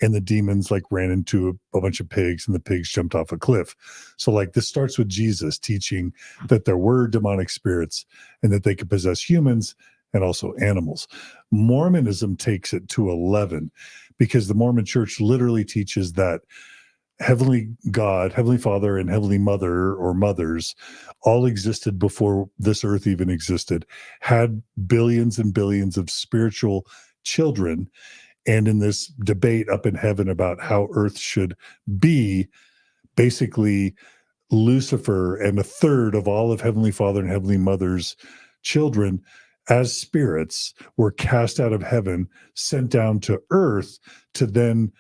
A: and the demons like ran into a bunch of pigs and the pigs jumped off a cliff. So like this starts with Jesus teaching that there were demonic spirits and that they could possess humans and also animals. Mormonism takes it to 11 because the Mormon church literally teaches that Heavenly God, Heavenly Father, and Heavenly Mother or mothers all existed before this earth even existed, had billions and billions of spiritual children. And in this debate up in heaven about how earth should be, basically Lucifer and a third of all of Heavenly Father and Heavenly Mother's children as spirits were cast out of heaven, sent down to earth to then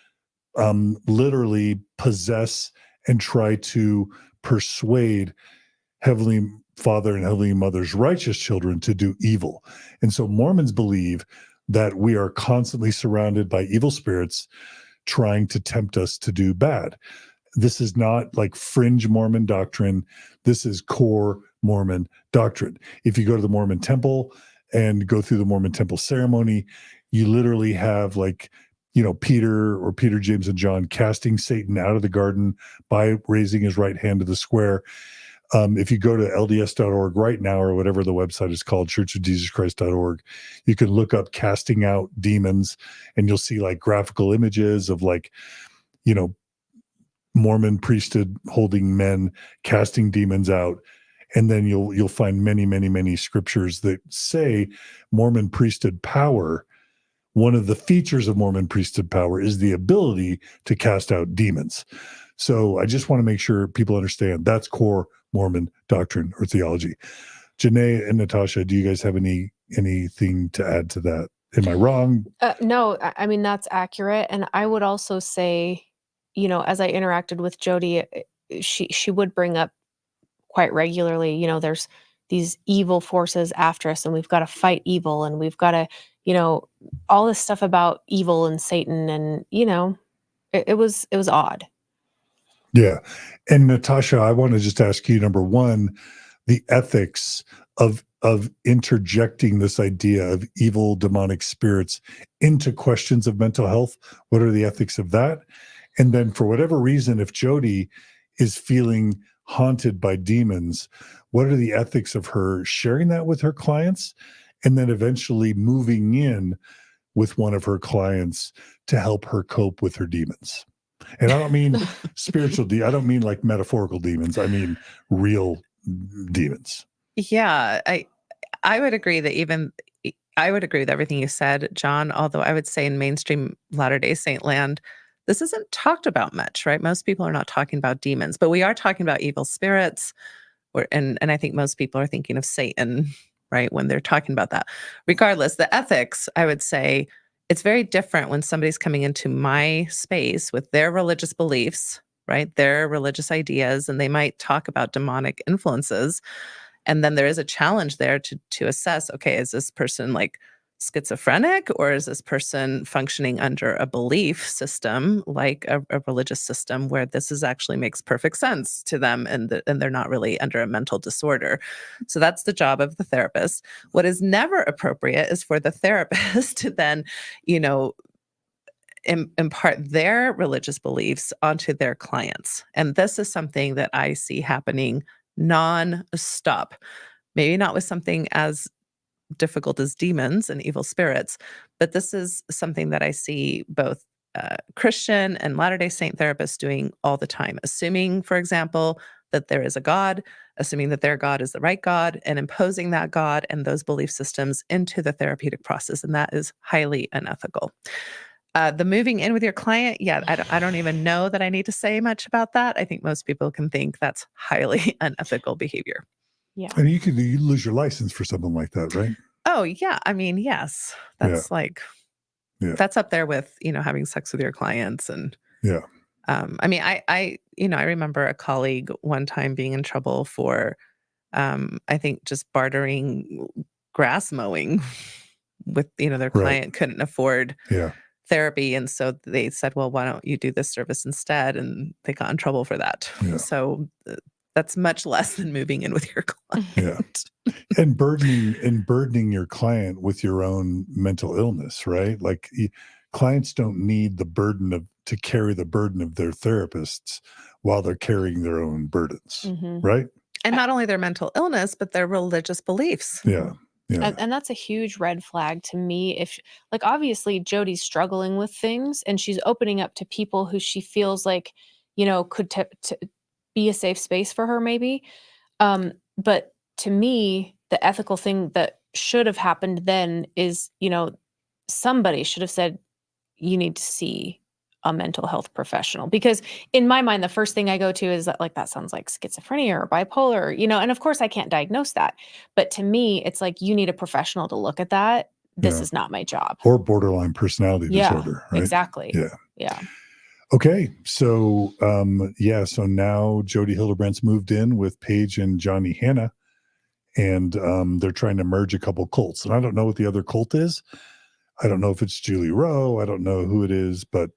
A: literally possess and try to persuade Heavenly Father and Heavenly Mother's righteous children to do evil. And so Mormons believe that we are constantly surrounded by evil spirits trying to tempt us to do bad. This is not like fringe Mormon doctrine. This is core Mormon doctrine. If you go to the Mormon temple and go through the Mormon temple ceremony, you literally have like, Peter, James, and John casting Satan out of the garden by raising his right hand to the square. If you go to LDS.org right now, or whatever the website is called, churchofjesuschrist.org, you can look up casting out demons and you'll see like graphical images of like, Mormon priesthood holding men casting demons out. And then you'll find many, many, many scriptures that say Mormon priesthood power. One of the features of Mormon priesthood power is the ability to cast out demons. So I just want to make sure people understand that's core Mormon doctrine or theology. Janae and Natasha, do you guys have anything to add to that? Am I wrong?
B: No, I mean, that's accurate. And I would also say, as I interacted with Jodi, she would bring up quite regularly, there's these evil forces after us and we've got to fight evil and we've got to, all this stuff about evil and Satan. And, it was odd.
A: Yeah. And Natasha, I want to just ask you, number one, the ethics of interjecting this idea of evil demonic spirits into questions of mental health. What are the ethics of that? And then for whatever reason, if Jodi is feeling haunted by demons, what are the ethics of her sharing that with her clients and then eventually moving in with one of her clients to help her cope with her demons? And I don't mean spiritual, I don't mean like metaphorical demons. I mean real demons.
C: Yeah, I would agree that I would agree with everything you said, John, although I would say in mainstream Latter-day Saint land, this isn't talked about much, right? Most people are not talking about demons, but we are talking about evil spirits, and I think most people are thinking of Satan, right, when they're talking about that. Regardless, the ethics, I would say, it's very different when somebody's coming into my space with their religious beliefs, right, their religious ideas, and they might talk about demonic influences. And then there is a challenge there to assess, okay, is this person like schizophrenic or is this person functioning under a belief system like a religious system where this actually makes perfect sense to them and they're not really under a mental disorder. So that's the job of the therapist. What is never appropriate is for the therapist to then, impart their religious beliefs onto their clients. And this is something that I see happening non-stop. Maybe not with something as difficult as demons and evil spirits, but this is something that I see both Christian and Latter-day Saint therapists doing all the time, assuming, for example, that there is a God, assuming that their God is the right God, and imposing that God and those belief systems into the therapeutic process, and that is highly unethical. The moving in with your client, yeah, I don't even know that I need to say much about that. I think most people can think that's highly unethical behavior.
B: Yeah.
A: And you lose your license for something like that, right?
C: Oh, yeah. I mean, yes. That's that's up there with, having sex with your clients. And
A: yeah.
C: I mean, I remember a colleague one time being in trouble for, I think just bartering grass mowing with, their client couldn't afford therapy. And so they said, well, why don't you do this service instead? And they got in trouble for that.
A: Yeah.
C: So that's much less than moving in with your client.
A: Yeah. And burdening your client with your own mental illness, right? Like clients don't need to carry the burden of their therapists while they're carrying their own burdens,
B: Mhm.
A: right?
C: And not only their mental illness, but their religious beliefs.
A: Yeah. Yeah.
B: And that's a huge red flag to me. Like, obviously Jodi's struggling with things and she's opening up to people who she feels like, could be a safe space for her maybe. But to me, the ethical thing that should have happened then is, somebody should have said, you need to see a mental health professional, because in my mind, the first thing I go to is that sounds like schizophrenia or bipolar, and of course I can't diagnose that. But to me, it's like, you need a professional to look at that. This
A: Yeah.
B: is not my job.
A: Or borderline personality disorder, right?
B: Exactly.
A: Yeah.
B: Yeah.
A: Okay. So, so now Jodi Hildebrandt's moved in with Paige and Johnny Hanna, and they're trying to merge a couple cults. And I don't know what the other cult is. I don't know if it's Julie Rowe. I don't know who it is, but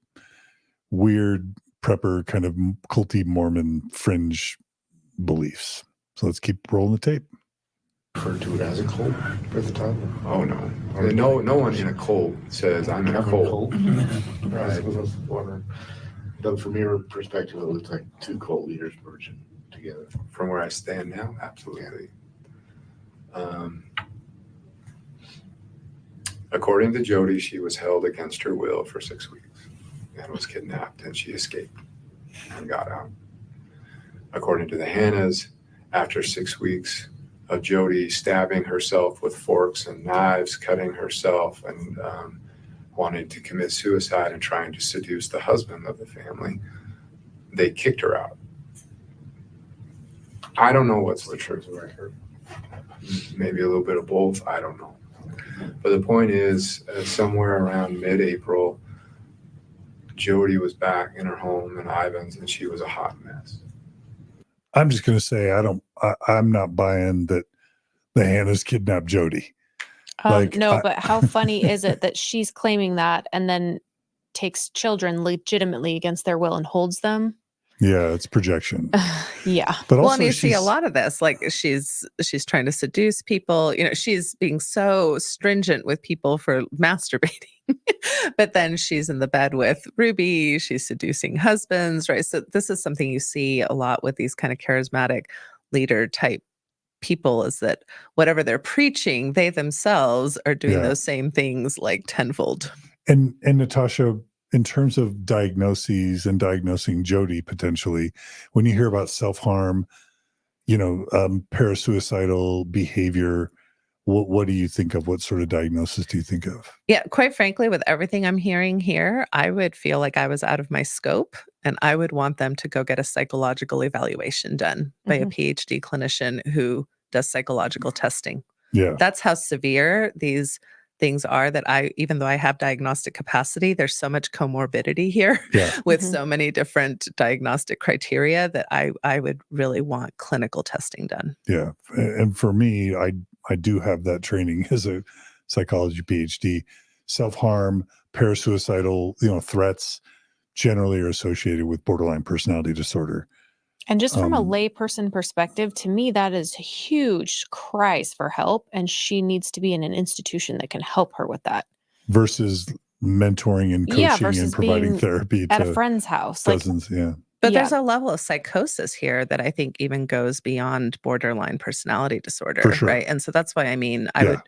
A: weird prepper kind of culty Mormon fringe beliefs. So let's keep rolling the tape.
G: Refer to it as a cult at the time.
E: Oh, no. No one in a cult says, I'm in a cult.
G: Right. I was wondering. Doug, from your perspective, it looks like two cult leaders merging together.
E: From where I stand now, absolutely. According to Jodi, she was held against her will for 6 weeks and was kidnapped, and she escaped and got out. According to the Hannas, after 6 weeks of Jodi stabbing herself with forks and knives, cutting herself, and wanting to commit suicide and trying to seduce the husband of the family, they kicked her out. I don't know what's the truth. Maybe a little bit of both. I don't know. But the point is, somewhere around mid-April, Jodi was back in her home in Ivins, and she was a hot mess.
A: I'm just going to say I'm not buying that the Hannas kidnapped Jodi.
B: No, but how funny is it that she's claiming that and then takes children legitimately against their will and holds them?
A: Yeah, it's projection.
B: Yeah.
A: But also,
C: Well, and you see a lot of this, like she's trying to seduce people, she's being so stringent with people for masturbating, but then she's in the bed with Ruby, she's seducing husbands, right? So this is something you see a lot with these kind of charismatic leader type people, is that whatever they're preaching, they themselves are doing those same things like tenfold. And
A: Natasha, in terms of diagnoses and diagnosing Jodi potentially, when you hear about self-harm, parasuicidal behavior, what do you think of? What sort of diagnosis do you think of?
C: Yeah, quite frankly, with everything I'm hearing here, I would feel like I was out of my scope, and I would want them to go get a psychological evaluation done by a PhD clinician who does psychological testing.
A: Yeah.
C: That's how severe these things are, that even though I have diagnostic capacity, there's so much comorbidity here with so many different diagnostic criteria that I would really want clinical testing done.
A: Yeah. And for me, I do have that training as a psychology PhD. Self-harm, parasuicidal, threats generally are associated with borderline personality disorder.
B: And just from a layperson perspective, to me, that is huge cries for help. And she needs to be in an institution that can help her with that.
A: Versus mentoring and coaching and providing therapy
B: at a friend's house.
A: Dozens,
C: But there's a level of psychosis here that I think even goes beyond borderline personality disorder, right? And so that's why I would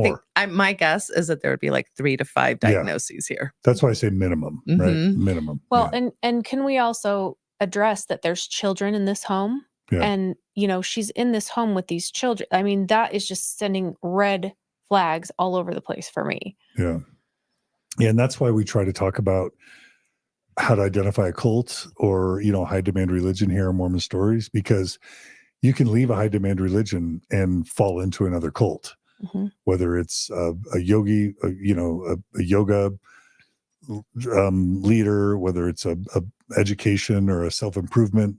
C: think my guess is that there would be like 3 to 5 diagnoses here.
A: That's why I say minimum, right? Minimum.
B: Well, and can we also address that there's children in this home, and she's in this home with these children? I mean, that is just sending red flags all over the place for me.
A: Yeah, and that's why we try to talk about how to identify a cult or high demand religion here in Mormon Stories, because you can leave a high demand religion and fall into another cult, whether it's a yogi, a yoga leader, whether it's a education or a self-improvement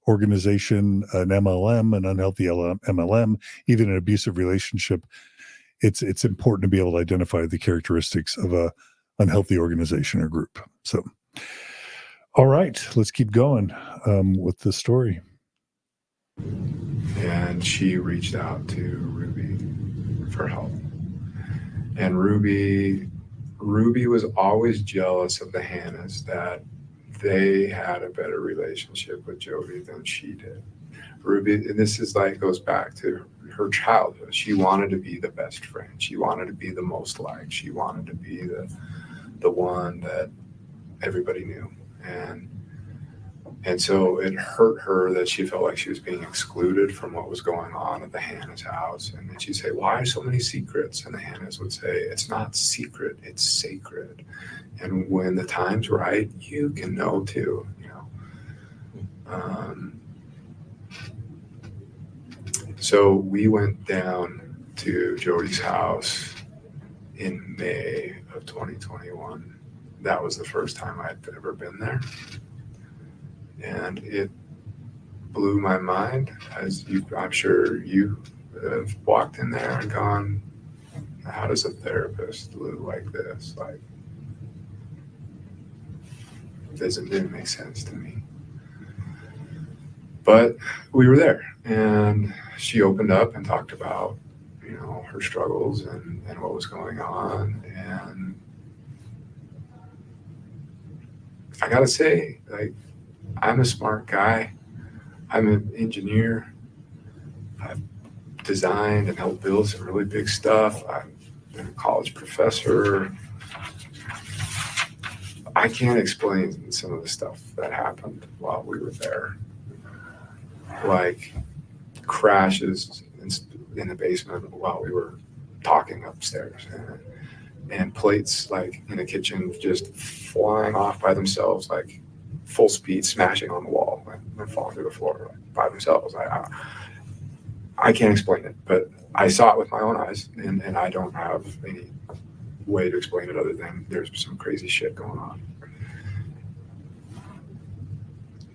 A: organization, an MLM, an unhealthy MLM, even an abusive relationship. It's important to be able to identify the characteristics of a unhealthy organization or group. So, all right, let's keep going with the story.
E: And she reached out to Ruby for help. And Ruby Ruby was always jealous of the Hannahs that they had a better relationship with Jodi than she did. Ruby, and this is like, goes back to her childhood. She wanted to be the best friend. She wanted to be the most liked. She wanted to be the one that everybody knew. And so it hurt her that she felt like she was being excluded from what was going on at the Hannah's house. And then she'd say, why so many secrets? And the Hannahs would say, it's not secret, it's sacred. And when the time's right, you can know too, you know. So we went down to Jodi's house in May of 2021. That was the first time I'd ever been there. And it blew my mind, as I'm sure you have walked in there and gone, how does a therapist look like this? Like, it didn't make sense to me. But we were there, and she opened up and talked about, you know, her struggles and what was going on. And I gotta say, like, I'm a smart guy. I'm an engineer. I've designed and helped build some really big stuff. I've been a college professor. I can't explain some of the stuff that happened while we were there. Like crashes in the basement while we were talking upstairs. And plates like in the kitchen just flying off by themselves, like full speed, smashing on the wall and falling through the floor by themselves. I can't explain it, but I saw it with my own eyes, and I don't have any way to explain it other than there's some crazy shit going on.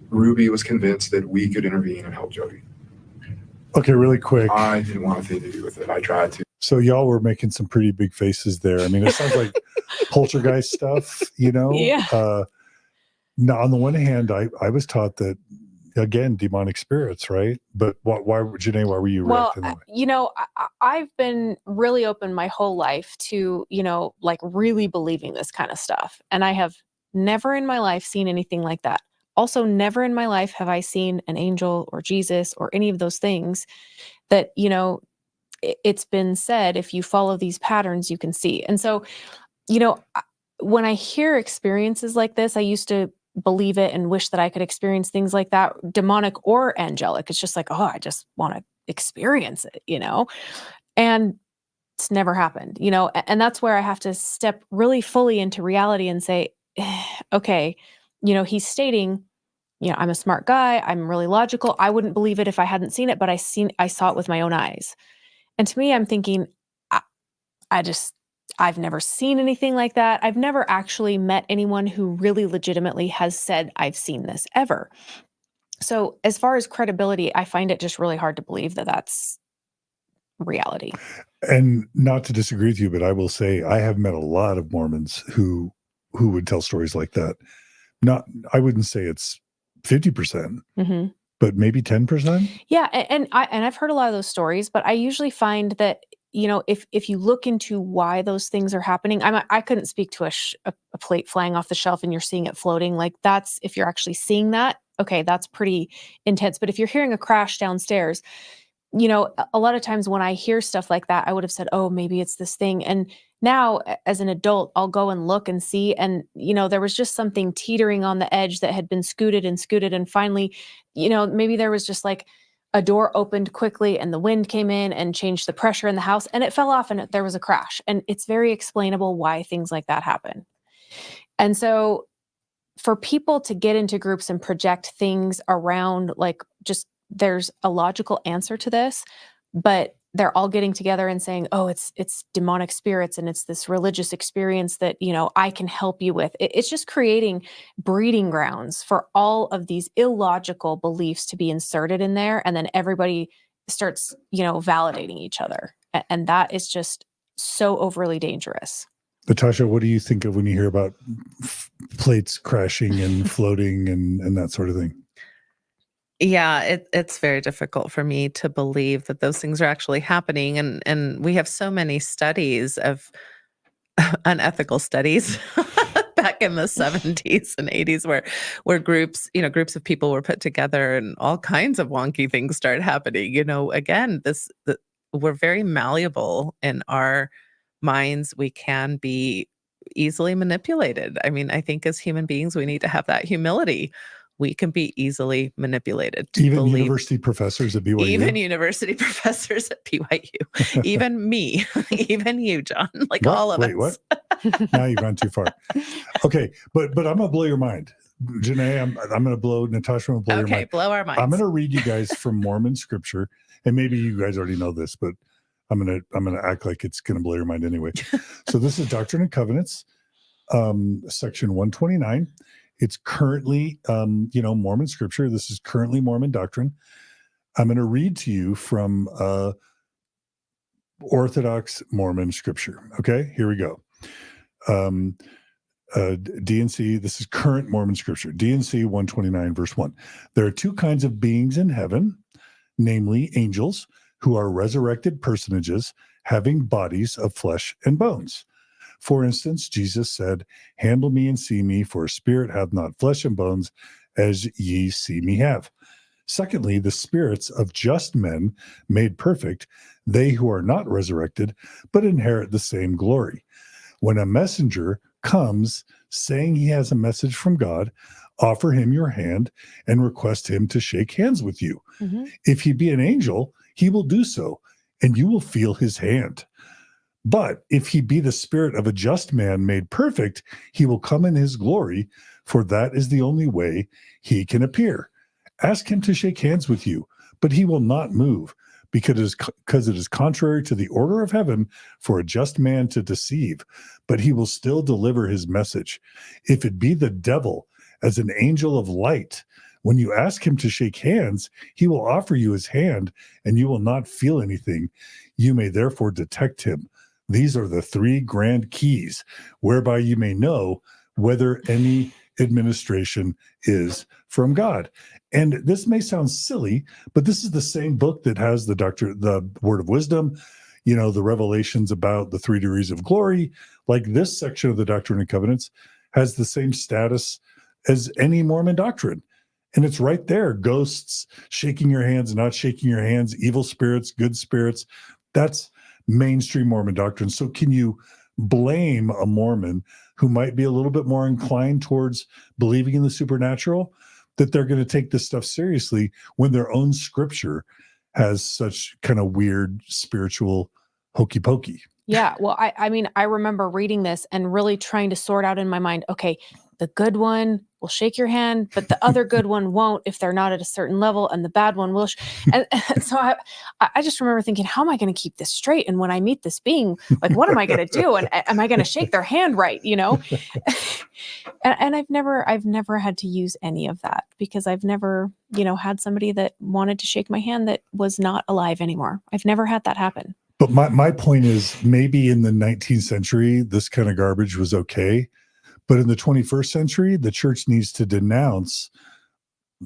E: Ruby was convinced that we could intervene and help Jodi.
A: Okay, really quick.
E: I didn't want anything to do with it. I tried to.
A: So y'all were making some pretty big faces there. I mean, it sounds like poltergeist stuff, you know?
B: Yeah.
A: Now, on the one hand, I was taught that, again, demonic spirits, right? But Janae, why were you reacting that way?
B: You know, I've been really open my whole life to, you know, like really believing this kind of stuff. And I have never in my life seen anything like that. Also, never in my life have I seen an angel or Jesus or any of those things that, you know, it's been said, if you follow these patterns, you can see. And so, you know, when I hear experiences like this, I used to believe it and wish that I could experience things like that, demonic or angelic. It's just like, oh, I just want to experience it, you know? And it's never happened, you know? And that's where I have to step really fully into reality and say, okay, you know, he's stating, you know, I'm a smart guy. I'm really logical. I wouldn't believe it if I hadn't seen it, but I saw it with my own eyes. And to me, I'm thinking, I've never seen anything like that. I've never actually met anyone who really legitimately has said, I've seen this ever. So as far as credibility, I find it just really hard to believe that that's reality.
A: And not to disagree with you, but I will say I have met a lot of Mormons who would tell stories like that. I wouldn't say it's 50%, but maybe 10%.
B: Yeah. And I've heard a lot of those stories, but I usually find that, you know, if you look into why those things are happening, I couldn't speak to a plate flying off the shelf and you're seeing it floating. Like that's, if you're actually seeing that, okay, that's pretty intense. But if you're hearing a crash downstairs, you know, a lot of times when I hear stuff like that, I would have said, oh, maybe it's this thing. And now as an adult, I'll go and look and see. And, you know, there was just something teetering on the edge that had been scooted. And finally, you know, maybe there was just like a door opened quickly and the wind came in and changed the pressure in the house and it fell off and there was a crash. And it's very explainable why things like that happen. And so for people to get into groups and project things around, like, just there's a logical answer to this, but they're all getting together and saying, oh, it's demonic spirits and it's this religious experience that, you know, I can help you with. It's just creating breeding grounds for all of these illogical beliefs to be inserted in there. And then everybody starts, you know, validating each other. And that is just so overly dangerous.
A: Natasha, what do you think of when you hear about plates crashing and floating and that sort of thing?
C: Yeah, it's very difficult for me to believe that those things are actually happening. And we have so many studies of unethical studies back in the 70s and 80s where groups of people were put together and all kinds of wonky things started happening. Again, we're very malleable in our minds. We can be easily manipulated. I mean, I think as human beings, we need to have that humility. We can be easily manipulated.
A: Even university professors at BYU?
C: Even university professors at BYU. Even me. Even you, John. Like
A: What?
C: all of
A: Wait,
C: us.
A: What? Now you've gone too far. Okay, but I'm going to blow your mind. Janae, I'm going to blow, Natasha, I'm going to blow your mind.
C: Okay, blow our minds.
A: I'm going to read you guys from Mormon scripture, and maybe you guys already know this, but I'm going to act like it's going to blow your mind anyway. So this is Doctrine and Covenants, section 129. It's currently, Mormon scripture. This is currently Mormon doctrine. I'm going to read to you from Orthodox Mormon scripture. Okay, here we go. DNC, this is current Mormon scripture. DNC 129, verse 1. There are two kinds of beings in heaven, namely angels, who are resurrected personages having bodies of flesh and bones. For instance, Jesus said, "Handle me and see me, for a spirit hath not flesh and bones, as ye see me have." Secondly, the spirits of just men made perfect, they who are not resurrected, but inherit the same glory. When a messenger comes saying he has a message from God, offer him your hand and request him to shake hands with you.
B: Mm-hmm.
A: If he be an angel, he will do so, and you will feel his hand. But if he be the spirit of a just man made perfect, he will come in his glory, for that is the only way he can appear. Ask him to shake hands with you, but he will not move, because it is contrary to the order of heaven for a just man to deceive, but he will still deliver his message. If it be the devil as an angel of light, when you ask him to shake hands, he will offer you his hand, and you will not feel anything. You may therefore detect him. These are the three grand keys whereby you may know whether any administration is from God. And this may sound silly, but this is the same book that has the word of wisdom, the revelations about the 3 degrees of glory. Like this section of the Doctrine and Covenants has the same status as any Mormon doctrine. And it's right there. Ghosts, shaking your hands, not shaking your hands, evil spirits, good spirits. That's mainstream Mormon doctrine. So can you blame a Mormon who might be a little bit more inclined towards believing in the supernatural, that they're going to take this stuff seriously when their own scripture has such kind of weird spiritual hokey pokey?
B: Yeah. Well, I mean, I remember reading this and really trying to sort out in my mind, okay, the good one will shake your hand, but the other good one won't if they're not at a certain level, and the bad one will. And so I just remember thinking, how am I going to keep this straight? And when I meet this being, like, what am I going to do? And am I going to shake their hand right? And I've never had to use any of that, because I've never, had somebody that wanted to shake my hand that was not alive anymore. I've never had that happen.
A: But my point is, maybe in the 19th century, this kind of garbage was okay. But in the 21st century, the church needs to denounce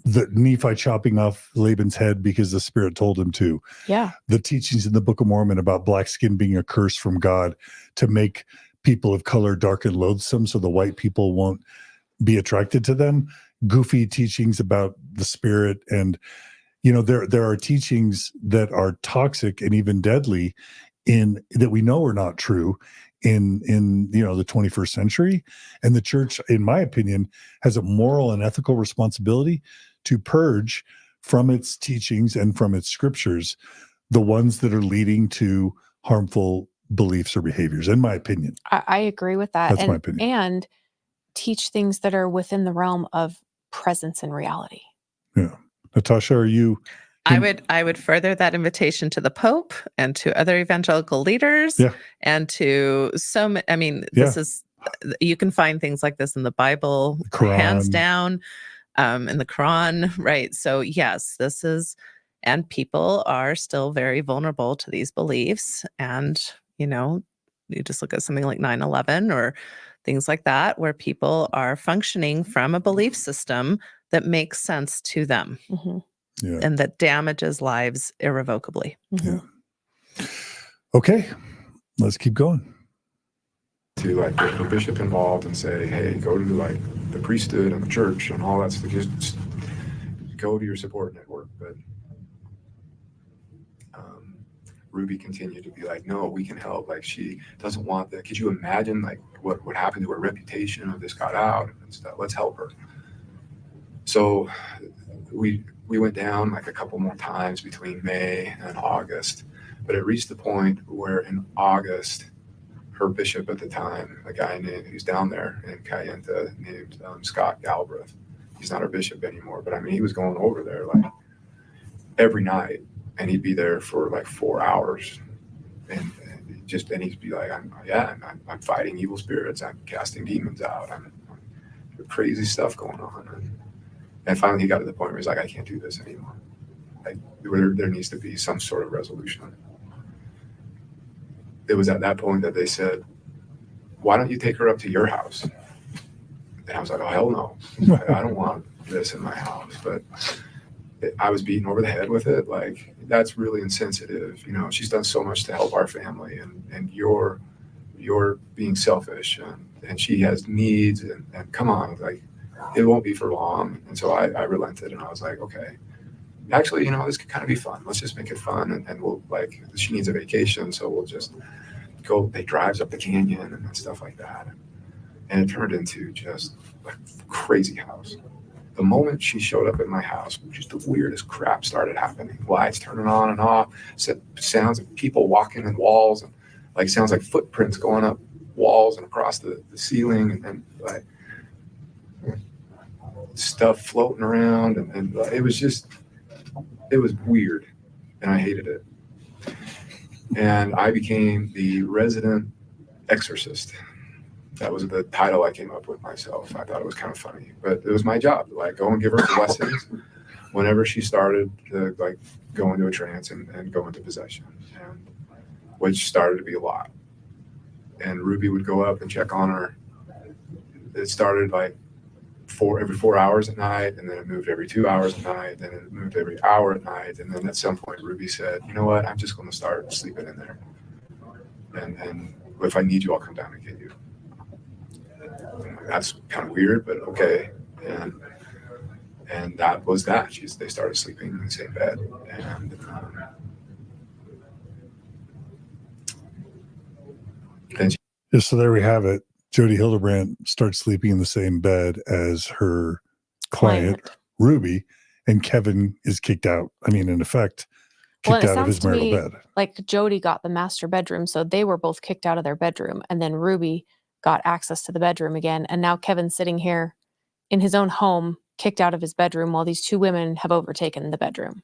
A: the Nephi chopping off Laban's head because the Spirit told him to.
B: Yeah.
A: The teachings in the Book of Mormon about black skin being a curse from God to make people of color dark and loathsome so the white people won't be attracted to them. Goofy teachings about the Spirit. And, there are teachings that are toxic and even deadly that we know are not true in the 21st century. And the church, in my opinion, has a moral and ethical responsibility to purge from its teachings and from its scriptures the ones that are leading to harmful beliefs or behaviors, in my opinion.
B: I agree with that.
A: That's my opinion.
B: And teach things that are within the realm of presence and reality.
A: Yeah. Natasha, are you?
C: I would further that invitation to the Pope and to other evangelical leaders, and to this is, you can find things like this in the Bible, hands down, in the Quran, right? So yes, this is, and people are still very vulnerable to these beliefs. And, you just look at something like 9/11 or things like that, where people are functioning from a belief system that makes sense to them.
B: Mm-hmm.
A: Yeah.
C: And that damages lives irrevocably.
B: Mm-hmm.
A: Yeah. Okay, let's keep going.
E: to like get the bishop involved and say, hey, go to like the priesthood and the church and all that stuff. Just go to your support network. But Ruby continued to be like, no, we can help. Like, she doesn't want that. Could you imagine like what happened to her reputation if this got out and stuff? Let's help her. So we went down like a couple more times between May and August, but it reached the point where in August, her bishop at the time, a guy named who's down there in Kayenta named Scott Galbraith. He's not our bishop anymore, but I mean, he was going over there like every night, and he'd be there for like 4 hours, and he'd be like, I'm fighting evil spirits, I'm casting demons out, I'm crazy stuff going on, and finally he got to the point where he's like, I can't do this anymore. Like, there needs to be some sort of resolution. It was at that point that they said, why don't you take her up to your house? And I was like, oh, hell no. I don't want this in my house. But I was beaten over the head with it. Like, that's really insensitive. You know, she's done so much to help our family, and you're being selfish, and she has needs, and come on, like, it won't be for long. And so I relented, and I was like, okay, actually, you know, this could kind of be fun. Let's just make it fun. And we'll, like, she needs a vacation, so we'll just go take drives up the canyon and stuff like that. And it turned into just like crazy house. The moment she showed up at my house, just the weirdest crap started happening. Lights turning on and off, sounds of people walking in walls, and like sounds like footprints going up walls and across the ceiling, and like stuff floating around, and it was weird, and I hated it. And I became the resident exorcist. That was the title I came up with myself. I thought it was kind of funny, but it was my job to like go and give her blessings whenever she started to like go into a trance and go into possession, and which started to be a lot. And Ruby would go up and check on her. It started like every 4 hours at night, and then it moved every 2 hours at night, then it moved every hour at night, and then at some point Ruby said, you know what, I'm just going to start sleeping in there, and if I need you, I'll come down and get you. That's kind of weird, but okay. And that was that. They started sleeping in the same bed, and
A: So there we have it. Jodi Hildebrandt starts sleeping in the same bed as her client, Ruby, and Kevin is kicked out. I mean, in effect, kicked out of his marital bed.
B: Like Jodi got the master bedroom, so they were both kicked out of their bedroom, and then Ruby got access to the bedroom again. And now Kevin's sitting here in his own home, kicked out of his bedroom, while these two women have overtaken the bedroom.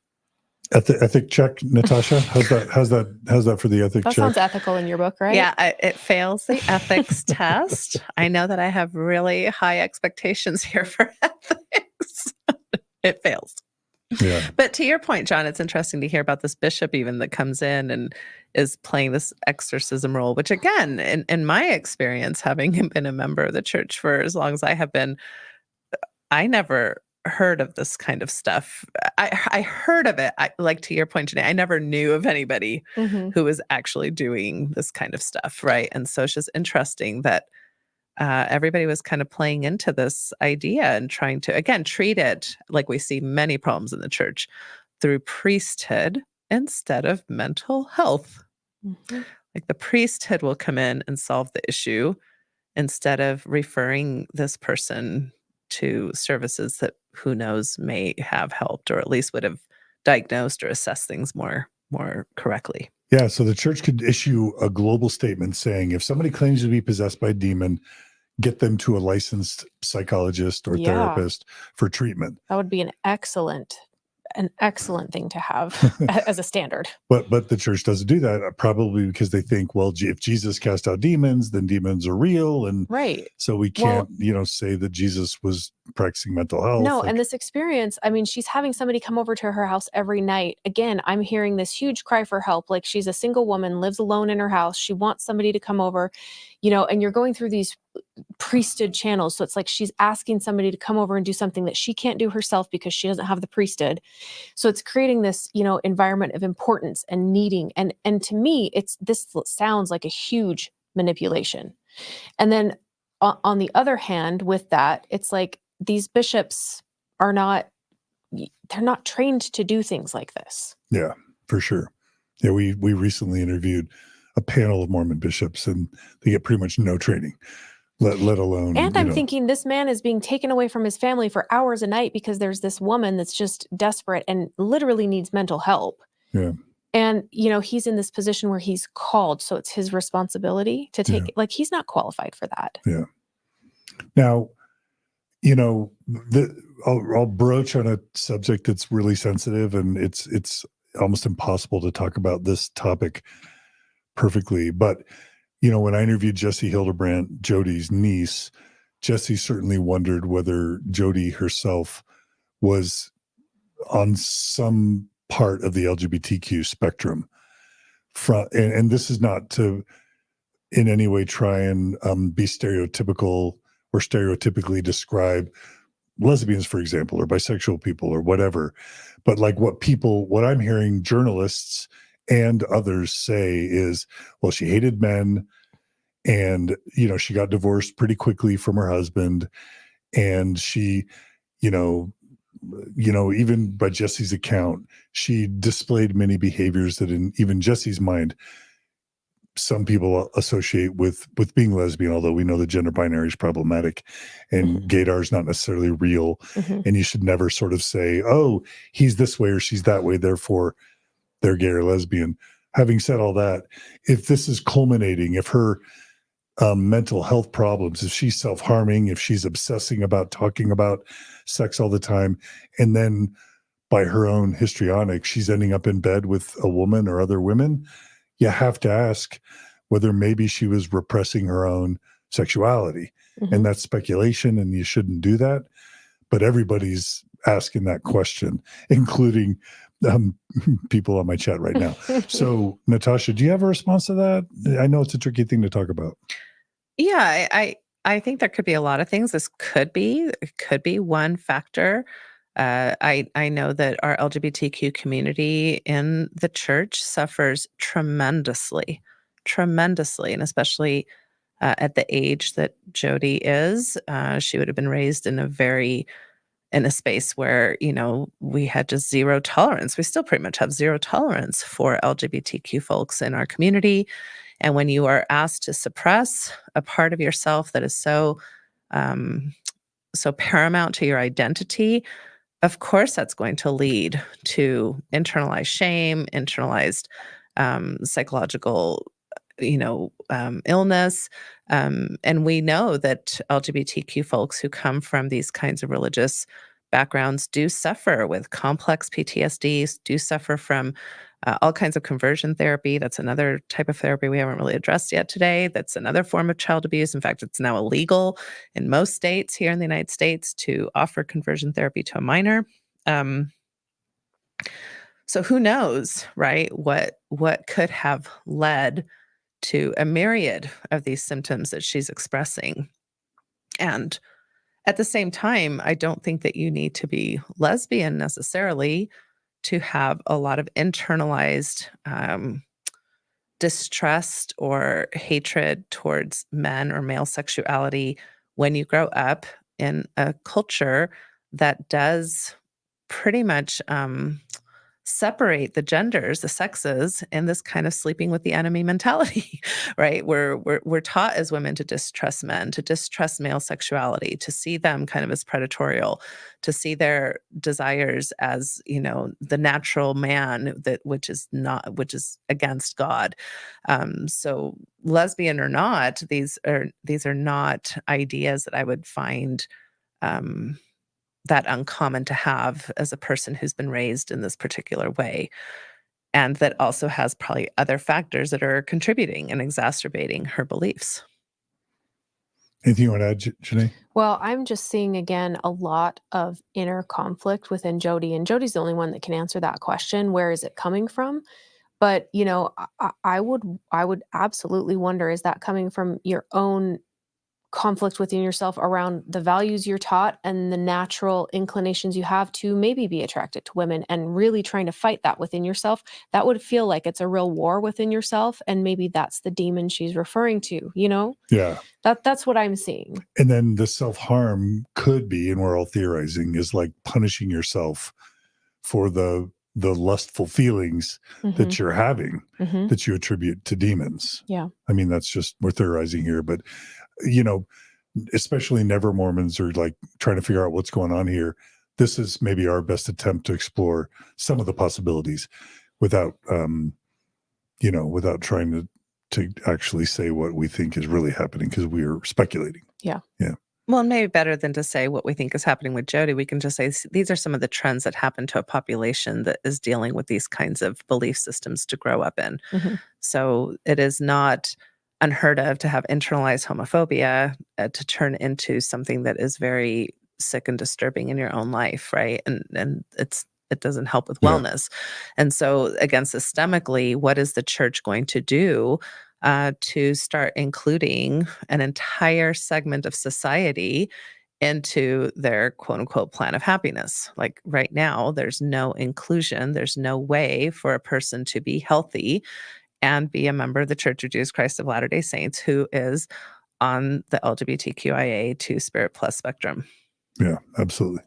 A: Ethic check, Natasha. How's that for the ethic check?
B: That sounds ethical in your book, right?
C: Yeah, it fails the ethics test. I know that I have really high expectations here for ethics. It fails.
A: Yeah.
C: But to your point, John, it's interesting to hear about this bishop even that comes in and is playing this exorcism role, which again, in my experience, having been a member of the church for as long as I have been, I never heard of this kind of stuff. I heard of it. Like to your point, Janae, I never knew of anybody who was actually doing this kind of stuff, right? And so it's just interesting that everybody was kind of playing into this idea and trying to, again, treat it like we see many problems in the church through priesthood instead of mental health. Like the priesthood will come in and solve the issue instead of referring this person to services that who knows may have helped, or at least would have diagnosed or assessed things more correctly.
A: Yeah, so the church could issue a global statement saying if somebody claims to be possessed by a demon, get them to a licensed psychologist or therapist for treatment.
B: That would be an excellent thing to have as a standard.
A: But the church doesn't do that, probably because they think, well, if Jesus cast out demons, then demons are real, and
B: right.
A: So we can't, say that Jesus was practicing mental health.
B: No, and this experience, I mean, she's having somebody come over to her house every night. Again, I'm hearing this huge cry for help. Like, she's a single woman, lives alone in her house. She wants somebody to come over, and you're going through these priesthood channels. So it's like she's asking somebody to come over and do something that she can't do herself because she doesn't have the priesthood. So it's creating this, environment of importance and needing. And to me, this sounds like a huge manipulation. And then on the other hand, with that, it's like these bishops are not, they're not trained to do things like this.
A: Yeah, for sure. Yeah, we recently interviewed a panel of Mormon bishops, and they get pretty much no training, let alone.
B: And I'm thinking this man is being taken away from his family for hours a night because there's this woman that's just desperate and literally needs mental help.
A: Yeah.
B: And, he's in this position where he's called. So it's his responsibility to take, like, he's not qualified for that.
A: Yeah. Now, I'll broach on a subject that's really sensitive, and it's almost impossible to talk about this topic perfectly. But, when I interviewed Jodi Hildebrandt, Jodi's niece, Jesse certainly wondered whether Jodi herself was on some part of the LGBTQ spectrum. And this is not to in any way try and be stereotypical or stereotypically describe lesbians, for example, or bisexual people or whatever. But like what I'm hearing journalists and others say is, well, she hated men, and, she got divorced pretty quickly from her husband. And she, even by Jesse's account, she displayed many behaviors that in even Jesse's mind, some people associate with being lesbian, although we know the gender binary is problematic and gaydar is not necessarily real. And you should never sort of say, oh, he's this way or she's that way, therefore they're gay or lesbian. Having said all that, if this is culminating, if her mental health problems, if she's self-harming, if she's obsessing about talking about sex all the time, and then by her own histrionic, she's ending up in bed with a woman or other women, you have to ask whether maybe she was repressing her own sexuality. And that's speculation, and you shouldn't do that. But everybody's asking that question, including people on my chat right now. So, Natasha, do you have a response to that? I know it's a tricky thing to talk about.
C: Yeah, I think there could be a lot of things. It could be one factor. I know that our LGBTQ community in the church suffers tremendously, and especially at the age that Jodi is. She would have been raised in a space where, we had just zero tolerance. We still pretty much have zero tolerance for LGBTQ folks in our community. And when you are asked to suppress a part of yourself that is so paramount to your identity, of course, that's going to lead to internalized shame, internalized psychological, illness. And we know that LGBTQ folks who come from these kinds of religious backgrounds do suffer with complex PTSDs, do suffer from all kinds of conversion therapy. That's another type of therapy we haven't really addressed yet today. That's another form of child abuse. In fact, it's now illegal in most states here in the United States to offer conversion therapy to a minor. So who knows, right? What could have led to a myriad of these symptoms that she's expressing. And at the same time, I don't think that you need to be lesbian necessarily to have a lot of internalized distrust or hatred towards men or male sexuality when you grow up in a culture that does pretty much separate the genders, the sexes, in this kind of sleeping with the enemy mentality, right? We're taught as women to distrust men, to distrust male sexuality, to see them kind of as predatorial, to see their desires as, the natural man which is against God. So lesbian or not, these are not ideas that I would find that uncommon to have as a person who's been raised in this particular way. And that also has probably other factors that are contributing and exacerbating her beliefs.
A: Anything you want to add, Janae?
B: Well, I'm just seeing again a lot of inner conflict within Jodi, and Jodi's the only one that can answer that question. Where is it coming from? But I would absolutely wonder, is that coming from your own conflict within yourself around the values you're taught and the natural inclinations you have to maybe be attracted to women, and really trying to fight that within yourself, that would feel like it's a real war within yourself. And maybe that's the demon she's referring to, you know?
A: Yeah.
B: That's what I'm seeing.
A: And then the self-harm could be, and we're all theorizing, is like punishing yourself for the lustful feelings that you're having, that you attribute to demons.
B: Yeah.
A: I mean, that's just, we're theorizing here, but you know, especially never Mormons are like trying to figure out what's going on here. This is maybe our best attempt to explore some of the possibilities without, without trying to actually say what we think is really happening, because we are speculating.
B: Yeah.
A: Yeah.
C: Well, maybe better than to say what we think is happening with Jodi, we can just say these are some of the trends that happen to a population that is dealing with these kinds of belief systems to grow up in. So it is not unheard of to have internalized homophobia to turn into something that is very sick and disturbing in your own life, right? And it doesn't help with wellness. And so, again, systemically, what is the church going to do to start including an entire segment of society into their quote unquote plan of happiness? Like right now, there's no inclusion. There's no way for a person to be healthy and be a member of the Church of Jesus Christ of Latter-day Saints who is on the LGBTQIA 2 Spirit Plus spectrum.
A: Yeah, absolutely.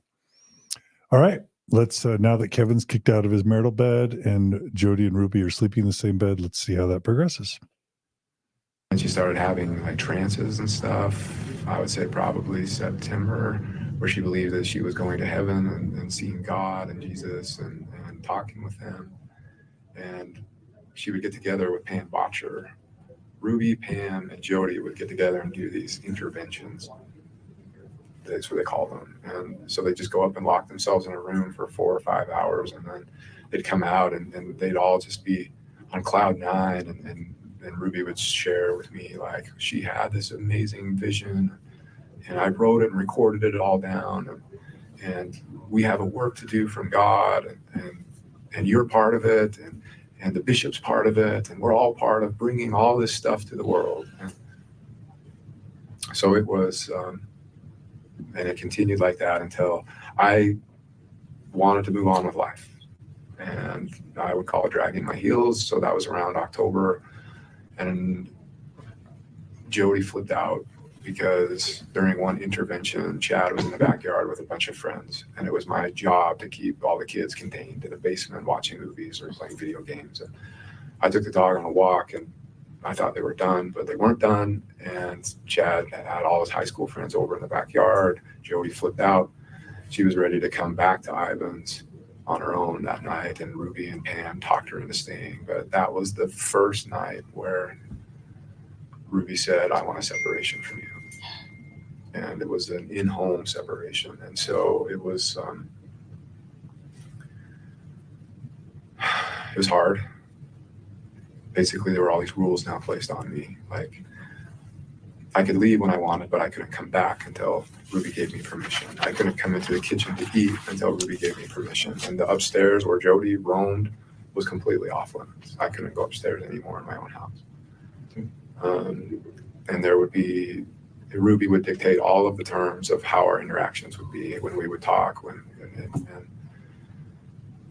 A: All right. Let's, now that Kevin's kicked out of his marital bed and Jodi and Ruby are sleeping in the same bed, let's see how that progresses.
E: And she started having like trances and stuff, I would say probably September, where she believed that she was going to heaven and seeing God and Jesus and talking with him. And she would get together with Pam Botcher. Ruby, Pam, and Jodi would get together and do these interventions. That's what they call them. And so they just go up and lock themselves in a room for 4 or 5 hours, and then they'd come out and they'd all just be on cloud nine. And Ruby would share with me, like, she had this amazing vision, and I wrote it and recorded it all down. And we have a work to do from God, and you're part of it, and the bishop's part of it, and we're all part of bringing all this stuff to the world. And so it was, and it continued like that until I wanted to move on with life. And I would call it dragging my heels. So that was around October. And Jodi flipped out because during one intervention, Chad was in the backyard with a bunch of friends. And it was my job to keep all the kids contained in the basement watching movies or playing video games. And I took the dog on a walk, and I thought they were done, but they weren't done. And Chad had all his high school friends over in the backyard. Jodi flipped out. She was ready to come back to Ivan's on her own that night, and Ruby and Pam talked her into staying. But that was the first night where Ruby said, I want a separation from you. And it was an in-home separation. And so it was hard. Basically, there were all these rules now placed on me. Like, I could leave when I wanted, but I couldn't come back until Ruby gave me permission. I couldn't come into the kitchen to eat until Ruby gave me permission. And the upstairs where Jodi roamed was completely off limits. I couldn't go upstairs anymore in my own house. And there would be, Ruby would dictate all of the terms of how our interactions would be, when we would talk,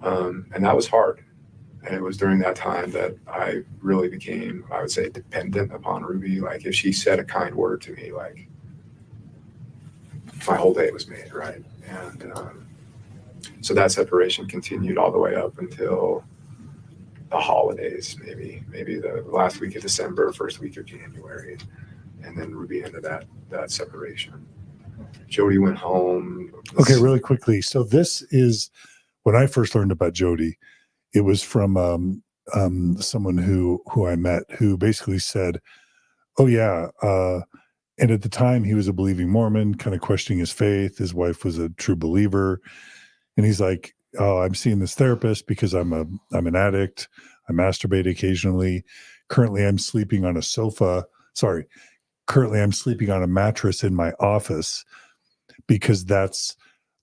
E: and that was hard. And it was during that time that I really became, I would say, dependent upon Ruby. Like, if she said a kind word to me, like, my whole day was made, right? And so that separation continued all the way up until the holidays, maybe the last week of December, first week of January. And then Ruby ended that separation. Jodi went home.
A: Okay, really quickly. So this is, when I first learned about Jodi, it was from someone who I met, who basically said, oh yeah, and at the time he was a believing Mormon, kind of questioning his faith. His wife was a true believer. And he's like, oh, I'm seeing this therapist because I'm an addict. I masturbate occasionally. Currently I'm sleeping on a mattress in my office because that's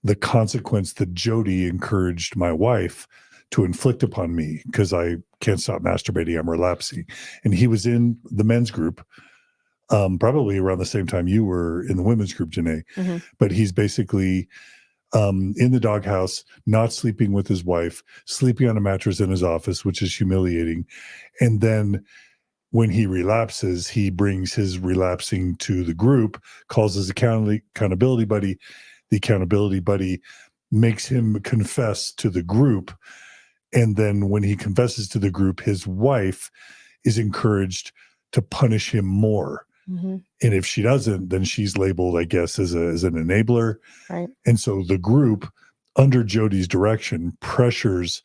A: the consequence that Jodi encouraged my wife to inflict upon me, because I can't stop masturbating. I'm relapsing. And he was in the men's group probably around the same time you were in the women's group, Janae. But he's basically in the doghouse, not sleeping with his wife, sleeping on a mattress in his office, which is humiliating. And then when he relapses, he brings his relapsing to the group, calls his accountability buddy. The accountability buddy makes him confess to the group. And then when he confesses to the group, his wife is encouraged to punish him more. And if she doesn't, then she's labeled, I guess, as an enabler.
B: Right.
A: And so the group, under Jodi's direction, pressures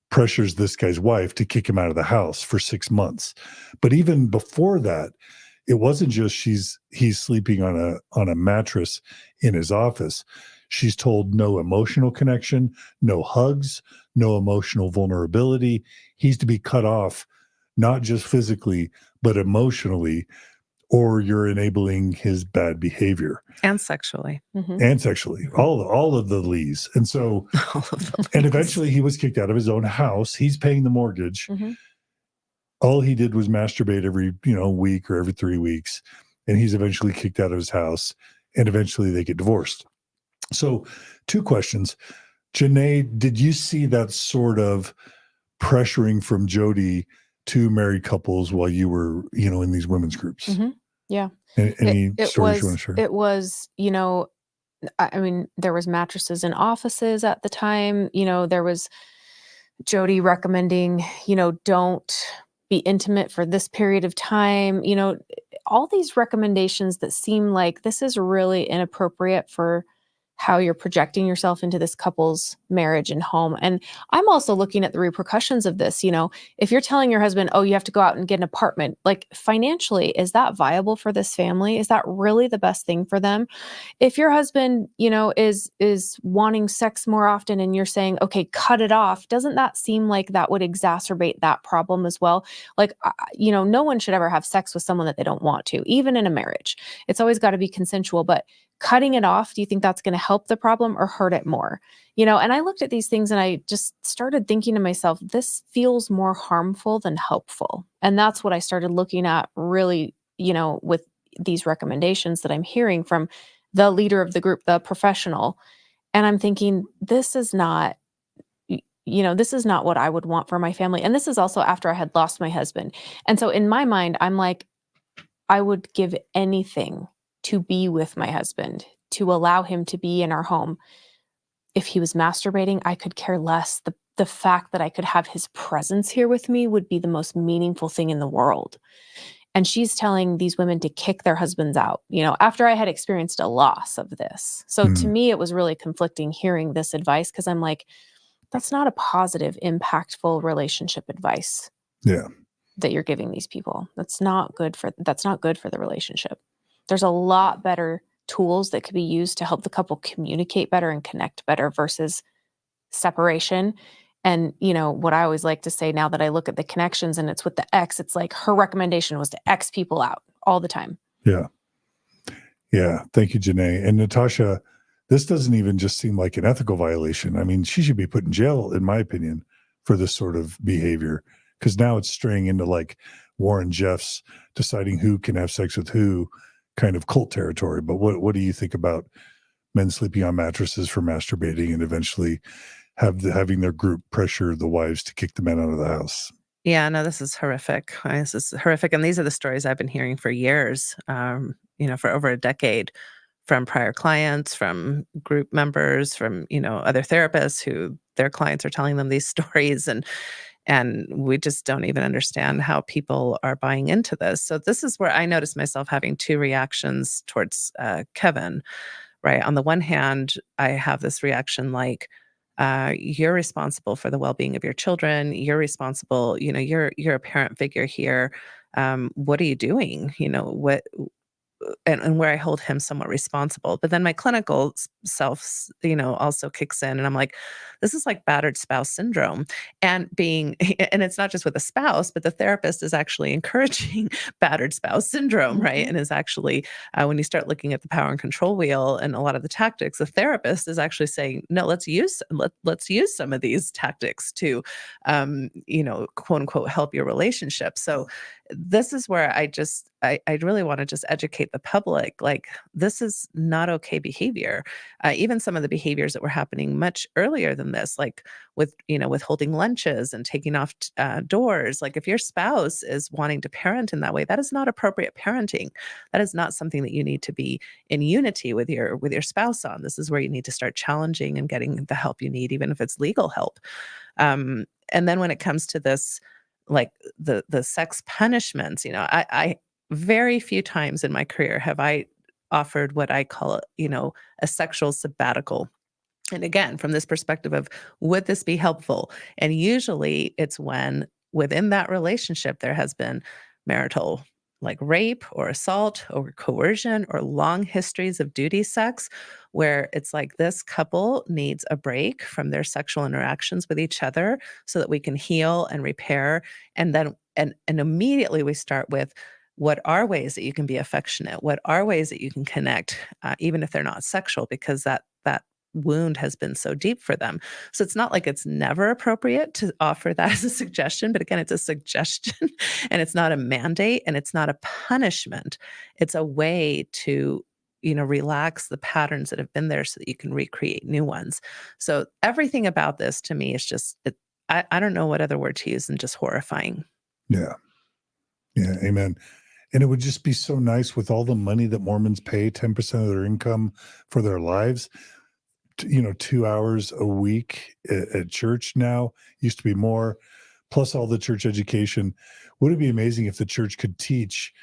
A: this guy's wife to kick him out of the house for 6 months. But even before that, it wasn't just he's sleeping on a mattress in his office. She's told no emotional connection, no hugs, no emotional vulnerability. He's to be cut off, not just physically, but emotionally, or you're enabling his bad behavior.
C: And sexually.
A: And sexually, all of the lees. And so, and eventually he was kicked out of his own house. He's paying the mortgage. All he did was masturbate every, week or every 3 weeks. And he's eventually kicked out of his house, and eventually they get divorced. So 2 questions. Janae, did you see that sort of pressuring from Jodi to married couples while you were, in these women's groups?
B: Yeah.
A: Any stories you want to share?
B: It was, I mean, there was mattresses in offices at the time. There was Jodi recommending, don't be intimate for this period of time. All these recommendations that seem like this is really inappropriate for how you're projecting yourself into this couple's marriage and home. And I'm also looking at the repercussions of this. If you're telling your husband, oh, you have to go out and get an apartment, like financially, is that viable for this family? Is that really the best thing for them? If your husband, is wanting sex more often and you're saying, okay, cut it off, doesn't that seem like that would exacerbate that problem as well? Like, no one should ever have sex with someone that they don't want to, even in a marriage. It's always got to be consensual, but cutting it off, do you think that's going to help the problem or hurt it more? And I looked at these things and I just started thinking to myself, this feels more harmful than helpful. And that's what I started looking at really, with these recommendations that I'm hearing from the leader of the group, the professional. And I'm thinking, this is not what I would want for my family. And this is also after I had lost my husband. And so in my mind, I'm like, I would give anything to be with my husband, to allow him to be in our home. If he was masturbating, I could care less. The fact that I could have his presence here with me would be the most meaningful thing in the world. And she's telling these women to kick their husbands out, after I had experienced a loss of this. So to me, it was really conflicting hearing this advice, because I'm like, that's not a positive, impactful relationship advice.
A: Yeah.
B: That you're giving these people. That's not good for the relationship. There's a lot better tools that could be used to help the couple communicate better and connect better versus separation. And, what I always like to say now that I look at the connections and it's with the ex, it's like her recommendation was to X people out all the time.
A: Yeah. Yeah. Thank you, Janae. And Natasha, this doesn't even just seem like an ethical violation. I mean, she should be put in jail, in my opinion, for this sort of behavior, because now it's straying into like Warren Jeffs deciding who can have sex with who kind of cult territory. But what do you think about men sleeping on mattresses for masturbating and eventually having their group pressure the wives to kick the men out of the house?
C: Yeah, no, this is horrific. This is horrific. And these are the stories I've been hearing for years, for over a decade, from prior clients, from group members, from, other therapists who their clients are telling them these stories. And we just don't even understand how people are buying into this. So this is where I noticed myself having 2 reactions towards Kevin, right? On the one hand, I have this reaction like, you're responsible for the well-being of your children. You're responsible, you're a parent figure here. What are you doing? And where I hold him somewhat responsible. But then my clinical self, also kicks in, and I'm like, this is like battered spouse syndrome. And it's not just with a spouse, but the therapist is actually encouraging battered spouse syndrome, right? And is actually, when you start looking at the power and control wheel and a lot of the tactics, the therapist is actually saying, no, let's use some of these tactics to, quote unquote, help your relationship. So this is where I really want to just educate the public. Like, this is not okay behavior. Even some of the behaviors that were happening much earlier than this, like withholding lunches and taking off doors. Like, if your spouse is wanting to parent in that way, that is not appropriate parenting. That is not something that you need to be in unity with your spouse on. This is where you need to start challenging and getting the help you need, even if it's legal help. And then when it comes to this, like the sex punishments, I very few times in my career have I offered what I call, a sexual sabbatical. And again, from this perspective of, would this be helpful? And usually it's when within that relationship there has been marital, like, rape or assault or coercion or long histories of duty sex, where it's like this couple needs a break from their sexual interactions with each other so that we can heal and repair. And then and immediately we start with, what are ways that you can be affectionate? What are ways that you can connect, even if they're not sexual, because that wound has been so deep for them. So it's not like it's never appropriate to offer that as a suggestion, but again, it's a suggestion and it's not a mandate and it's not a punishment. It's a way to, relax the patterns that have been there so that you can recreate new ones. So everything about this to me is just, I don't know what other word to use than just horrifying.
A: Yeah. Yeah. Amen. And it would just be so nice with all the money that Mormons pay, 10% of their income for their lives. 2 hours a week at church now, used to be more, plus all the church education. Would it be amazing if the church could teach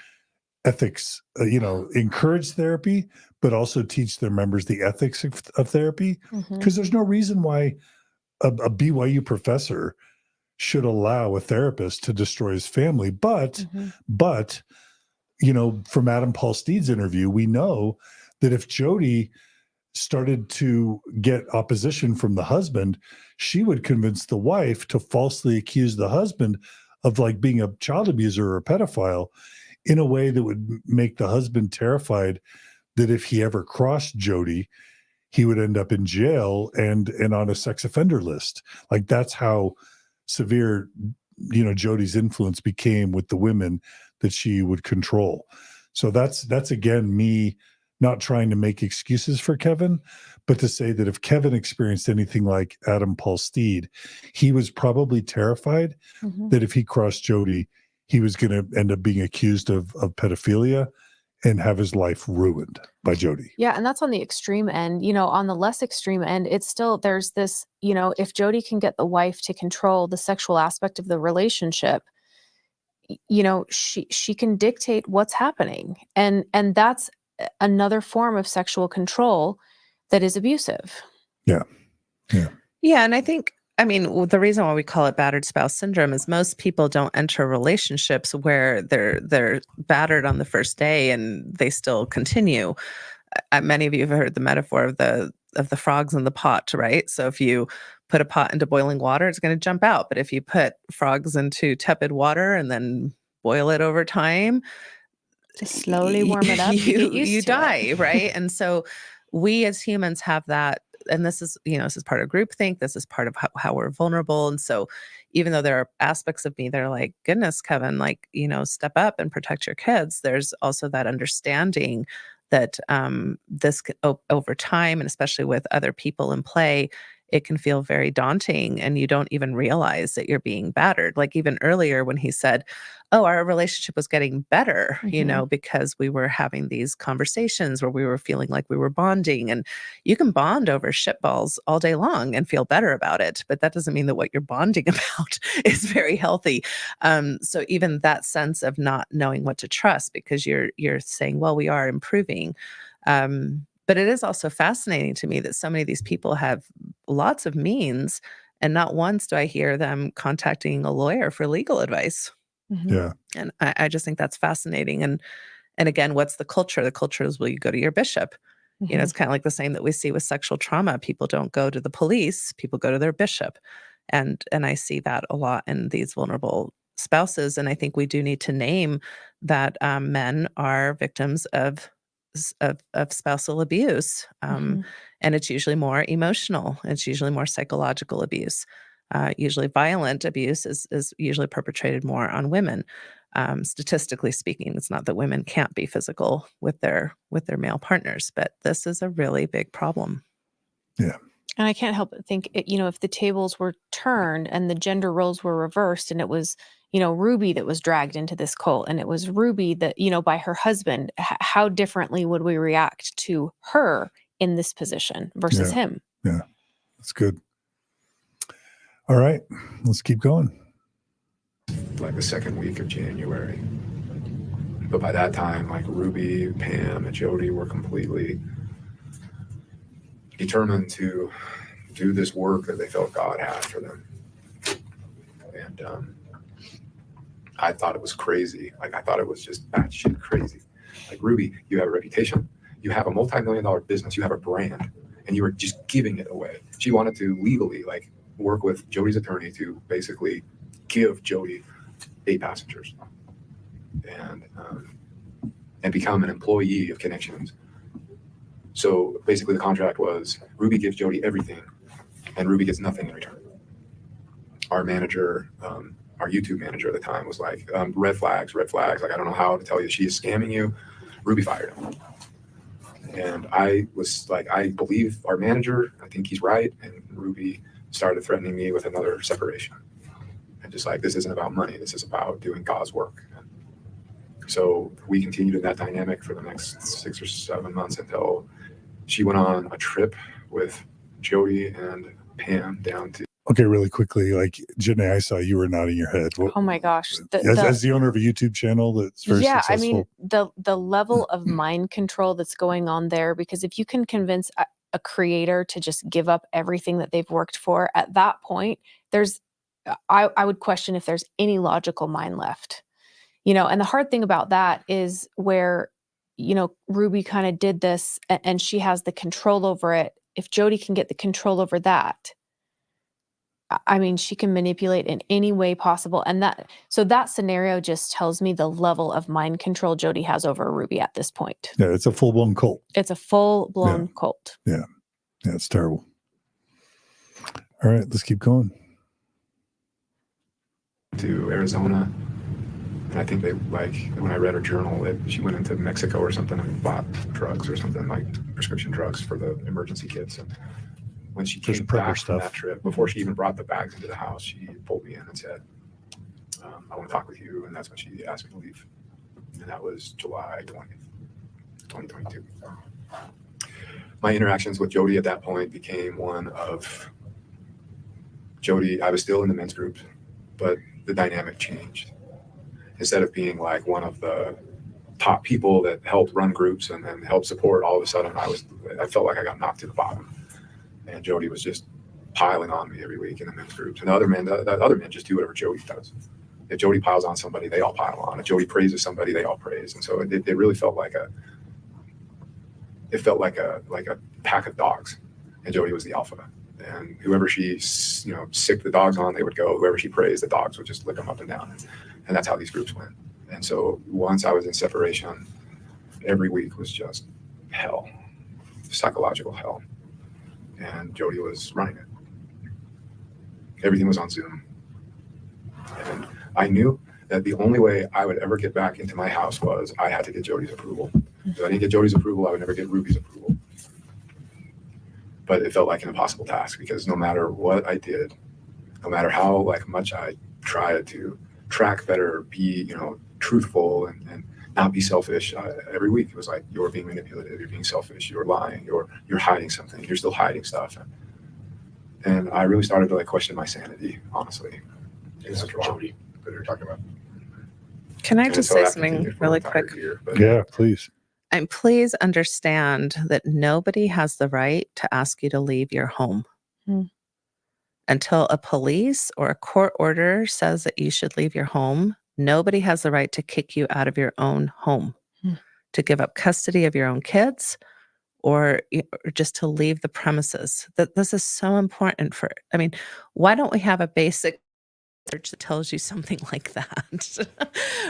A: ethics, encourage therapy, but also teach their members the ethics of therapy? Because there's no reason why a BYU professor should allow a therapist to destroy his family. But, from Adam Paul Steed's interview, we know that if Jodi started to get opposition from the husband, she would convince the wife to falsely accuse the husband of, like, being a child abuser or a pedophile in a way that would make the husband terrified that if he ever crossed Jodi, he would end up in jail and on a sex offender list. Like, that's how severe, Jodi's influence became with the women that she would control. So that's again, me not trying to make excuses for Kevin, but to say that if Kevin experienced anything like Adam Paul Steed, he was probably terrified that if he crossed Jodi, he was going to end up being accused of pedophilia and have his life ruined by Jodi.
B: Yeah, and that's on the extreme end. On the less extreme end, it's still, there's this, if Jodi can get the wife to control the sexual aspect of the relationship, she can dictate what's happening. And that's another form of sexual control that is abusive.
A: Yeah.
C: And I think, the reason why we call it battered spouse syndrome is most people don't enter relationships where they're battered on the first day and they still continue. Many of you have heard the metaphor of the frogs in the pot, right? So if you put a pot into boiling water, it's going to jump out. But if you put frogs into tepid water and then boil it over time,
B: just slowly warm it up,
C: you die, right? And so we as humans have that, and this is part of groupthink. This is part of how we're vulnerable. And so even though there are aspects of me that are like, goodness, Kevin, like, step up and protect your kids, there's also that understanding that this over time, and especially with other people in play, it can feel very daunting and you don't even realize that you're being battered. Like, even earlier when he said, oh, our relationship was getting better, because we were having these conversations where we were feeling like we were bonding. And you can bond over shitballs all day long and feel better about it. But that doesn't mean that what you're bonding about is very healthy. So even that sense of not knowing what to trust, because you're saying, well, we are improving. But it is also fascinating to me that so many of these people have lots of means, and not once do I hear them contacting a lawyer for legal advice.
A: Yeah.
C: And I just think that's fascinating. And again, what's the culture? The culture is, will you go to your bishop? It's kind of like the same that we see with sexual trauma. People don't go to the police, people go to their bishop. And I see that a lot in these vulnerable spouses. And I think we do need to name that men are victims of spousal abuse. And it's usually more emotional. It's usually more psychological abuse. Usually violent abuse is usually perpetrated more on women. Statistically speaking, it's not that women can't be physical with their male partners, but this is a really big problem.
A: Yeah.
B: And I can't help but think, if the tables were turned and the gender roles were reversed, and it was, Ruby that was dragged into this cult, and it was Ruby that, by her husband, how differently would we react to her in this position versus him?
A: Yeah. That's good. All right. Let's keep going.
E: Like the second week of January. But by that time, like Ruby, Pam, and Jodi were completely determined to do this work that they felt God had for them. And I thought it was crazy. Like, I thought it was just batshit crazy. Like, Ruby, you have a reputation. You have a multi-million-dollar business. You have a brand. And you were just giving it away. She wanted to legally, like, work with Jodi's attorney to basically give Jodi 8 passengers and become an employee of Connections. So basically the contract was Ruby gives Jodi everything and Ruby gets nothing in return. Our manager, our YouTube manager at the time was like, red flags. Like, I don't know how to tell you, she is scamming you. Ruby fired him. And I was like, I believe our manager, I think he's right. And Ruby started threatening me with another separation. And just like, this isn't about money. This is about doing God's work. So we continued in that dynamic for the next 6 or 7 months until she went on a trip with Jodi and Pam down to.
A: Okay, really quickly, like Janae, I saw you were nodding your head.
B: Oh my gosh.
A: As the owner of a YouTube channel that's very successful.
B: I mean, the level of mind control that's going on there, because if you can convince a creator to just give up everything that they've worked for, at that point, I would question if there's any logical mind left. And the hard thing about that is where, Ruby kind of did this and she has the control over it. If Jodi can get the control over that, I mean, she can manipulate in any way possible. And that scenario just tells me the level of mind control Jodi has over Ruby at this point.
A: Yeah, it's a full-blown cult.
B: It's a full-blown cult.
A: Yeah. Yeah, it's terrible. All right, let's keep going.
E: To Arizona. And I think they, like, when I read her journal, she went into Mexico or something and bought drugs or something, like prescription drugs for the emergency kits. And when she came back from that trip, before she even brought the bags into the house, she pulled me in and said, I want to talk with you. And that's when she asked me to leave. And that was July 20th, 2022. My interactions with Jodi at that point became one of Jodi. I was still in the men's group, but the dynamic changed. Instead of being like one of the top people that helped run groups and help support, all of a sudden I felt like I got knocked to the bottom. And Jodi was just piling on me every week in the men's groups. And the other men just do whatever Jodi does. If Jodi piles on somebody, they all pile on. If Jodi praises somebody, they all praise. And so it really felt like a pack of dogs. And Jodi was the alpha. And whoever she, sicked the dogs on, they would go. Whoever she praised, the dogs would just lick them up and down. And that's how these groups went. And so once I was in separation, every week was just hell, psychological hell. And Jodi was running it. Everything was on Zoom. And I knew that the only way I would ever get back into my house was I had to get Jodi's approval. If I didn't get Jodi's approval, I would never get Ruby's approval. But it felt like an impossible task because no matter what I did, no matter how much I tried to track better, be truthful and not be selfish, every week it was like, you're being manipulative, you're being selfish, you're lying, you're hiding something, you're still hiding stuff. And I really started to question my sanity, honestly.
G: Is Jodi that you're talking about?
C: Can I just say something really quick?
A: Yeah, please.
C: And please understand that nobody has the right to ask you to leave your home. Until a police or a court order says that you should leave your home, nobody has the right to kick you out of your own home, to give up custody of your own kids, or just to leave the premises. That this is so important why don't we have a basic research that tells you something like that,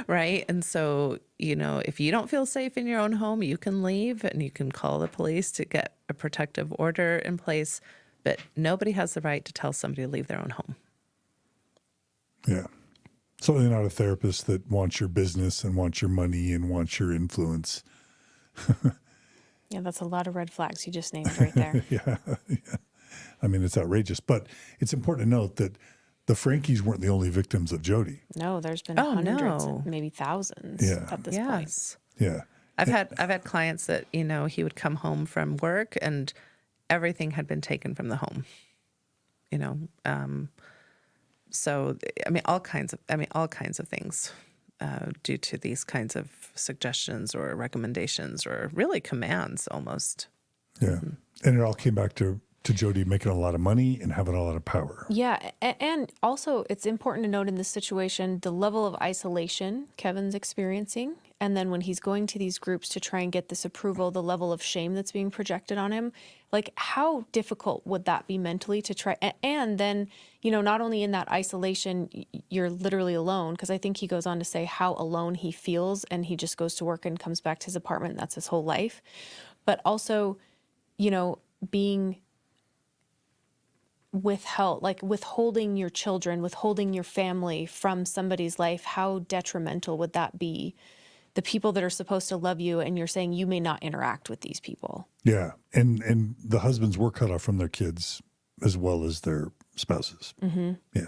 C: right? And so, if you don't feel safe in your own home, you can leave and you can call the police to get a protective order in place, but nobody has the right to tell somebody to leave their own home.
A: Yeah. Certainly not a therapist that wants your business and wants your money and wants your influence.
B: Yeah, that's a lot of red flags you just named right there.
A: Yeah. I mean, it's outrageous. But it's important to note that the Frankies weren't the only victims of Jodi.
B: No, there's been
C: Oh,
B: hundreds,
C: no.
B: and maybe thousands
A: Yeah.
B: at this point.
C: Yes.
A: Yeah.
C: I've had clients that, he would come home from work and everything had been taken from the home. So I mean all kinds of things due to these kinds of suggestions or recommendations or really commands almost.
A: Yeah. And it all came back to Jodi making a lot of money and having a lot of power.
B: Yeah, and also it's important to note in this situation the level of isolation Kevin's experiencing, and then when he's going to these groups to try and get this approval, the level of shame that's being projected on him. Like, how difficult would that be mentally to try? And then, not only in that isolation, you're literally alone, because I think he goes on to say how alone he feels, and he just goes to work and comes back to his apartment. And that's his whole life. But also, being withholding your children, withholding your family from somebody's life, how detrimental would that be? The people that are supposed to love you, and you're saying you may not interact with these people.
A: Yeah. And the husbands were cut off from their kids as well as their spouses.
B: Mm-hmm.
A: Yeah.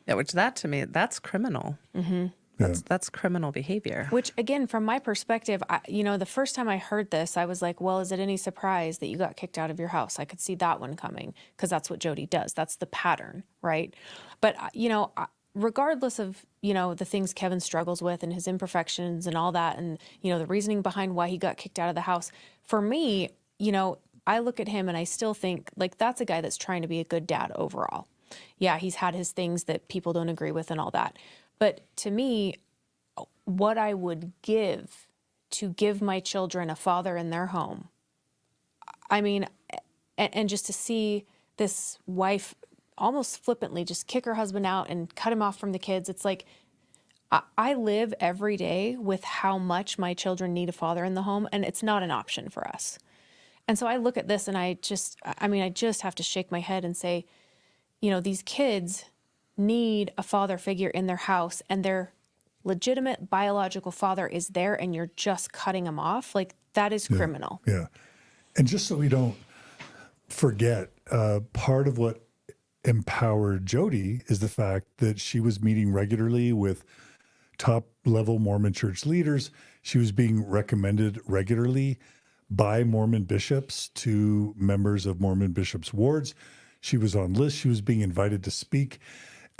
C: Yeah, which to me, that's criminal.
B: Mm-hmm.
C: That's criminal behavior.
B: Which, again, from my perspective, the first time I heard this, I was like, well, is it any surprise that you got kicked out of your house? I could see that one coming, because that's what Jodi does. That's the pattern, right? But, regardless of, the things Kevin struggles with and his imperfections and all that, and, the reasoning behind why he got kicked out of the house, for me, I look at him and I still think, like, that's a guy that's trying to be a good dad overall. Yeah, he's had his things that people don't agree with and all that. But to me, what I would give to give my children a father in their home, I mean, and just to see this wife almost flippantly just kick her husband out and cut him off from the kids, it's like, I live every day with how much my children need a father in the home, and it's not an option for us. And so I look at this and I just have to shake my head and say, these kids need a father figure in their house, and their legitimate biological father is there, and you're just cutting him off. Like, that is criminal.
A: Yeah. And just so we don't forget, part of what empowered Jodi is the fact that she was meeting regularly with top level Mormon church leaders. She was being recommended regularly by Mormon bishops to members of Mormon bishops' wards. She was on lists. She was being invited to speak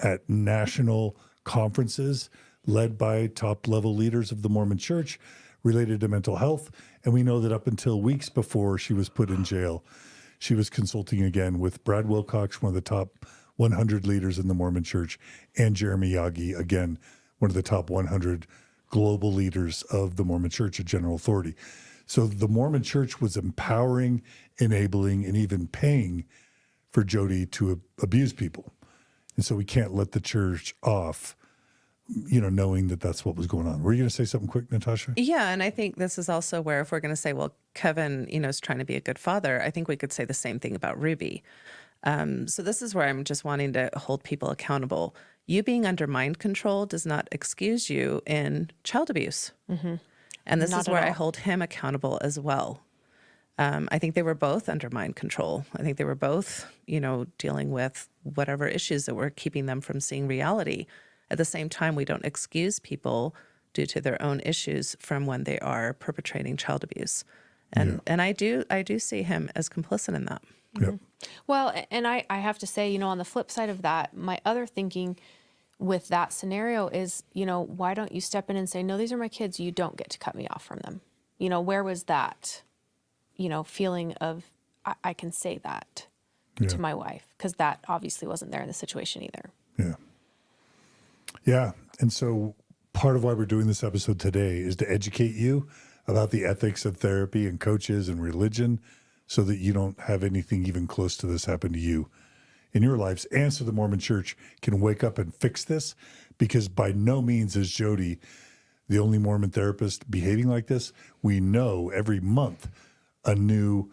A: at national conferences led by top-level leaders of the Mormon Church related to mental health. And we know that up until weeks before she was put in jail, she was consulting again with Brad Wilcox, one of the top 100 leaders in the Mormon Church, and Jeremy Yagi, again, one of the top 100 global leaders of the Mormon Church, a general authority. So the Mormon Church was empowering, enabling, and even paying for Jodi to abuse people. And so we can't let the church off, knowing that that's what was going on. Were you going to say something quick, Natasha?
C: Yeah, and I think this is also where, if we're going to say, well, Kevin, is trying to be a good father, I think we could say the same thing about Ruby. So this is where I'm just wanting to hold people accountable. You being under mind control does not excuse you in child abuse. Mm-hmm. And this is where I hold him accountable as well. I think they were both under mind control. I think they were both, dealing with whatever issues that were keeping them from seeing reality. At the same time, we don't excuse people due to their own issues from when they are perpetrating child abuse. And I do see him as complicit in that.
A: Yep.
B: Well, and I have to say, on the flip side of that, my other thinking with that scenario is, why don't you step in and say, no, these are my kids. You don't get to cut me off from them. Where was that, feeling of, I can say that to my wife, because that obviously wasn't there in the situation either.
A: Yeah. Yeah. And so part of why we're doing this episode today is to educate you about the ethics of therapy and coaches and religion, so that you don't have anything even close to this happen to you in your lives. And so the Mormon Church can wake up and fix this, because by no means is Jodi the only Mormon therapist behaving like this. We know every month a new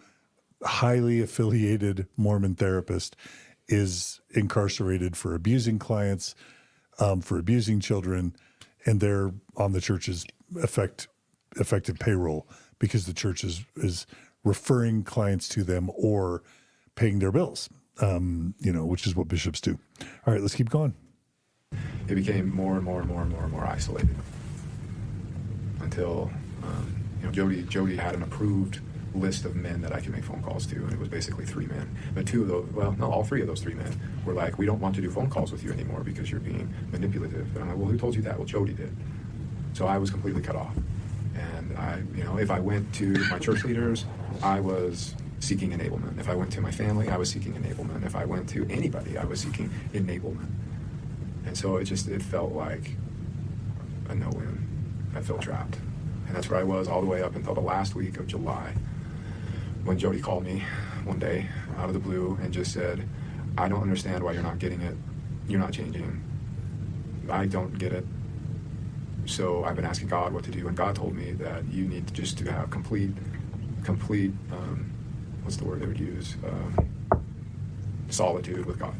A: highly affiliated Mormon therapist is incarcerated for abusing clients, for abusing children, and they're on the church's effective payroll because the church is referring clients to them or paying their bills, which is what bishops do. All right, let's keep going.
E: It became more and more isolated until, Jodi had an approved list of men that I could make phone calls to, and it was basically 3 men. But 2 of those, all 3 of those 3 men were like, we don't want to do phone calls with you anymore because you're being manipulative. And I'm like, well, who told you that? Well, Jodi did. So I was completely cut off. And I, if I went to my church leaders, I was seeking enablement. If I went to my family, I was seeking enablement. If I went to anybody, I was seeking enablement. And so it felt like a no-win. I felt trapped. And that's where I was all the way up until the last week of July, when Jodi called me one day out of the blue and just said, I don't understand why you're not getting it. You're not changing. I don't get it. So I've been asking God what to do, and God told me that you need just to have complete, what's the word they would use? Solitude with God.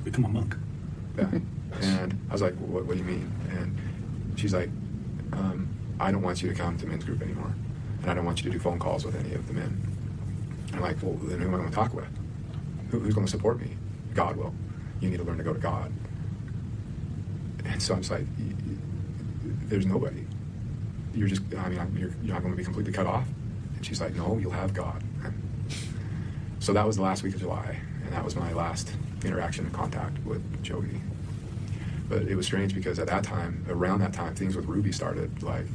F: Become a monk.
E: Yeah. And I was like, what do you mean? And she's like, I don't want you to come to men's group anymore. And I don't want you to do phone calls with any of the men. And I'm like, well, then who am I going to talk with? Who's going to support me? God will. You need to learn to go to God. And so I'm just like, there's nobody. You're not going to be completely cut off. And she's like, no, you'll have God. And so that was the last week of July. And that was my last interaction and contact with Jodi. But it was strange because around that time, things with Ruby started like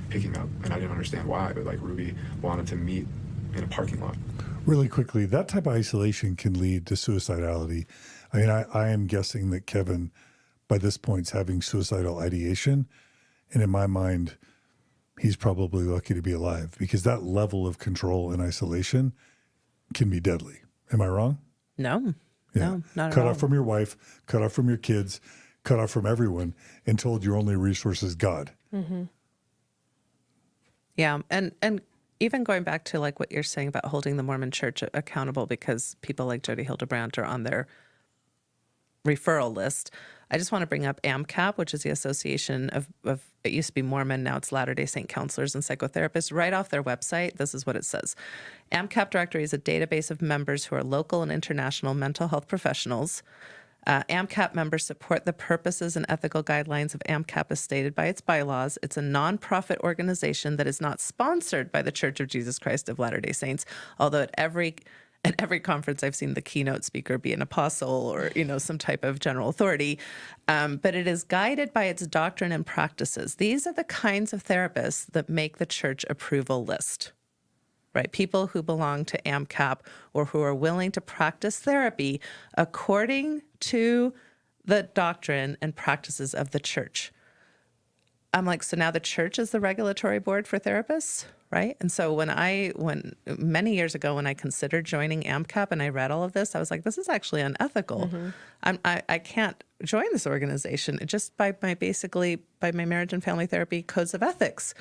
E: picking up, and I didn't understand why, but like Ruby wanted to meet in a parking lot.
A: Really quickly, that type of isolation can lead to suicidality. I mean, I am guessing that Kevin, by this point, is having suicidal ideation. And in my mind, he's probably lucky to be alive because that level of control and isolation can be deadly. Am I wrong?
C: No,
A: Yeah.
C: no, not at
A: Cut
C: all.
A: off from your wife, cut off from your kids, cut off from everyone, and told your only resource is God.
B: Mm-hmm.
C: Yeah, and even going back to like what you're saying about holding the Mormon Church accountable because people like Jodi Hildebrandt are on their referral list. I just want to bring up AMCAP, which is the Association of it used to be Mormon, now it's Latter-day Saint Counselors and Psychotherapists. Right off their website, this is what it says. AMCAP directory is a database of members who are local and international mental health professionals. AMCAP members support the purposes and ethical guidelines of AMCAP as stated by its bylaws. It's a nonprofit organization that is not sponsored by the Church of Jesus Christ of Latter-day Saints, although at every conference I've seen the keynote speaker be an apostle or, some type of general authority. But it is guided by its doctrine and practices. These are the kinds of therapists that make the church approval list. Right? People who belong to AMCAP or who are willing to practice therapy according to the doctrine and practices of the church. I'm like, so now the church is the regulatory board for therapists, right? And so when many years ago, when I considered joining AMCAP and I read all of this, I was like, this is actually unethical. Mm-hmm. I can't join this organization just by my marriage and family therapy codes of ethics.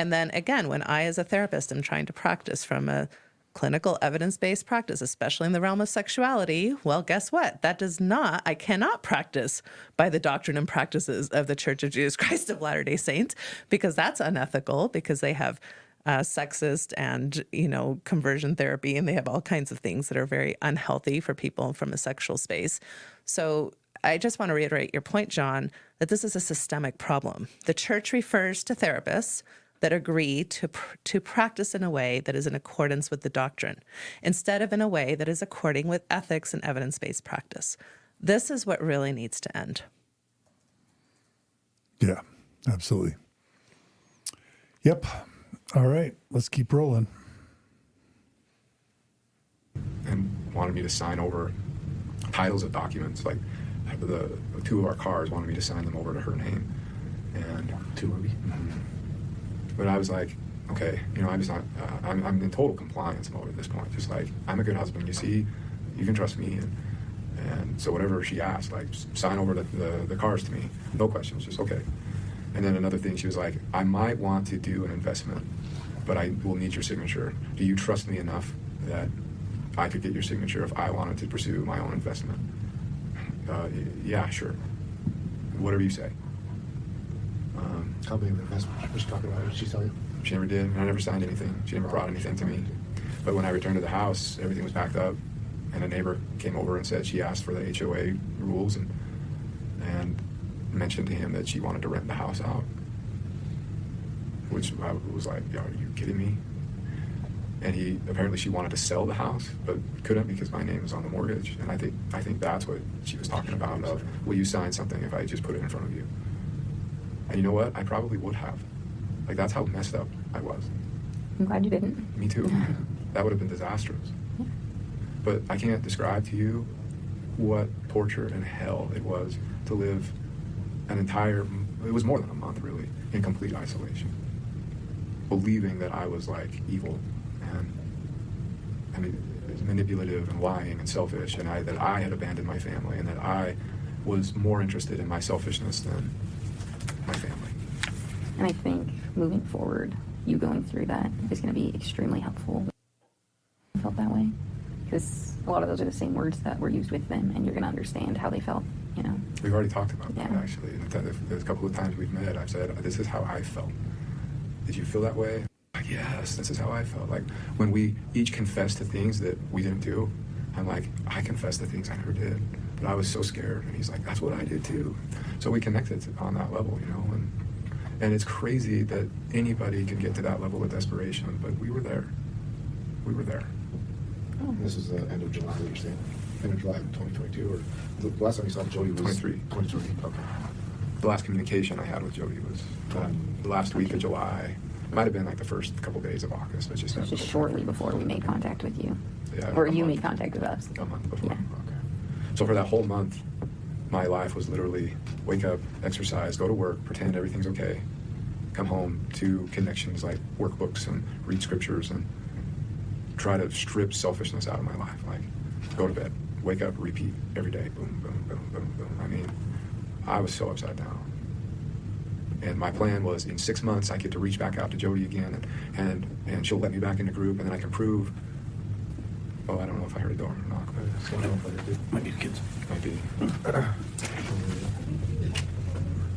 C: And then again, when I, as a therapist, am trying to practice from a clinical evidence-based practice, especially in the realm of sexuality, well, guess what? I cannot practice by the doctrine and practices of the Church of Jesus Christ of Latter-day Saints, because that's unethical, because they have sexist and, conversion therapy, and they have all kinds of things that are very unhealthy for people from a sexual space. So I just want to reiterate your point, John, that this is a systemic problem. The church refers to therapists that agree to practice in a way that is in accordance with the doctrine, instead of in a way that is according with ethics and evidence-based practice. This is what really needs to end.
A: Yeah, absolutely. Yep. All right, let's keep rolling.
E: And wanted me to sign over titles of documents, like the 2 of our cars wanted me to sign them over to her name. And
F: 2 of you.
E: But I was like, okay, I'm just not, I'm in total compliance mode at this point. Just like, I'm a good husband, you can trust me. And so whatever she asked, like, sign over the cars to me. No questions, just okay. And then another thing, she was like, I might want to do an investment, but I will need your signature. Do you trust me enough that I could get your signature if I wanted to pursue my own investment? Yeah, sure. whatever you say.
G: How big of an investment? What she talking about? What did she tell you?
E: She never did. I never signed anything. She never brought anything to me. But when I returned to the house, everything was packed up, and a neighbor came over and said she asked for the HOA rules and mentioned to him that she wanted to rent the house out, which I was like, "Are you kidding me?" And apparently she wanted to sell the house, but couldn't because my name was on the mortgage. And I think that's what she was talking about. Of, will you sign something if I just put it in front of you? And you know what? I probably would have. Like, that's how messed up I was.
D: I'm glad you didn't.
E: Me too. That would have been disastrous.
D: Yeah.
E: But I can't describe to you what torture and hell it was to live it was more than a month really, in complete isolation. Believing that I was like evil and manipulative and lying and selfish, and that I had abandoned my family, and that I was more interested in my selfishness than my family.
D: And I think moving forward, you going through that is going to be extremely helpful. I felt that way because a lot of those are the same words that were used with them, and you're going to understand how they felt, you know.
E: We've already talked about that,
D: Yeah.
E: actually. There's a couple of times we've met, I've said, this is how I felt. Did you feel that way? Like, yes, this is how I felt. Like, when we each confessed to things that we didn't do, I'm like, I confessed to things I never did, but I was so scared. And he's like, that's what I did too. So we connected on that level, you know, and it's crazy that anybody can get to that level of desperation, but we were there. We were there.
G: This is the end of July, you're saying? End of July 2022, or the last time you saw Jodi was
E: 23.
G: 23. Okay.
E: The last communication I had with Jodi was the last week of July. It might have been like the first couple days of August, but just
D: shortly before we made contact with you.
E: Yeah,
D: Or
E: a
D: you
E: month.
D: made contact with us.
E: A month before.
D: Yeah.
G: Okay.
E: So for that whole month, my life was literally wake up, exercise, go to work, pretend everything's okay, come home to connections like workbooks and read scriptures and try to strip selfishness out of my life. Like, go to bed, wake up, repeat every day, boom, boom, boom, boom, boom. I mean, I was so upside down. And my plan was in 6 months, I get to reach back out to Jodi again, and she'll let me back in the group, and then I can prove. Oh, I don't know if I heard a door knock, but it's going on.
F: Might be the kids.
E: Might be.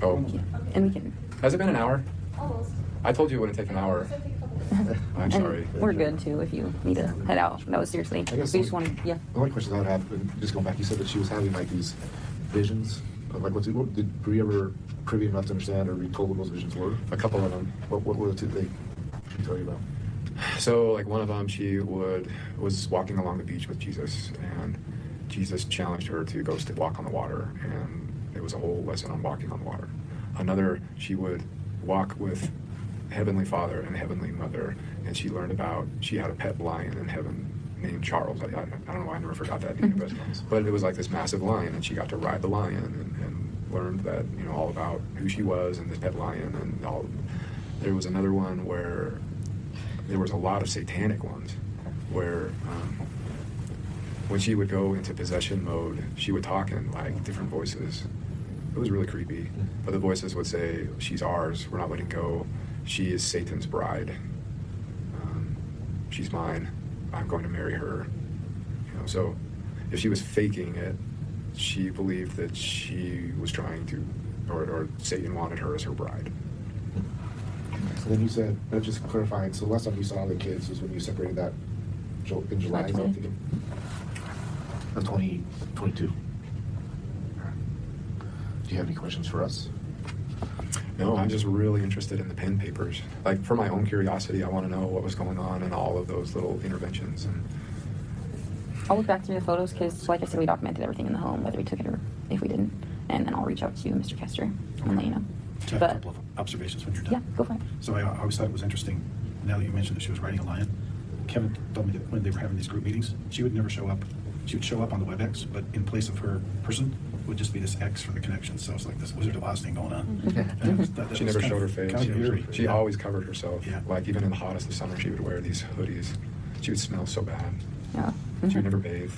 E: Oh,
D: And we can.
E: has it been an hour?
H: Almost.
E: I told you it wouldn't take an hour. I'm
D: And
E: sorry.
D: we're good too if you need to head out. No, seriously.
G: I guess
D: We just wanted, yeah.
G: The only questions I would have, and just going back, you said that she was having like these visions. Like, were you ever privy enough to understand or be told what those visions were?
E: A couple of them.
G: What were the two they she tell you about?
E: So, like, one of them, she was walking along the beach with Jesus, and Jesus challenged her to go walk on the water, and it was a whole lesson on walking on the water. Another, she would walk with Heavenly Father and Heavenly Mother, and she learned about, she had a pet lion in heaven named Charles. I don't know why I never forgot that name, but it was like this massive lion, and she got to ride the lion and learned that, you know, all about who she was and this pet lion and all. There was another one where there was a lot of satanic ones where when she would go into possession mode, she would talk in like different voices. It was really creepy, but the voices would say, she's ours, we're not letting go, she is Satan's bride, she's mine, I'm going to marry her. You know, so if she was faking it, she believed that she was trying to, or Satan wanted her as her bride.
G: So then you said, just clarifying, so the last time you saw the kids was when you separated that in July, is that what I'm thinking? Of 2022. Do you have any questions for us?
E: No, I'm just really interested in the pen papers. Like, for my own curiosity, I want to know what was going on in all of those little interventions. And
D: I'll look back through the photos because, like I said, we documented everything in the home, whether we took it or if we didn't. And then I'll reach out to you, Mr. Kester, and let you know.
F: So I have a couple of observations when you're done.
D: Yeah, go for it.
F: So I always thought it was interesting, now that you mentioned that she was riding a lion. Kevin told me that when they were having these group meetings, she would never show up. She would show up on the WebEx, but in place of her person would just be this X for the connection. So it's like this Wizard of Oz thing going on. And that
E: she
F: was
E: never
F: kind
E: showed her
F: of-
E: face.
F: Kind of eerie.
E: She always covered herself.
F: Yeah.
E: Like, even in the hottest of summer, she would wear these hoodies. She would smell so bad.
D: Yeah.
E: She would never bathe,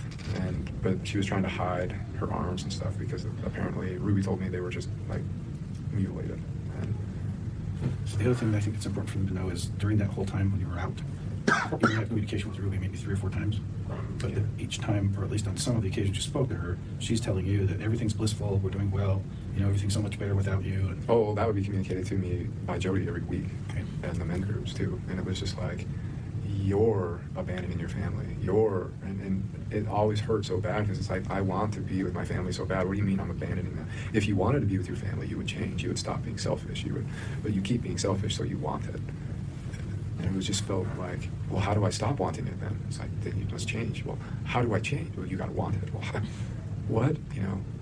E: but she was trying to hide her arms and stuff because apparently Ruby told me they were just like mutilated. And
F: So the other thing that I think it's important for them to know is during that whole time when you were out, you had communication with Ruby maybe 3 or 4 times, but each time, or at least on some of the occasions you spoke to her, she's telling you that everything's blissful, we're doing well, everything's so much better without you. And,
E: Oh, well, that would be communicated to me by Jodi every week,
F: okay.
E: and the men groups too. And it was just like, you're abandoning your family. And it always hurt so bad because it's like, I want to be with my family so bad. What do you mean I'm abandoning them? If you wanted to be with your family, you would change. You would stop being selfish. But you keep being selfish, so you want it. And it was just felt like, well, how do I stop wanting it then? It's like, then you must change. Well, how do I change? Well, you got to want it. Well, what?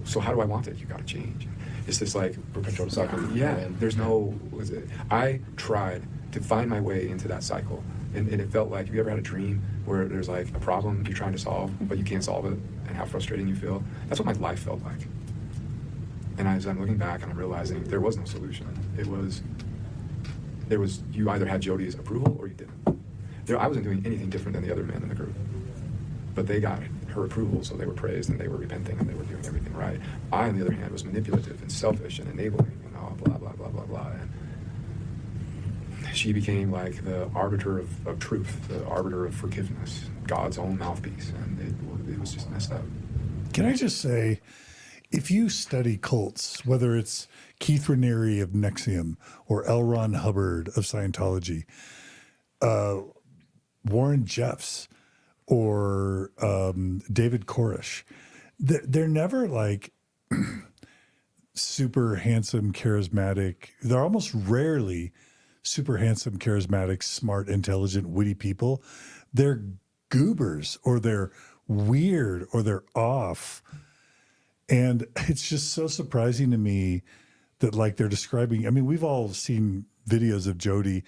E: So how do I want it? You got to change. It's just like
G: Perpetual cycle.
E: Yeah, there's no. I tried to find my way into that cycle, and it felt like, have you ever had a dream where there's like a problem you're trying to solve, but you can't solve it, and how frustrating you feel? That's what my life felt like. And as I'm looking back and I'm realizing there was no solution. There was you either had Jodi's approval or you didn't. I wasn't doing anything different than the other men in the group, but they got her approval, so they were praised and they were repenting and they were doing everything right. I, on the other hand, was manipulative and selfish and enabling and all blah blah blah blah blah. And she became like the arbiter of truth, the arbiter of forgiveness, God's own mouthpiece, and it was just messed up.
A: Can I just say, if you study cults, whether it's Keith Raniere of Nexium or L. Ron Hubbard of Scientology, Warren Jeffs or David Koresh, they're never like super handsome, charismatic. They're almost rarely super handsome, charismatic, smart, intelligent, witty people. They're goobers, or they're weird, or they're off. And it's just so surprising to me that like they're describing, I mean, we've all seen videos of Jodi.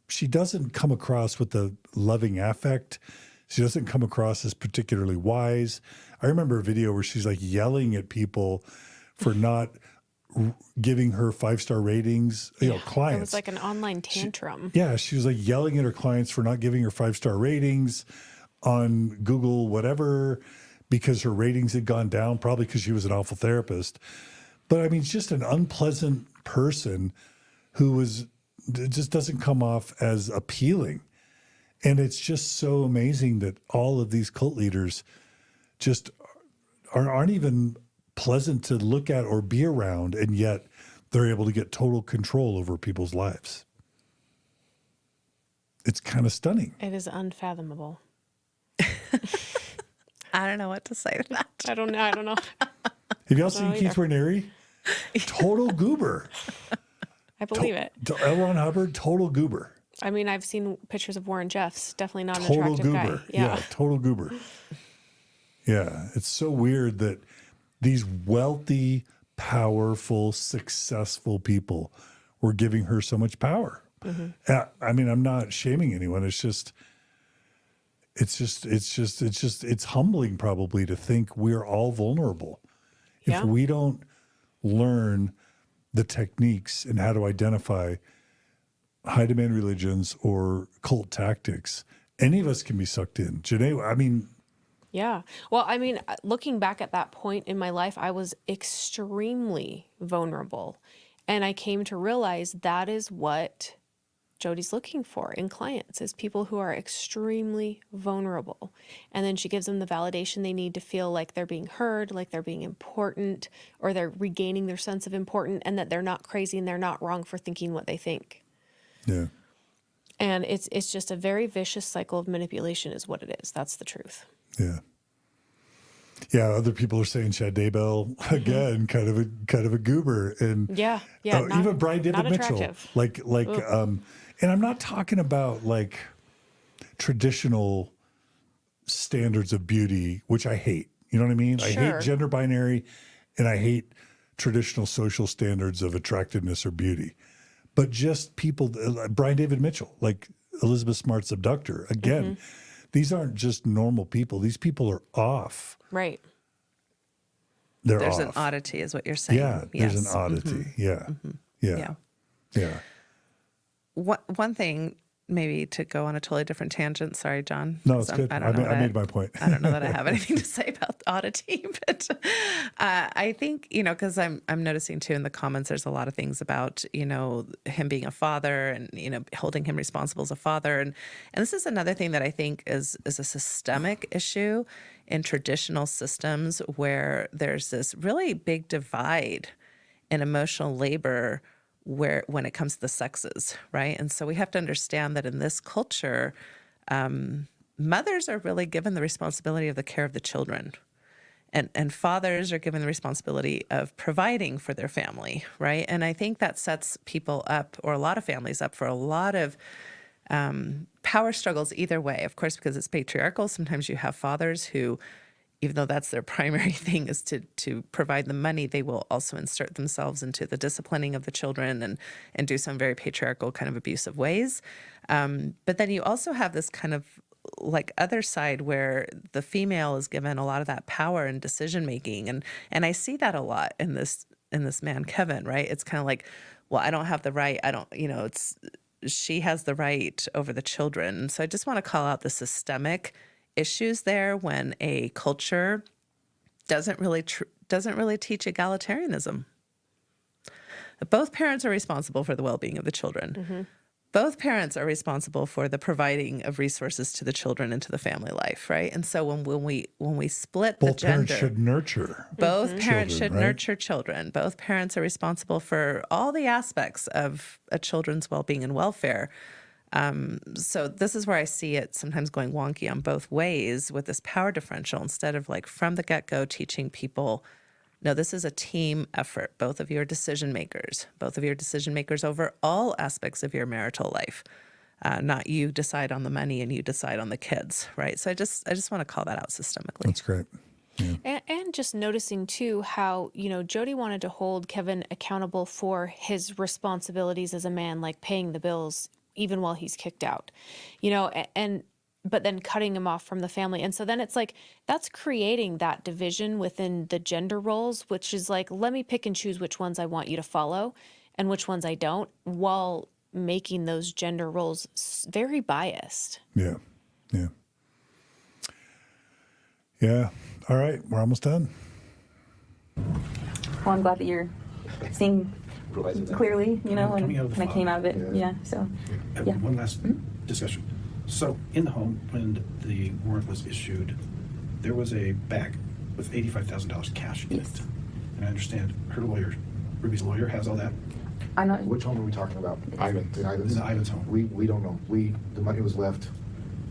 A: She doesn't come across with the loving affect. She doesn't come across as particularly wise. I remember a video where she's like yelling at people for not giving her 5-star ratings, clients.
B: It was like an online tantrum.
A: She was like yelling at her clients for not giving her 5-star ratings on Google, whatever, because her ratings had gone down, probably because she was an awful therapist. But I mean, just an unpleasant person who just doesn't come off as appealing. And it's just so amazing that all of these cult leaders just aren't even pleasant to look at or be around, and yet they're able to get total control over people's lives. It's kind of stunning.
B: It is unfathomable.
C: I don't know what to say to that.
B: I don't know.
A: Have y'all seen Keith Raniere? Total goober.
B: I believe it.
A: L. Ron Hubbard, total goober.
B: I mean, I've seen pictures of Warren Jeffs. Definitely not an
A: Total
B: attractive
A: goober.
B: guy. Yeah.
A: Total goober. Yeah, it's so weird that these wealthy, powerful, successful people were giving her so much power. Mm-hmm. I mean, I'm not shaming anyone. It's humbling probably to think we're all vulnerable.
B: Yeah.
A: If we don't learn the techniques and how to identify high demand religions or cult tactics, any of us can be sucked in. Janae, I mean.
B: Yeah. Well, I mean, looking back at that point in my life, I was extremely vulnerable. And I came to realize that is what Jodi's looking for in clients, is people who are extremely vulnerable. And then she gives them the validation they need to feel like they're being heard, like they're being important, or they're regaining their sense of importance, and that they're not crazy and they're not wrong for thinking what they think.
A: Yeah.
B: And it's just a very vicious cycle of manipulation is what it is. That's the truth.
A: Yeah. Yeah, other people are saying Chad Daybell again, kind of a goober, and even Brian David Mitchell, like, and I'm not talking about like traditional standards of beauty, which I hate. You know what I mean?
B: Sure.
A: I hate gender binary, and I hate traditional social standards of attractiveness or beauty. But just people, Brian David Mitchell, like Elizabeth Smart's abductor, again. Mm-hmm. These aren't just normal people. These people are off.
B: Right.
C: There's an oddity is what you're saying.
A: Yeah,
C: yes.
A: There's an oddity. Mm-hmm. Yeah. Mm-hmm. Yeah.
C: One thing, maybe to go on a totally different tangent. Sorry, John.
A: No, it's good. I made my point.
C: I don't know that I have anything to say about oddity, but I think, because I'm noticing too in the comments, there's a lot of things about, him being a father and, holding him responsible as a father. And this is another thing that I think is a systemic issue in traditional systems where there's this really big divide in emotional labor when it comes to the sexes, right? And so we have to understand that in this culture, mothers are really given the responsibility of the care of the children. And fathers are given the responsibility of providing for their family, right? And I think that sets people up, or a lot of families up, for a lot of power struggles either way. Of course, because it's patriarchal, sometimes you have fathers who, even though that's their primary thing is to provide the money, they will also insert themselves into the disciplining of the children and do some very patriarchal kind of abusive ways. But then you also have this kind of like other side where the female is given a lot of that power and decision making, and I see that a lot in this man Kevin, right? It's kind of like, well, I don't have the right. I don't, it's she has the right over the children. And so I just want to call out the systemic issues there when a culture doesn't really teach egalitarianism. Both parents are responsible for the well-being of the children. Mm-hmm. Both parents are responsible for the providing of resources to the children and to the family life, right? And so when we split the
A: both
C: gender,
A: parents should nurture.
C: Both parents
A: children,
C: should
A: right?
C: nurture children. Both parents are responsible for all the aspects of a children's well-being and welfare. So this is where I see it sometimes going wonky on both ways with this power differential, instead of like from the get-go teaching people, no, this is a team effort. Both of you are decision makers. Both of you are decision makers over all aspects of your marital life. Not you decide on the money and you decide on the kids, right? So I just want to call that out systemically.
A: That's great. Yeah.
B: And just noticing too how, Jodi wanted to hold Kevin accountable for his responsibilities as a man, like paying the bills even while he's kicked out, but then cutting him off from the family. And so then it's like, that's creating that division within the gender roles, which is like, let me pick and choose which ones I want you to follow and which ones I don't, while making those gender roles very biased.
A: Yeah. Yeah. Yeah. All right. We're almost done.
D: Well, I'm glad that you're seeing clearly,
F: Coming out of the
D: and I came out of it.
G: Yeah.
D: So,
F: Yeah. One last discussion. So in the home, when the warrant was issued, there was a bag with $85,000 cash in it. And I understand her lawyer, Ruby's lawyer, has all that.
D: I'm not.
G: Which home are we talking about?
E: Ivan's.
G: In Ivan's?
F: In the Ivan's home.
G: We don't know. The money was left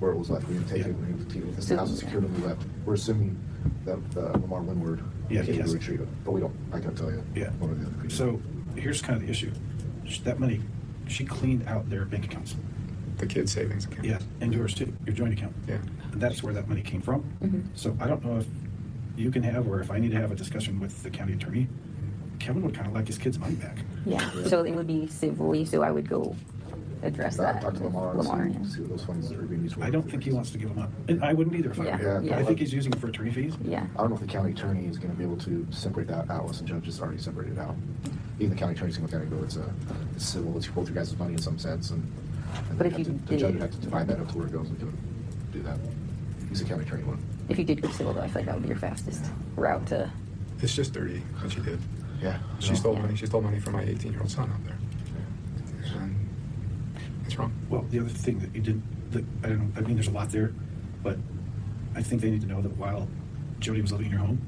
G: where it was left. We didn't take it. This house was secured when we left. We're assuming that Lamar Windward came to retrieve it, but we don't. I can't tell you.
F: Yeah.
G: One of the other people.
F: So here's kind of the issue. That money, she cleaned out their bank accounts.
E: The kids' savings account.
F: Yeah, and yours too, your joint account.
E: Yeah.
F: And that's where that money came from.
D: Mm-hmm.
F: So I don't know if you can have, or if I need to have a discussion with the county attorney. Kevin would kind of like his kids' money back.
D: Yeah. So it would be civilly. So I would go address that.
G: Talk to Lamar and see what those funds are being used for.
F: I don't think he wants to give them up. And I wouldn't either if I were him.
G: Yeah.
F: I think he's using it for attorney fees.
D: Yeah.
G: I don't know if the county attorney is going to be able to separate that out. Unless the judge has already separated it out. Even the county attorney's going to go, it's civil. It's both your guys' money in some sense, and
D: But if you
G: the judge would have to divide that up to where it goes. We can do that. He's a county attorney one.
D: If you did go civil, though, I feel like that would be your fastest route to.
E: It's just dirty what she did.
G: Yeah.
E: She stole money. She stole money from my 18-year-old son out there. And it's wrong.
F: Well, the other thing that you didn't, I don't know, I mean, there's a lot there, but I think they need to know that while Jodi was living in your home,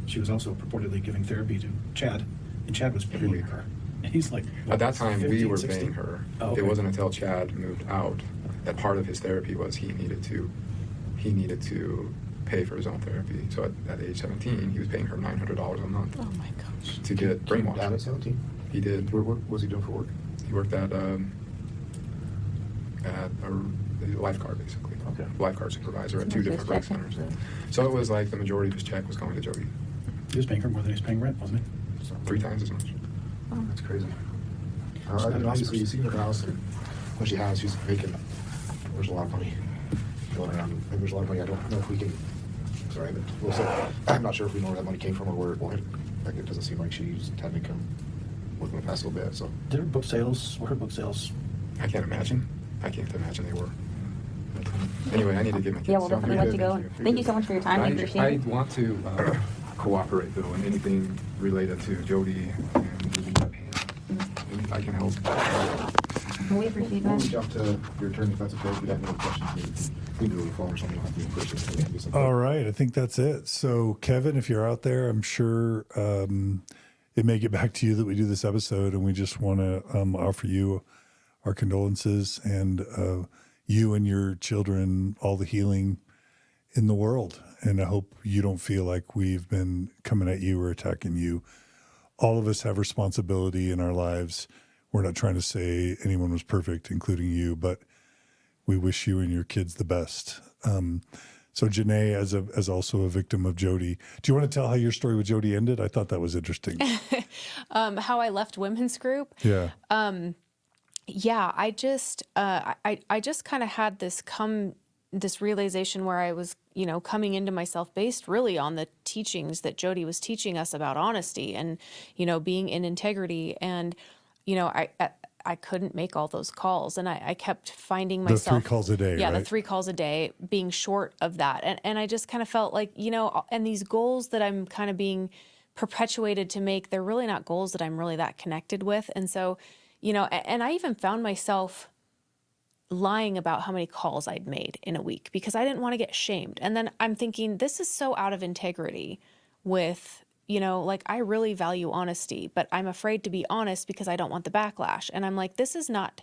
F: she was also purportedly giving therapy to Chad, and Chad was paying her. And he's like,
E: At that time,
F: 15,
E: we were
F: 16?
E: paying her.
F: Oh, okay.
E: It wasn't until Chad moved out that part of his therapy was he needed to pay for his own therapy. So at age 17, he was paying her $900 a month.
B: Oh my gosh.
E: To get brainwashed.
G: Down at 17?
E: He did.
G: What was he doing for work?
E: He worked at a lifeguard, basically.
G: Okay.
E: Lifeguard supervisor at two different rec centers. So it was like the majority of his check was going to Jodi.
F: He was paying her more than he was paying rent, wasn't he?
E: 3 times as much.
G: That's crazy.
F: not an
G: Obviously,
F: officer.
G: you see her house, and when she has, she's making. There's a lot of money going around. And there's a lot of money. I don't know if we can. Sorry, but we'll say, I'm not sure if we know where that money came from or where it went. Like, it doesn't seem like she's had income within the past little bit. So.
F: Did her book sales, were her book sales?
E: I can't imagine they were. Anyway, I need to get my kids.
D: Yeah, we'll definitely let you go.
E: Thank
D: Thank you so much for your time. I appreciate
E: I
D: it.
E: want to cooperate though in anything related to Jodi and I can help.
D: We appreciate
G: We'll
D: that.
G: reach out to your attorney if that's okay. If we have any questions, we can do a phone or something. Have to be in person. So we can do something.
A: All right. I think that's it. So, Kevin, if you're out there, I'm sure it may get back to you that we do this episode, and we just want to offer you our condolences and you and your children all the healing in the world. And I hope you don't feel like we've been coming at you or attacking you. All of us have responsibility in our lives. We're not trying to say anyone was perfect, including you, but we wish you and your kids the best. So Janae, as also a victim of Jodi, do you want to tell how your story with Jodi ended? I thought that was interesting.
B: How I left women's group.
A: Yeah.
B: Yeah, I just kind of had this realization where I was, coming into myself based really on the teachings that Jodi was teaching us about honesty and, being in integrity. And, I couldn't make all those calls, and I kept finding myself.
A: The 3 calls a day,
B: Yeah,
A: right?
B: the 3 calls a day, being short of that. And I just kind of felt like, and these goals that I'm kind of being perpetuated to make, they're really not goals that I'm really that connected with. And so, and I even found myself lying about how many calls I'd made in a week because I didn't want to get shamed. And then I'm thinking, this is so out of integrity with, I really value honesty, but I'm afraid to be honest because I don't want the backlash. And I'm like, this is not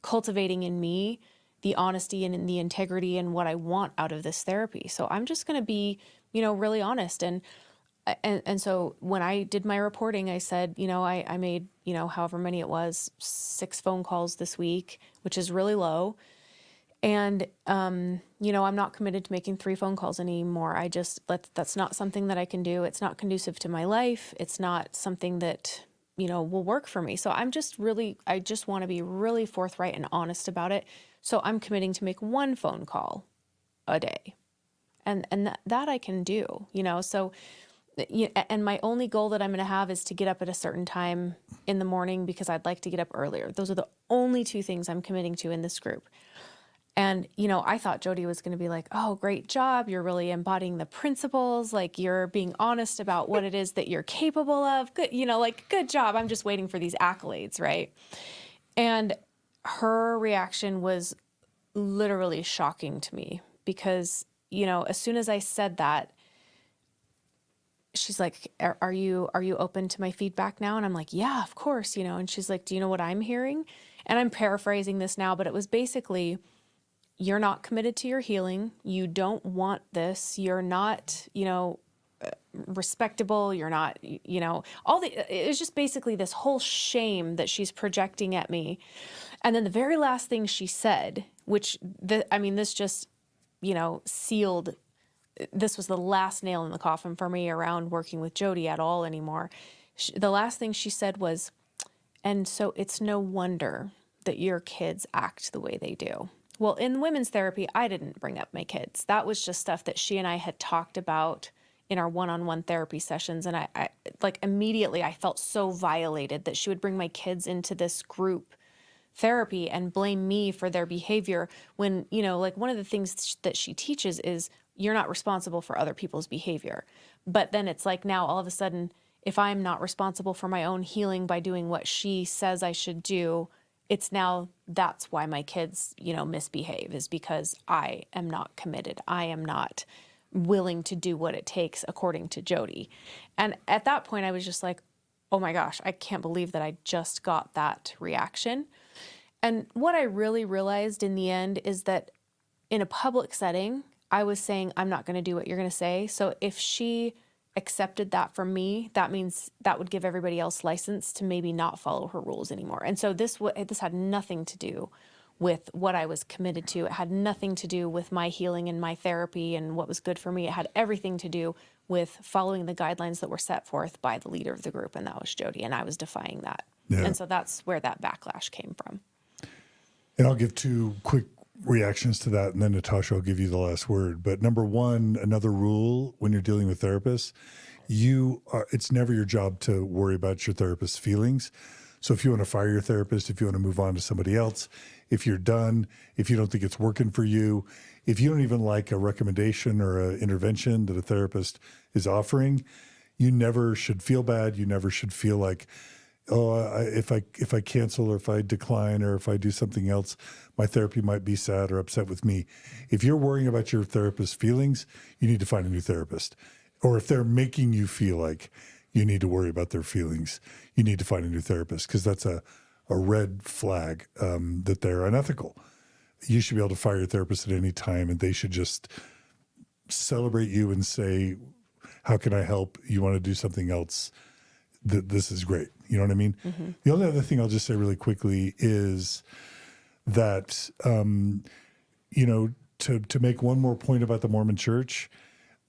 B: cultivating in me the honesty and the integrity and what I want out of this therapy. So I'm just going to be, really honest. And so when I did my reporting, I said, I made, however many it was, 6 phone calls this week, which is really low. And, I'm not committed to making 3 phone calls anymore. That's not something that I can do. It's not conducive to my life. It's not something that, will work for me. So I just want to be really forthright and honest about it. So I'm committing to make 1 phone call a day. And that I can do, so. And my only goal that I'm going to have is to get up at a certain time in the morning because I'd like to get up earlier. Those are the only 2 things I'm committing to in this group. And, I thought Jodi was going to be like, oh, great job. You're really embodying the principles. Like you're being honest about what it is that you're capable of. Good, good job. I'm just waiting for these accolades, right? And her reaction was literally shocking to me because, as soon as I said that, she's like, are you open to my feedback now? And I'm like, yeah, of course, and she's like, do you know what I'm hearing? And I'm paraphrasing this now, but it was basically, you're not committed to your healing. You don't want this. You're not, respectable. You're not, it was just basically this whole shame that she's projecting at me. And then the very last thing she said, which this just, sealed. This was the last nail in the coffin for me around working with Jodi at all anymore. The last thing she said was, and so it's no wonder that your kids act the way they do. Well, in women's therapy, I didn't bring up my kids. That was just stuff that she and I had talked about in our one-on-one therapy sessions. And I immediately I felt so violated that she would bring my kids into this group therapy and blame me for their behavior when, one of the things that she teaches is you're not responsible for other people's behavior. But then it's like now all of a sudden, if I'm not responsible for my own healing by doing what she says I should do, it's now that's why my kids, misbehave, is because I am not committed. I am not willing to do what it takes according to Jodi. And at that point, I was just like, oh my gosh, I can't believe that I just got that reaction. And what I really realized in the end is that in a public setting, I was saying, I'm not going to do what you're going to say. So if she accepted that from me, that means that would give everybody else license to maybe not follow her rules anymore. And so this had nothing to do with what I was committed to. It had nothing to do with my healing and my therapy and what was good for me. It had everything to do with following the guidelines that were set forth by the leader of the group, and that was Jodi, and I was defying that. Yeah. And so that's where that backlash came from.
A: And I'll give 2 quick reactions to that, and then Natasha will give you the last word. But number 1, another rule when you're dealing with therapists, it's never your job to worry about your therapist's feelings. So if you want to fire your therapist, if you want to move on to somebody else, if you're done, if you don't think it's working for you, if you don't even like a recommendation or an intervention that a therapist is offering, you never should feel bad. You never should feel like, if I cancel or if I decline or if I do something else, my therapy might be sad or upset with me. If you're worrying about your therapist's feelings, you need to find a new therapist. Or if they're making you feel like you need to worry about their feelings. You need to find a new therapist, because that's a red flag that they're unethical. You should be able to fire your therapist at any time, and they should just celebrate you and say, how can I help? You want to do something else? This is great. You know what I mean?
B: Mm-hmm.
A: The only other thing I'll just say really quickly is that, to make one more point about the Mormon Church,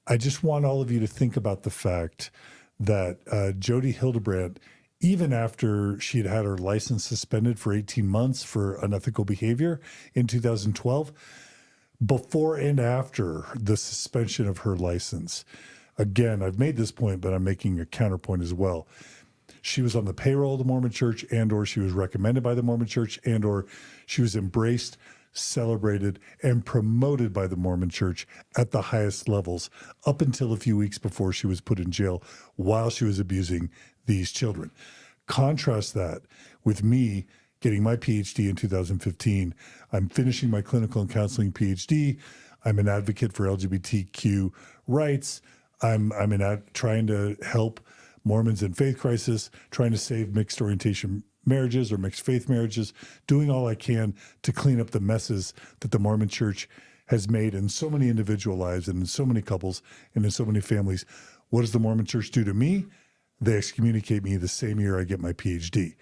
A: I just want all of you to think about the fact that Jodi Hildebrandt, even after she had had her license suspended for 18 months for unethical behavior in 2012, before and after the suspension of her license, again, I've made this point, but I'm making a counterpoint as well. She was on the payroll of the Mormon Church, and or she was recommended by the Mormon Church, and or she was embraced, celebrated, and promoted by the Mormon Church at the highest levels up until a few weeks before she was put in jail while she was abusing these children. Contrast that with me getting my PhD in 2015. I'm finishing my clinical and counseling PhD. I'm an advocate for LGBTQ rights. I'm trying to help Mormons in faith crisis, trying to save mixed orientation marriages or mixed faith marriages, doing all I can to clean up the messes that the Mormon Church has made in so many individual lives and in so many couples and in so many families. What does the Mormon Church do to me? They excommunicate me the same year I get my PhD.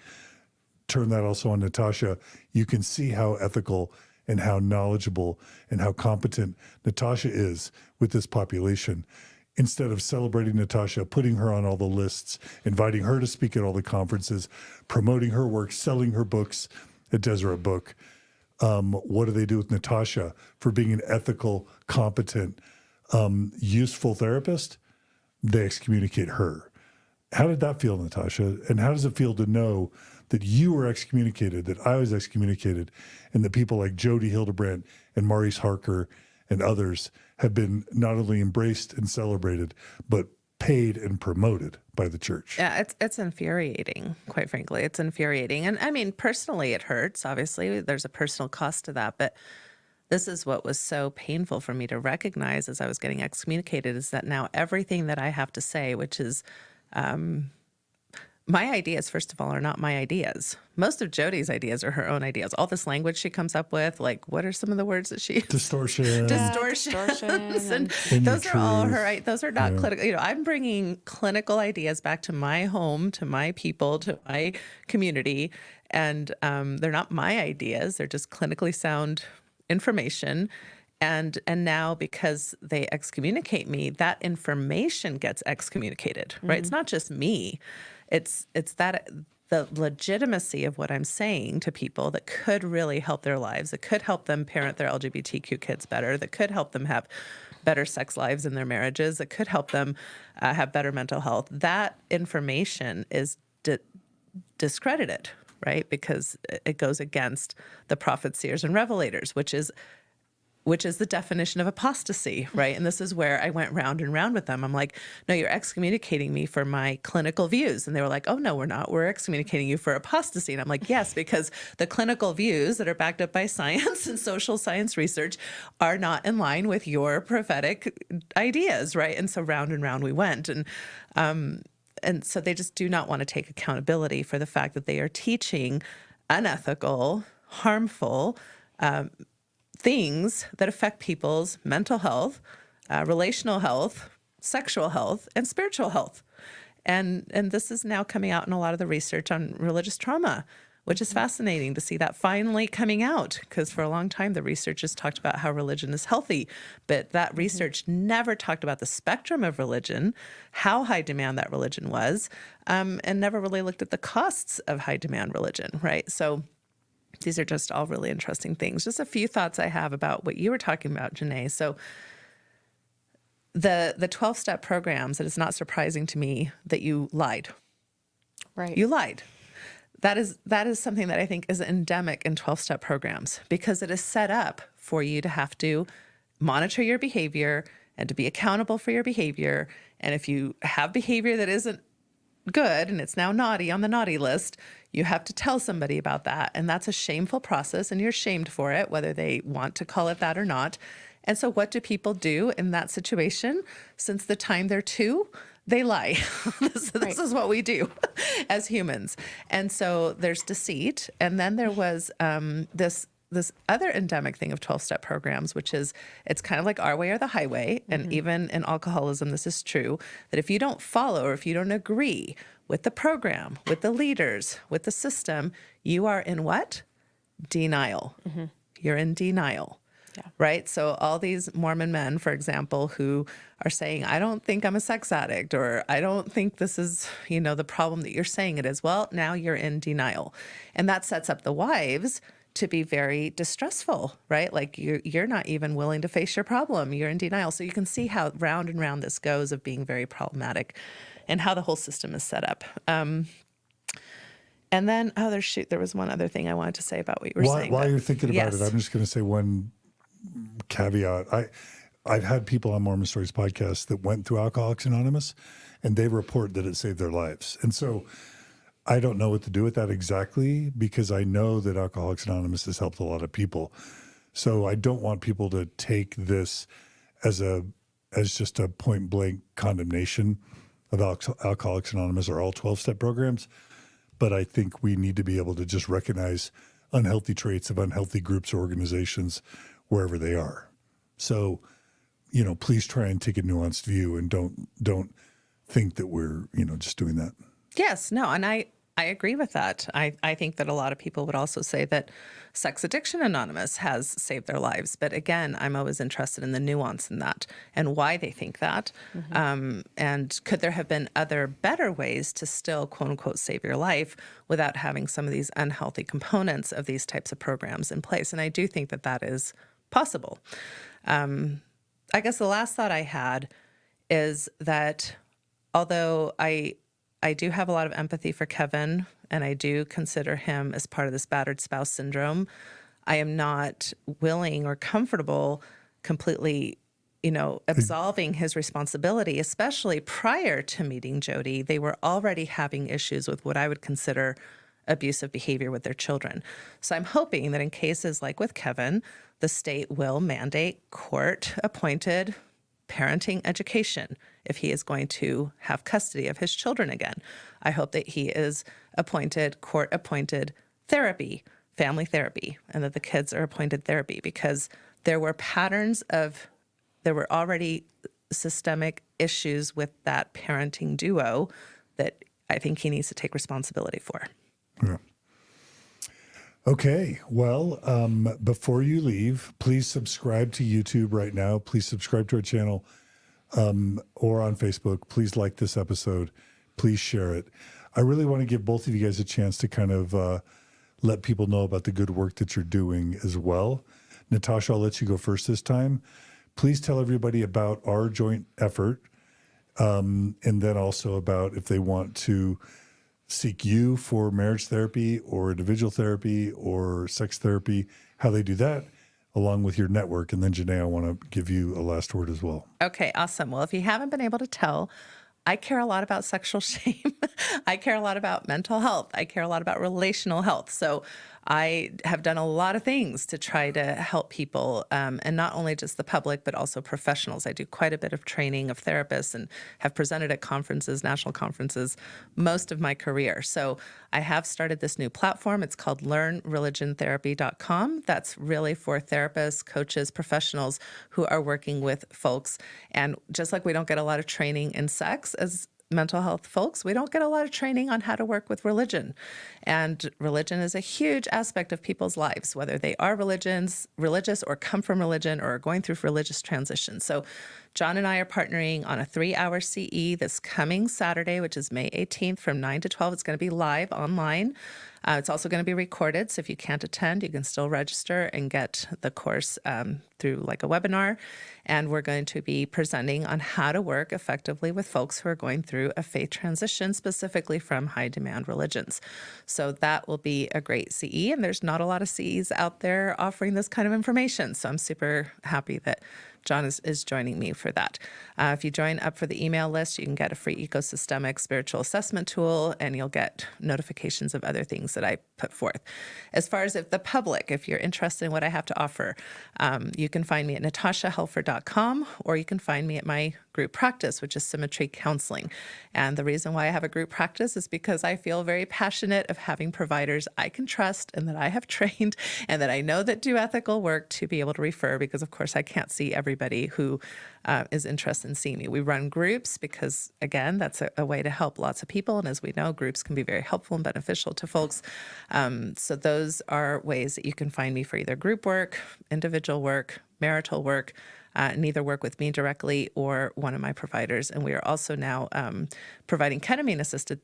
A: Turn that also on Natasha. You can see how ethical and how knowledgeable and how competent Natasha is with this population. Instead of celebrating Natasha, putting her on all the lists, inviting her to speak at all the conferences, promoting her work, selling her books at Deseret Book, what do they do with Natasha for being an ethical, competent, useful therapist? They excommunicate her. How did that feel, Natasha? And how does it feel to know that you were excommunicated, that I was excommunicated, and that people like Jodi Hildebrandt and Maurice Harker and others have been not only embraced and celebrated, but paid and promoted by the church?
C: Yeah, it's infuriating, quite frankly. It's infuriating. And I mean, personally, it hurts. Obviously, there's a personal cost to that. But this is what was so painful for me to recognize as I was getting excommunicated, is that now everything that I have to say, which is my ideas, first of all, are not my ideas. Most of Jodi's ideas are her own ideas. All this language she comes up with, like, what are some of the words that she...
A: Distortion.
C: Distortions. And those are all her, those are not clinical. I'm bringing clinical ideas back to my home, to my people, to my community. And they're not my ideas. They're just clinically sound information. And now, because they excommunicate me, that information gets excommunicated, right?
B: Mm-hmm.
C: It's not just me. It's that the legitimacy of what I'm saying to people that could really help their lives, that could help them parent their LGBTQ kids better, that could help them have better sex lives in their marriages, that could help them have better mental health. That information is discredited, right? Because it goes against the prophets, seers, and revelators, which is the definition of apostasy, right? And this is where I went round and round with them. I'm like, no, you're excommunicating me for my clinical views. And they were like, oh, no, we're not. We're excommunicating you for apostasy. And I'm like, yes, because the clinical views that are backed up by science and social science research are not in line with your prophetic ideas, right? And so round and round we went. And so they just do not want to take accountability for the fact that they are teaching unethical, harmful things that affect people's mental health, relational health, sexual health, and spiritual health. And this is now coming out in a lot of the research on religious trauma, which is fascinating to see that finally coming out, because for a long time the research has talked about how religion is healthy, but that research never talked about the spectrum of religion, how high demand that religion was, and never really looked at the costs of high demand religion, right? So these are just all really interesting things. Just a few thoughts I have about what you were talking about, Janae. So the 12-step programs, it is not surprising to me that you lied.
B: Right.
C: You lied. That is something that I think is endemic in 12-step programs, because it is set up for you to have to monitor your behavior and to be accountable for your behavior. And if you have behavior that isn't good and it's now naughty on the naughty list, you have to tell somebody about that. And that's a shameful process, and you're shamed for it, whether they want to call it that or not. And so what do people do in that situation? Since the time they're 2, they lie. This
B: Right.
C: is what we do as humans. And so there's deceit. And then there was this other endemic thing of 12-step programs, which is it's kind of like our way or the highway. And even in alcoholism, this is true, that if you don't follow or if you don't agree with the program, with the leaders, with the system, you are in what? Denial. You're in denial.
B: Yeah.
C: Right? So all these Mormon men, for example, who are saying, I don't think I'm a sex addict, or I don't think this is, the problem that you're saying it is. Well, now you're in denial. And that sets up the wives to be very distressful, right? Like you're not even willing to face your problem. You're in denial. So you can see how round and round this goes of being very problematic and how the whole system is set up. And then, there was one other thing I wanted to say about what you were saying.
A: While you're thinking about it,
C: Yes.
A: I'm just going to say one caveat. I've had people on Mormon Stories podcast that went through Alcoholics Anonymous, and they report that it saved their lives. And so I don't know what to do with that exactly, because I know that Alcoholics Anonymous has helped a lot of people. So I don't want people to take this as just a point blank condemnation of Alcoholics Anonymous or all 12-step programs. But I think we need to be able to just recognize unhealthy traits of unhealthy groups or organizations wherever they are. So, please try and take a nuanced view and don't think that we're, just doing that.
C: Yes, no, and I agree with that. I think that a lot of people would also say that Sex Addiction Anonymous has saved their lives. But again, I'm always interested in the nuance in that and why they think that. And could there have been other better ways to still, quote unquote, save your life without having some of these unhealthy components of these types of programs in place? And I do think that that is possible. I guess the last thought I had is that although I do have a lot of empathy for Kevin, and I do consider him as part of this battered spouse syndrome, I am not willing or comfortable completely, absolving his responsibility, especially prior to meeting Jodi. They were already having issues with what I would consider abusive behavior with their children. So I'm hoping that in cases like with Kevin, the state will mandate court-appointed parenting education if he is going to have custody of his children again. I hope that he is appointed, court-appointed therapy, family therapy, and that the kids are appointed therapy, because there were already systemic issues with that parenting duo that I think he needs to take responsibility for.
A: Yeah. Okay. Well, before you leave, please subscribe to YouTube right now. Please subscribe to our channel or on Facebook. Please like this episode. Please share it. I really want to give both of you guys a chance to kind of let people know about the good work that you're doing as well. Natasha, I'll let you go first this time. Please tell everybody about our joint effort, and then also about if they want to seek you for marriage therapy or individual therapy or sex therapy, how they do that, along with your network. And then, Janae, I want to give you a last word as well.
C: Okay, awesome. Well, if you haven't been able to tell, I care a lot about sexual shame. I care a lot about mental health. I care a lot about relational health. So I have done a lot of things to try to help people, and not only just the public, but also professionals. I do quite a bit of training of therapists and have presented at conferences, national conferences, most of my career. So I have started this new platform. It's called LearnReligionTherapy.com. That's really for therapists, coaches, professionals who are working with folks. And just like we don't get a lot of training in sex as mental health folks, we don't get a lot of training on how to work with religion. And religion is a huge aspect of people's lives, whether they are religious or come from religion or are going through religious transitions. So John and I are partnering on a 3-hour CE this coming Saturday, which is May 18th from 9 to 12. It's going to be live online. It's also going to be recorded, so if you can't attend, you can still register and get the course through like a webinar. And we're going to be presenting on how to work effectively with folks who are going through a faith transition, specifically from high-demand religions. So that will be a great CE, and there's not a lot of CEs out there offering this kind of information. So I'm super happy that John is joining me for that. If you join up for the email list, you can get a free ecosystemic spiritual assessment tool, and you'll get notifications of other things that I put forth. As far as if the public, if you're interested in what I have to offer, you can find me at natashahelfer.com, or you can find me at my group practice, which is Symmetry Counseling. And the reason why I have a group practice is because I feel very passionate of having providers I can trust and that I have trained and that I know that do ethical work to be able to refer, because of course I can't see everybody who is interested in seeing me. We run groups because, again, that's a way to help lots of people. And as we know, groups can be very helpful and beneficial to folks. So those are ways that you can find me for either group work, individual work, marital work, and either work with me directly or one of my providers. And we are also now providing ketamine-assisted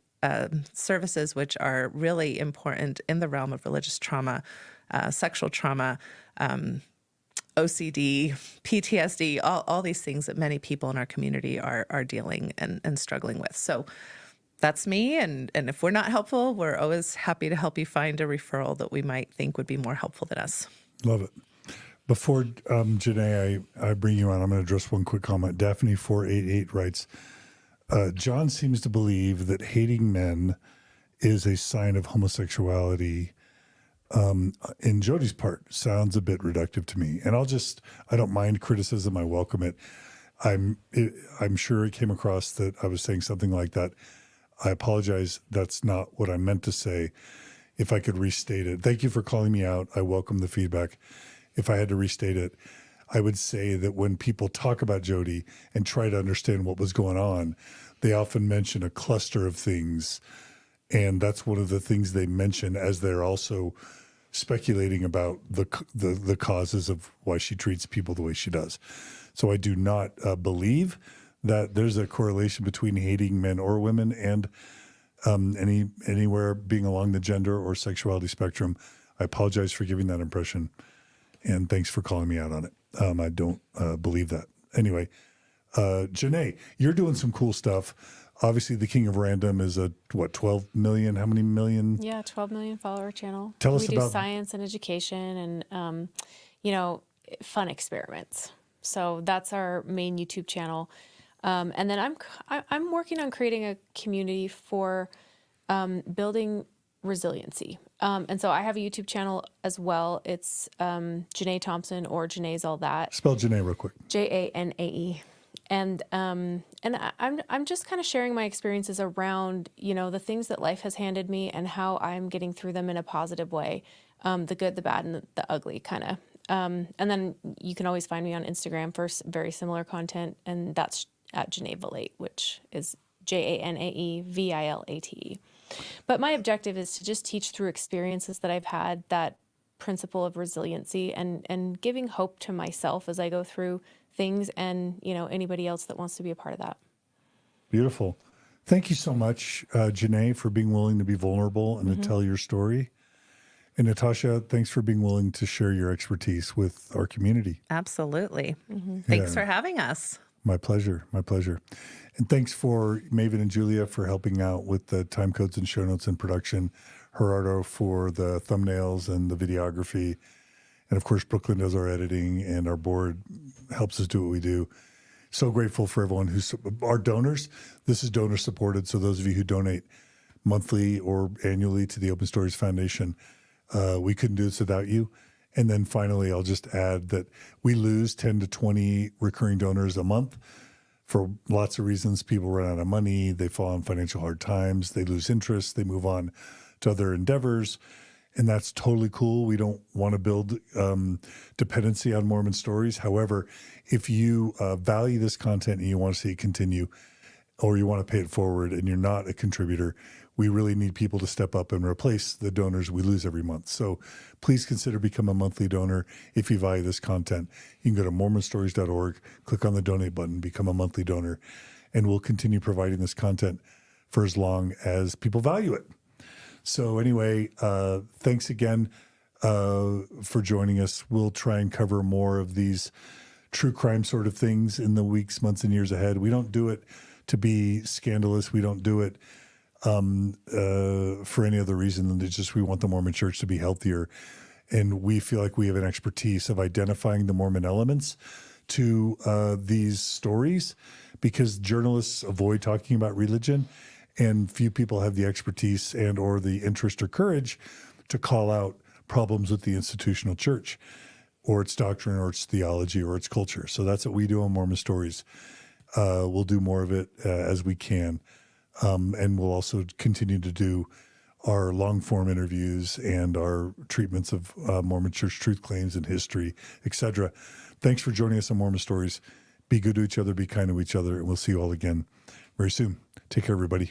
C: services, which are really important in the realm of religious trauma, sexual trauma, OCD, PTSD, all these things that many people in our community are dealing and struggling with. So that's me. And if we're not helpful, we're always happy to help you find a referral that we might think would be more helpful than us.
A: Love it. Before Janae, I bring you on, I'm going to address one quick comment. Daphne488 writes, John seems to believe that hating men is a sign of homosexuality. In Jodi's part, sounds a bit reductive to me. And I don't mind criticism. I welcome it. I'm sure it came across that I was saying something like that. I apologize. That's not what I meant to say. If I could restate it. Thank you for calling me out. I welcome the feedback. If I had to restate it, I would say that when people talk about Jodi and try to understand what was going on, they often mention a cluster of things. And that's one of the things they mention as they're also speculating about the causes of why she treats people the way she does. So I do not believe that there's a correlation between hating men or women and anywhere being along the gender or sexuality spectrum. I apologize for giving that impression. And thanks for calling me out on it. I don't believe that. Anyway, Janae, you're doing some cool stuff. Obviously, the King of Random is 12 million? How many million?
B: Yeah, 12 million follower channel.
A: Tell us
B: we
A: about
B: do science and education and, fun experiments. So that's our main YouTube channel. And then I'm working on creating a community for building resiliency. And so I have a YouTube channel as well. It's Janae Thompson, or Janae's All That.
A: Spell Janae real quick.
B: Janae. And I'm just kind of sharing my experiences around, the things that life has handed me and how I'm getting through them in a positive way. The good, the bad, and the ugly kind of. And then you can always find me on Instagram for very similar content. And that's at Janae Vilate, which is JANAEVILATE. But my objective is to just teach through experiences that I've had, that principle of resiliency, and giving hope to myself as I go through things, and anybody else that wants to be a part of that.
A: Beautiful. Thank you so much, Janae, for being willing to be vulnerable and to tell your story. And Natasha, thanks for being willing to share your expertise with our community.
C: Absolutely. Thanks for having us.
A: My pleasure. My pleasure. And thanks for Maven and Julia for helping out with the time codes and show notes and production. Gerardo for the thumbnails and the videography. And of course, Brooklyn does our editing, and our board helps us do what we do. So grateful for everyone who's our donors. This is donor supported. So those of you who donate monthly or annually to the Open Stories Foundation, we couldn't do this without you. And then finally, I'll just add that we lose 10 to 20 recurring donors a month for lots of reasons. People run out of money. They fall on financial hard times. They lose interest. They move on to other endeavors. And that's totally cool. We don't want to build dependency on Mormon stories. However, if you value this content and you want to see it continue, or you want to pay it forward and you're not a contributor, we really need people to step up and replace the donors we lose every month. So please consider becoming a monthly donor if you value this content. You can go to mormonstories.org, click on the donate button, become a monthly donor, and we'll continue providing this content for as long as people value it. So anyway, thanks again for joining us. We'll try and cover more of these true crime sort of things in the weeks, months, and years ahead. We don't do it to be scandalous. We don't do it for any other reason than it's just we want the Mormon Church to be healthier. And we feel like we have an expertise of identifying the Mormon elements to these stories, because journalists avoid talking about religion, and few people have the expertise and or the interest or courage to call out problems with the institutional church or its doctrine or its theology or its culture. So that's what we do on Mormon Stories. We'll do more of it as we can. And we'll also continue to do our long form interviews and our treatments of Mormon church truth claims and history, etc. Thanks for joining us on Mormon Stories. Be good to each other, be kind to each other, and we'll see you all again very soon. Take care, everybody.